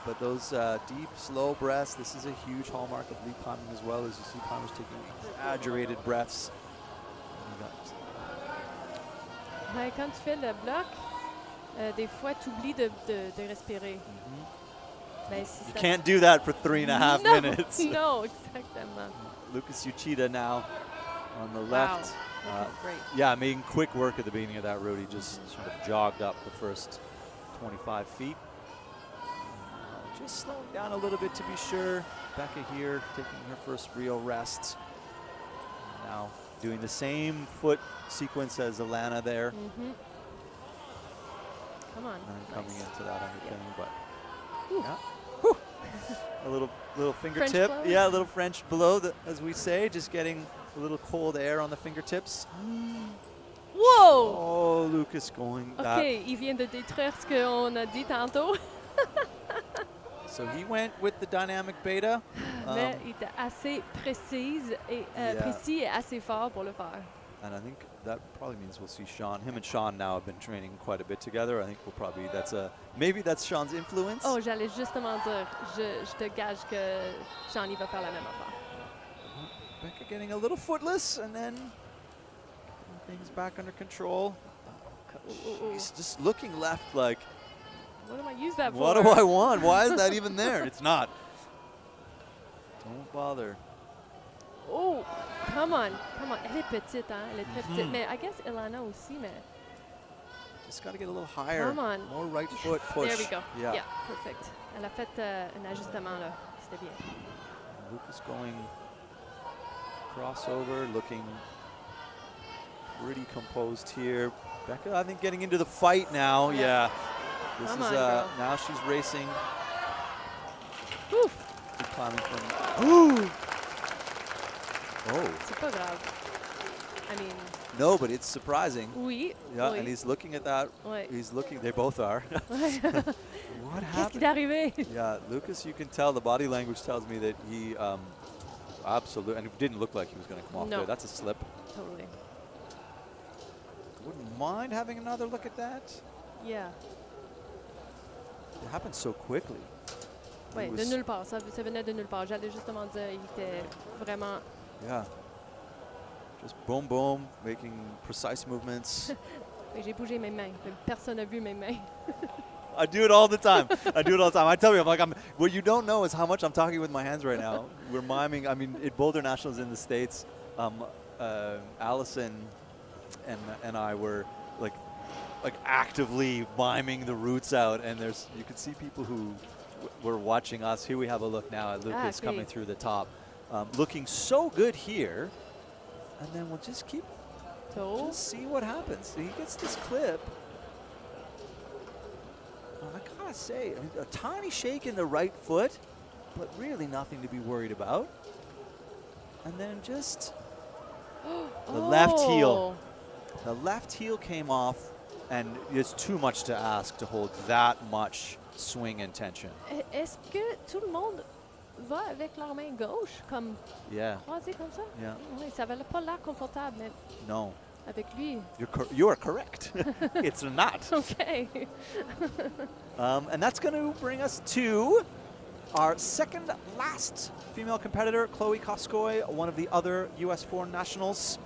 A: But those deep, slow breaths, this is a huge hallmark of lead climbing as well, as you see climbers taking exaggerated breaths.
B: Ouais, quand tu fais le bloc, des fois, tu oublies de respirer. Ben, si
A: You
B: ça-
A: can't do that for 3.5
B: No,
A: minutes.
B: No, exactement.
A: Lucas Uchida now on the left.
B: Wow. Okay, great.
A: Yeah, making quick work at the beginning of that route. He just sort of jogged up the first 25 feet. Just slowing down a little bit to be sure. Becca here taking her first real rest. Now doing the same foot sequence as Alana there.
B: Come on.
A: And coming
B: Nice.
A: into that underpinning, but
B: Whew.
A: yeah. Whew. A little fingertip.
B: blow?
A: Yeah, a little French blow, as we say, just getting a little cold air on the fingertips.
B: Wow!
A: Oh, Lucas going that.
B: OK, il vient de détruire ce qu'on a dit tantôt.
A: So he went with the dynamic beta.
B: Mais il était assez précis et assez fort pour le faire.
A: And I think that probably means we'll see Sean. Him and Sean now have been training quite a bit together. I think we'll probably, maybe that's Sean's influence.
B: Oh, j'allais justement dire, je te gage que Johnny va faire la même affaire.
A: Becca getting a little footless and then getting things back under control. He's just looking left like,
B: What do I use that for?
A: what do I want? Why is that even there? It's not. Don't bother.
B: Oh, come on. Elle est petite, hein? Elle est très petite. Mais I guess Ilana aussi, mais...
A: Just got to get a little higher.
B: Come on.
A: More right foot push.
B: There we go.
A: Yeah.
B: Perfect. Elle a fait un ajustement, là. C'était bien.
A: Lucas going crossover, looking pretty composed here. Becca, I think, getting into the fight now. Yeah. This
B: Come
A: is
B: on, girl.
A: now she's racing.
B: Ouf!
A: Keep climbing from. Ooh. Oh.
B: C'est pas grave. I mean,
A: No, but it's surprising.
B: oui.
A: Yeah,
B: oui.
A: and he's looking at that.
B: Ouais.
A: He's looking. They both are.
B: Ouais.
A: What
B: Qu'est-ce qui
A: happened?
B: est arrivé?
A: Yeah, Lucas, you can tell the body language tells me that he absolutely, and it didn't look like he was going to come off
B: No.
A: there. That's a slip.
B: totally.
A: Wouldn't mind having another look at that.
B: Yeah.
A: It happened so quickly.
B: Oui, de nulle part. Ça venait de nulle part. J'allais justement dire, il était vraiment...
A: Yeah. Just boom, boom, making precise movements.
B: J'ai bougé mes mains. Personne n'a vu mes mains.
A: I do it all the time. I do it all the time. I tell you, what you don't know is how much I'm talking with my hands right now. We're miming. I mean, at Boulder Nationals in the States, Allison and I were like actively miming the roots out, and you could see people who were watching us. Here we have a look now at Lucas coming through the top, looking so good here, and then we'll just see what happens. He gets this clip. I gotta say, a tiny shake in the right foot, but really nothing to be worried about. And then just the left heel. The left heel came off, and it's too much to ask to hold that much swing and tension.
B: Est-ce que tout le monde va avec leur main gauche, comme croisée comme ça?
A: Yeah.
B: Oui, ça n'avait pas l'air confortable, mais
A: No.
B: avec lui.
A: You are correct. It's not.
B: Okay.
A: And that's going to bring us to our second last female competitor, Chloe Koskoy, one of the other US foreign nationals.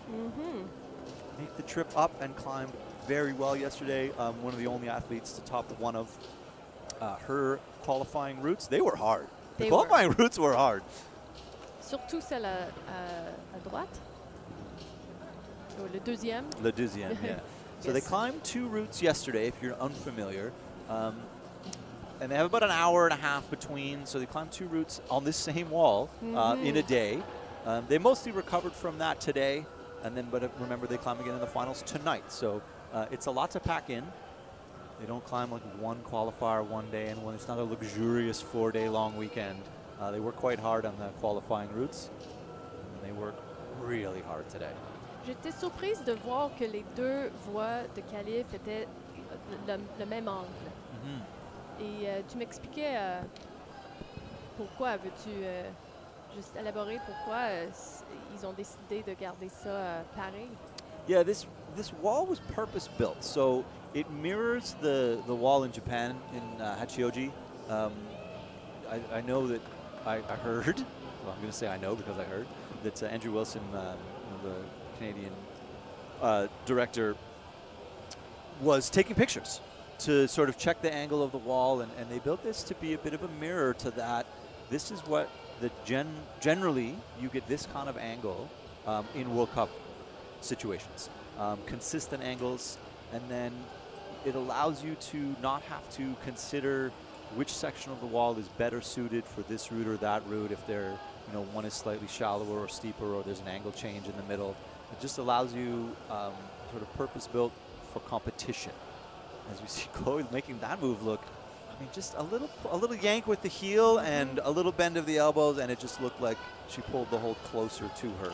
A: Make the trip up and climbed very well yesterday. One of the only athletes to top one of her qualifying routes. They were hard. The qualifying routes were hard.
B: Surtout celle à droite. Le deuxième.
A: Le deuxième, yeah. So they climbed 2 routes yesterday, if you're unfamiliar. And they have about an hour and a half between, so they climbed 2 routes on this same wall in a day. They mostly recovered from that today, and then, but remember, they climb again in the finals tonight. So it's a lot to pack in. They don't climb like one qualifier one day, and when it's not a luxurious 4-day-long weekend. They work quite hard on the qualifying routes, and they work really hard today.
B: J'étais surprise de voir que les deux voies de qualif étaient le même angle. Et tu m'expliquais pourquoi, veux-tu juste élaborer pourquoi ils ont décidé de garder ça pareil?
A: Yeah, this wall was purpose built, so it mirrors the wall in Japan in Hachioji. I know that I heard. Well, I'm going to say I know because I heard that Andrew Wilson, the Canadian director, was taking pictures to sort of check the angle of the wall, and they built this to be a bit of a mirror to that. This is what generally you get this kind of angle in World Cup situations. Consistent angles, and then it allows you to not have to consider which section of the wall is better suited for this route or that route. If they're, one is slightly shallower or steeper, or there's an angle change in the middle. It just allows you sort of purpose-built for competition. As we see Chloe making that move look, I mean, just a little yank with the heel and a little bend of the elbows, and it just looked like she pulled the hold closer to her.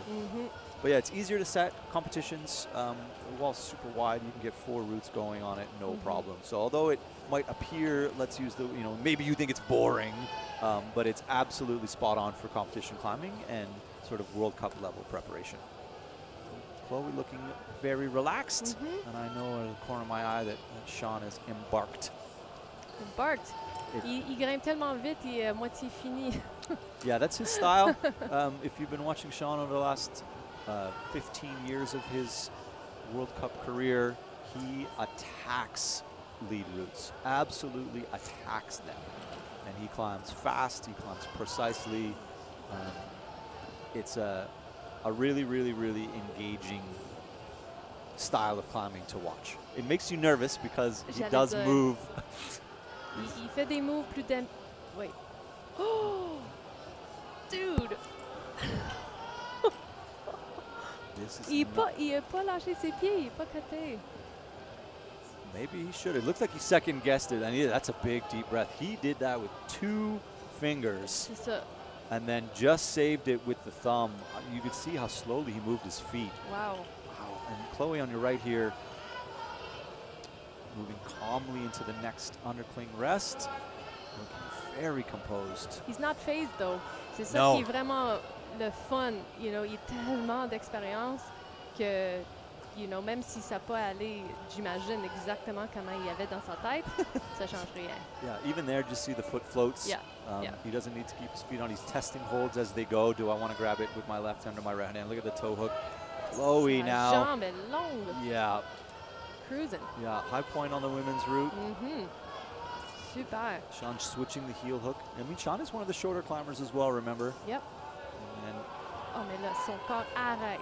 A: But yeah, it's easier to set competitions. The wall's super wide. You can get 4 routes going on it, no problem. So although it might appear, let's use the, maybe you think it's boring, but it's absolutely spot on for competition climbing and sort of World Cup level preparation. Chloe looking very relaxed, and I know in the corner of my eye that Sean is embarked.
B: Embarked? Il grimpe tellement vite, il est à moitié fini.
A: Yeah, that's his style. If you've been watching Sean over the last 15 years of his World Cup career, he attacks lead routes, absolutely attacks them. And he climbs fast, he climbs precisely. It's a really, really, really engaging style of climbing to watch. It makes you nervous because he does move.
B: Il fait des moves plus Wait. Oh! Dude! Il n'a pas lâché ses pieds, il n'a pas cuté.
A: Maybe he should. It looks like he second guessed it, and that's a big deep breath. He did that with 2 fingers.
B: C'est ça.
A: And then just saved it with the thumb. You could see how slowly he moved his feet.
B: Wow.
A: Wow. And Chloe on your right here, moving calmly into the next undercling rest. Looking very composed.
B: He's not phased though. C'est ça qui est vraiment le fun. Il a tellement d'expérience que, même si ça n'a pas allé, j'imagine exactement comment il y avait dans sa tête, ça ne change rien.
A: Yeah, even there, just see the foot floats.
B: Yeah.
A: He doesn't need to keep his feet on. He's testing holds as they go. Do I want to grab it with my left hand or my right hand? Look at the toe hook. Chloe
B: Sa
A: now.
B: jambe est longue.
A: Yeah,
B: Cruising.
A: yeah. High point on the women's route.
B: Super.
A: Sean switching the heel hook. I mean, Sean is one of the shorter climbers as well, remember?
B: Yep.
A: And
B: Oh, mais là, son corps arrête.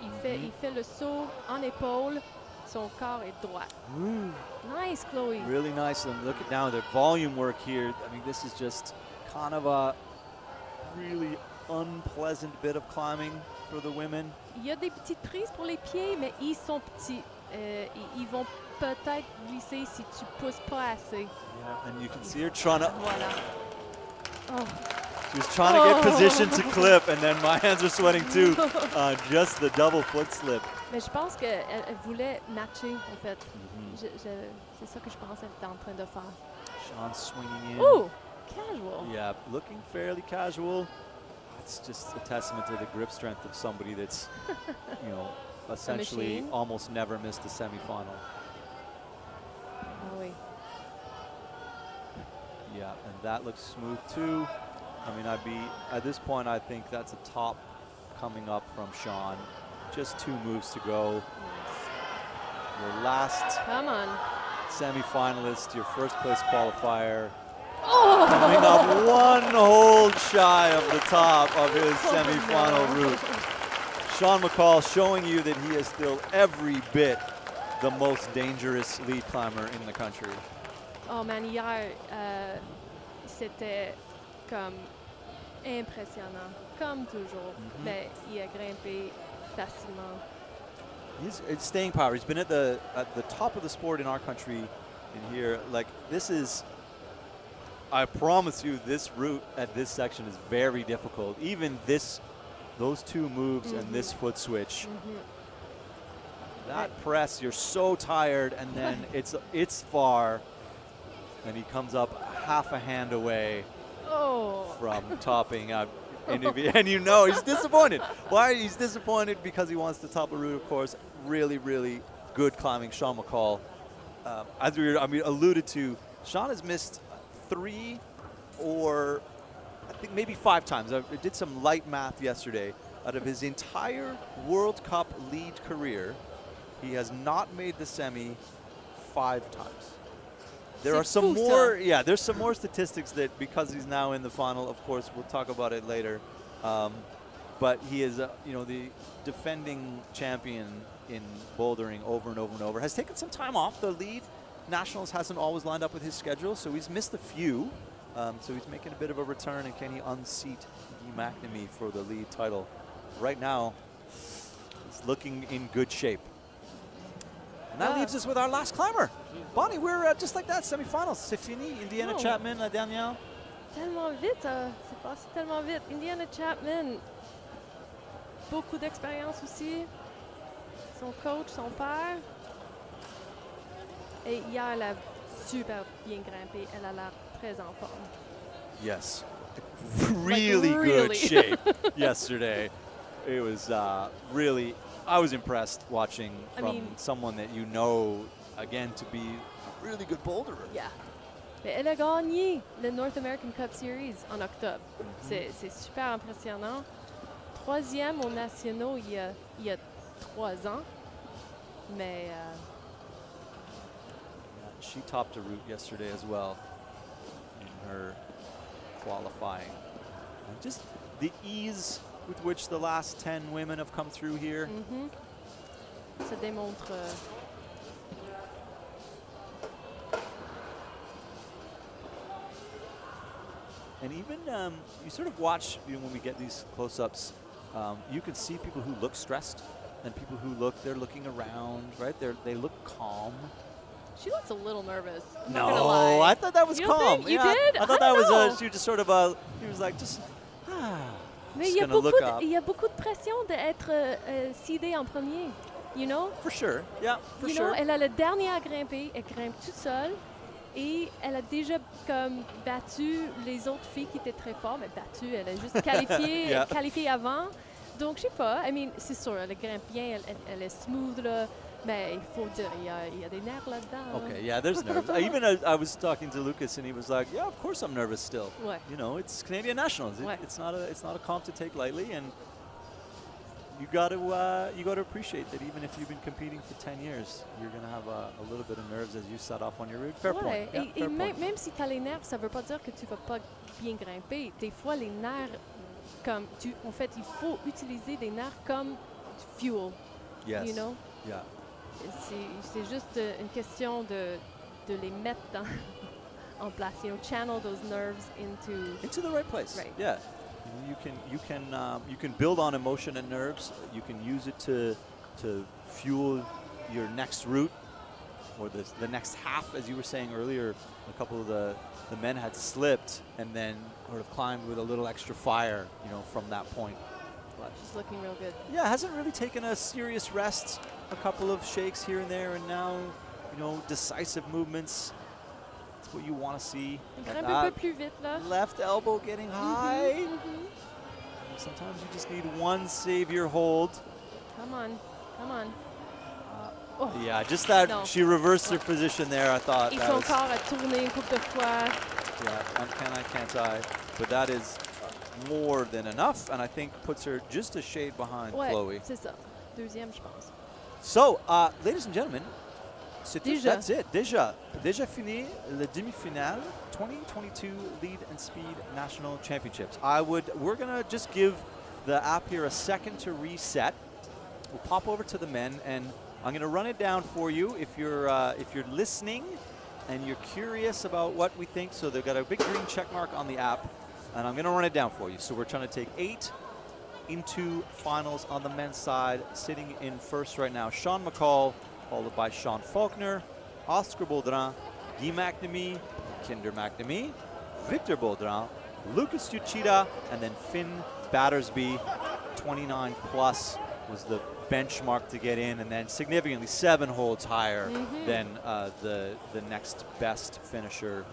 B: Il fait le saut en épaule. Son corps est droit. Nice, Chloe.
A: really nice. And look at now the volume work here. I mean, this is just kind of a really unpleasant bit of climbing for the women.
B: Il y a des petites prises pour les pieds, mais ils sont petits. Ils vont peut-être glisser si tu pousses pas assez.
A: Yeah, and you can see her trying to.
B: Voilà. Oh.
A: She was trying to get position to clip, and then my hands are sweating too. Just the double foot slip.
B: Mais je pense qu'elle voulait matcher, en fait. C'est ça que je pense qu'elle était en train de faire.
A: Sean swinging in.
B: Ooh, casual.
A: Yeah, looking fairly casual. It's just a testament to the grip strength of somebody that's, essentially
B: machine.
A: almost never missed a semifinal.
B: Ah oui.
A: Yeah, and that looks smooth too. I mean, at this point, I think that's a top coming up from Sean. Just 2 moves to go. Your last
B: Come on.
A: semifinalist, your first place qualifier. Coming up 1 hold shy of the top of his semifinal route. Sean McCall showing you that he is still every bit the most dangerous lead climber in the country.
B: Oh man, hier, c'était comme impressionnant, comme toujours. Mais il a grimpé facilement.
A: It's staying power. He's been at the top of the sport in our country in here. Like, this is, I promise you, this route at this section is very difficult. Even those 2 moves and this foot switch. That press, you're so tired, and then it's far, and he comes up half a hand away from topping out. And he's disappointed. Why? He's disappointed because he wants to top a route, of course. Really, really good climbing, Sean McCall. As we alluded to, Sean has missed 3 or I think maybe 5 times. I did some light math yesterday. Out of his entire World Cup lead career, he has not made the semi 5 times. There are some more, there's some more statistics that, because he's now in the final, of course, we'll talk about it later. But he is, the defending champion in bouldering over and over and over. Has taken some time off. The lead nationals hasn't always lined up with his schedule, so he's missed a few. So he's making a bit of a return, and can he unseat Guy McNamee for the lead title? Right now, he's looking in good shape. And that leaves us with our last climber. Bonnie, we're just like that, semifinals. C'est fini. Indiana Chapman, la dernière.
B: Tellement vite, c'est passé tellement vite. Indiana Chapman, beaucoup d'expérience aussi. Son coach, son père. Et hier, elle a super bien grimpé. Elle a l'air très en forme.
A: Yes. Really good shape yesterday. It was really, I was impressed watching from someone that again, to be a really good boulderer.
B: Yeah. Mais elle a gagné le North American Cup Series en octobre. C'est super impressionnant. 3e aux nationaux il y a 3 ans. Mais
A: she topped a route yesterday as well in her qualifying. And just the ease with which the last 10 women have come through here.
B: Ça démontre
A: and even you sort of watch, when we get these close-ups, you can see people who look stressed and people who they're looking around, right? They look calm.
B: She looks a little nervous. I'm
A: No,
B: not gonna lie.
A: I thought that was
B: You
A: calm.
B: think? You did?
A: I thought
B: I
A: that was
B: know.
A: she was just sort of he was like, just
B: Mais
A: just gonna look up.
B: il y a beaucoup de pression d'être seedée en premier, you know?
A: For sure, yeah, for sure.
B: Elle a le dernier à grimper, elle grimpe toute seule et elle a déjà comme battu les autres filles qui étaient très fortes, mais battu, elle a juste qualifié avant. Donc, je sais pas. I mean, c'est sûr, elle grimpe bien, elle est smooth, là. Mais il faut dire, il y a des nerfs là-dedans.
A: Okay, yeah, there's nerves. I was talking to Lucas, and he was like, "Yeah, of course I'm nervous still.
B: Ouais.
A: You know, it's Canadian Nationals.
B: Ouais.
A: It's not a comp to take lightly, and you got to appreciate that even if you've been competing for 10 years, you're gonna have a little bit of nerves as you set off on your route. Fair point. Yeah,
B: Et
A: fair point.
B: même si tu as les nerfs, ça veut pas dire que tu vas pas bien grimper. Des fois, les nerfs, en fait, il faut utiliser des nerfs comme du fuel.
A: Yes.
B: You know?
A: Yeah.
B: C'est juste une question de les mettre en place. You know, channel those nerves
A: Into the right place.
B: Right.
A: Yeah. You can build on emotion and nerves. You can use it to fuel your next route or the next half, as you were saying earlier. A couple of the men had slipped and then sort of climbed with a little extra fire, you know, from that point. But
B: She's looking real good.
A: yeah, hasn't really taken a serious rest. A couple of shakes here and there, and now, you know, decisive movements. That's what you want to see.
B: Grimpe un peu plus vite, là.
A: Left elbow getting high. Sometimes you just need one savior hold.
B: Come on, come on.
A: Yeah, just that
B: No.
A: she reversed her position there. I thought
B: Et
A: that
B: son
A: was,
B: corps a tourné une couple de fois.
A: yeah, can't I? But that is more than enough, and I think puts her just a shade behind
B: Ouais,
A: Chloe.
B: c'est ça. Deuxième, je pense.
A: So, ladies and gentlemen,
B: Déjà.
A: that's it. Déjà fini le demi-finale 2022 Lead and Speed National Championships. We're gonna just give the app here a second to reset. We'll pop over to the men, and I'm gonna run it down for you if you're listening and you're curious about what we think. So they've got a big green check mark on the app, and I'm gonna run it down for you. So we're trying to take 8 into finals on the men's side. Sitting in first right now, Sean McCall, followed by Sean Faulkner, Oscar Baudrin, Guy McNamee, Kinder McNamee, Victor Baudrin, Lucas Uchida, and then Finn Battersby. 29 plus was the benchmark to get in, and then significantly 7 holds higher than the next best finisher,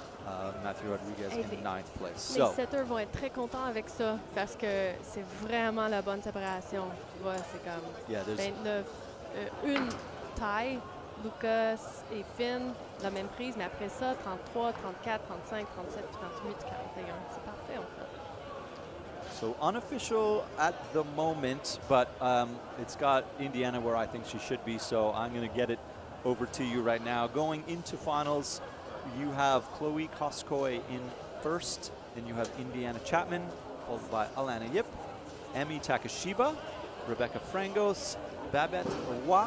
A: Matthew Rodriguez, in 9th place.
B: Les
A: So,
B: setters vont être très contents avec ça parce que c'est vraiment la bonne séparation. Tu vois, c'est comme
A: yeah, there's
B: 29, une taille, Lucas et Finn, la même prise, mais après ça, 33, 34, 35, 37, 38, 41. C'est parfait, en fait.
A: so unofficial at the moment, but it's got Indiana where I think she should be, so I'm going to get it over to you right now. Going into finals, you have Chloe Koskoy in first, then you have Indiana Chapman, followed by Alana Yip, Emi Takashiba, Rebecca Frangos, Babette Roy,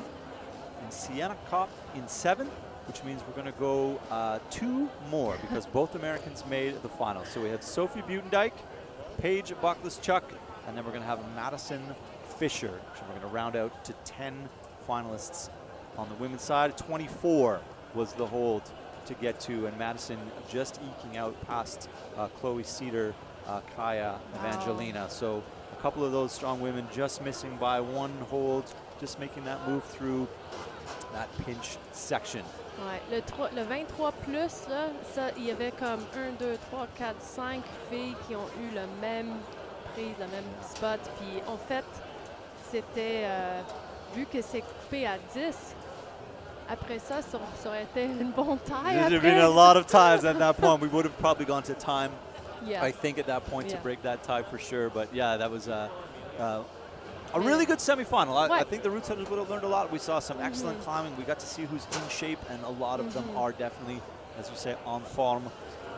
A: and Sienna Kopp in 7th, which means we're going to go 2 more because both Americans made the finals. So we have Sophie Butendyke, Paige Buckless-Chuck, and then we're going to have Madison Fisher. So we're going to round out to 10 finalists on the women's side. 24 was the hold to get to, and Madison just eking out past Chloe Cedar, Kaya, Evangelina. So a couple of those strong women just missing by 1 hold, just making that move through that pinch section.
B: Ouais, le 23 plus, là, ça, il y avait comme 1, 2, 3, 4, 5 filles qui ont eu la même prise, le même spot. Puis en fait, c'était, vu que c'est coupé à 10, après ça, ça aurait été une bonne taille.
A: There's
B: Après.
A: been a lot of times at that point. We would have probably gone to time,
B: Yeah.
A: I think, at that point to
B: Yeah.
A: break that tie for sure. But yeah, that was a really good semifinal. I
B: Ouais.
A: think the route setters would have learned a lot. We saw some excellent climbing. We got to see who's in shape, and a lot of them are definitely, as you say, on form.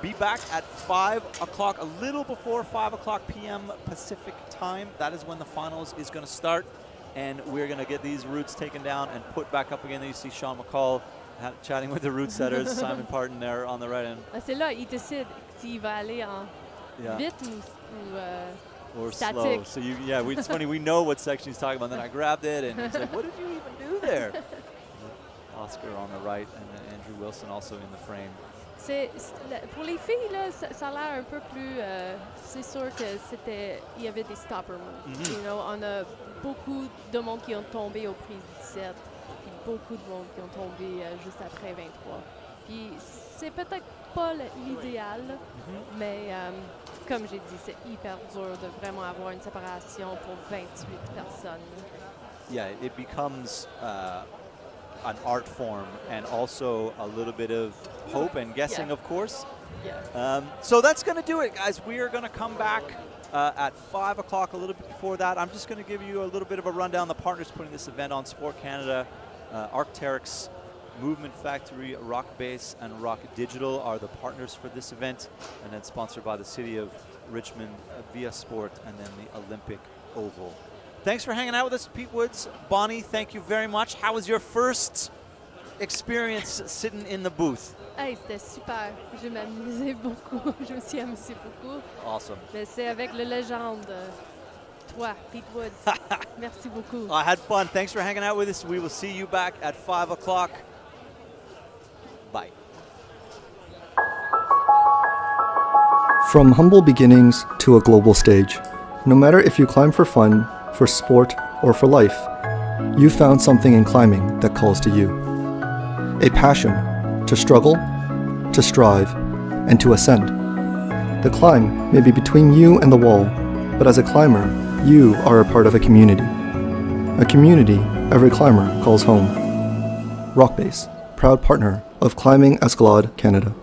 A: Be back at 5 o'clock, a little before 5 o'clock p.m. Pacific time. That is when the finals is going to start, and we're going to get these routes taken down and put back up again. There you see Sean McCall chatting with the route setters, Simon Parton there on the right end.
B: Ah, c'est là, il décide s'il va aller en
A: Yeah.
B: vite ou
A: Or slow.
B: static.
A: So it's funny, we know what section he's talking about. Then I grabbed it, and he's like, what did you even do there? Oscar on the right, and then Andrew Wilson also in the frame.
B: Pour les filles, là, ça a l'air un peu plus... c'est sûr que il y avait des stopper moves. You know, on a beaucoup de monde qui ont tombé aux prises 17, puis beaucoup de monde qui ont tombé juste après 23. Puis c'est peut-être pas l'idéal, mais comme j'ai dit, c'est hyper dur de vraiment avoir une séparation pour 28 personnes.
A: Yeah, it becomes an art form and also a little bit of hope and guessing,
B: Yeah.
A: of course.
B: Yeah.
A: So that's going to do it, guys. We are going to come back at 5 o'clock, a little bit before that. I'm just going to give you a little bit of a rundown. The partners putting this event on: Sport Canada, Arc'teryx, Movement Factory, Rock Base, and Rock Digital are the partners for this event, and then sponsored by the City of Richmond, Via Sport, and then the Olympic Oval. Thanks for hanging out with us, Pete Woods. Bonnie, thank you very much. How was your first experience sitting in the booth?
B: Hey, c'était super. Je m'amusais beaucoup. Je me suis amusée beaucoup.
A: Awesome.
B: Mais c'est avec le légende, toi, Pete Woods. Merci beaucoup.
A: I had fun. Thanks for hanging out with us. We will see you back at 5 o'clock. Bye.
C: From humble beginnings to a global stage, no matter if you climb for fun, for sport, or for life, you found something in climbing that calls to you. A passion to struggle, to strive, and to ascend. The climb may be between you and the wall, but as a climber, you are a part of a community. A community every climber calls home. Rockbase, proud partner of Climbing Escalade Canada.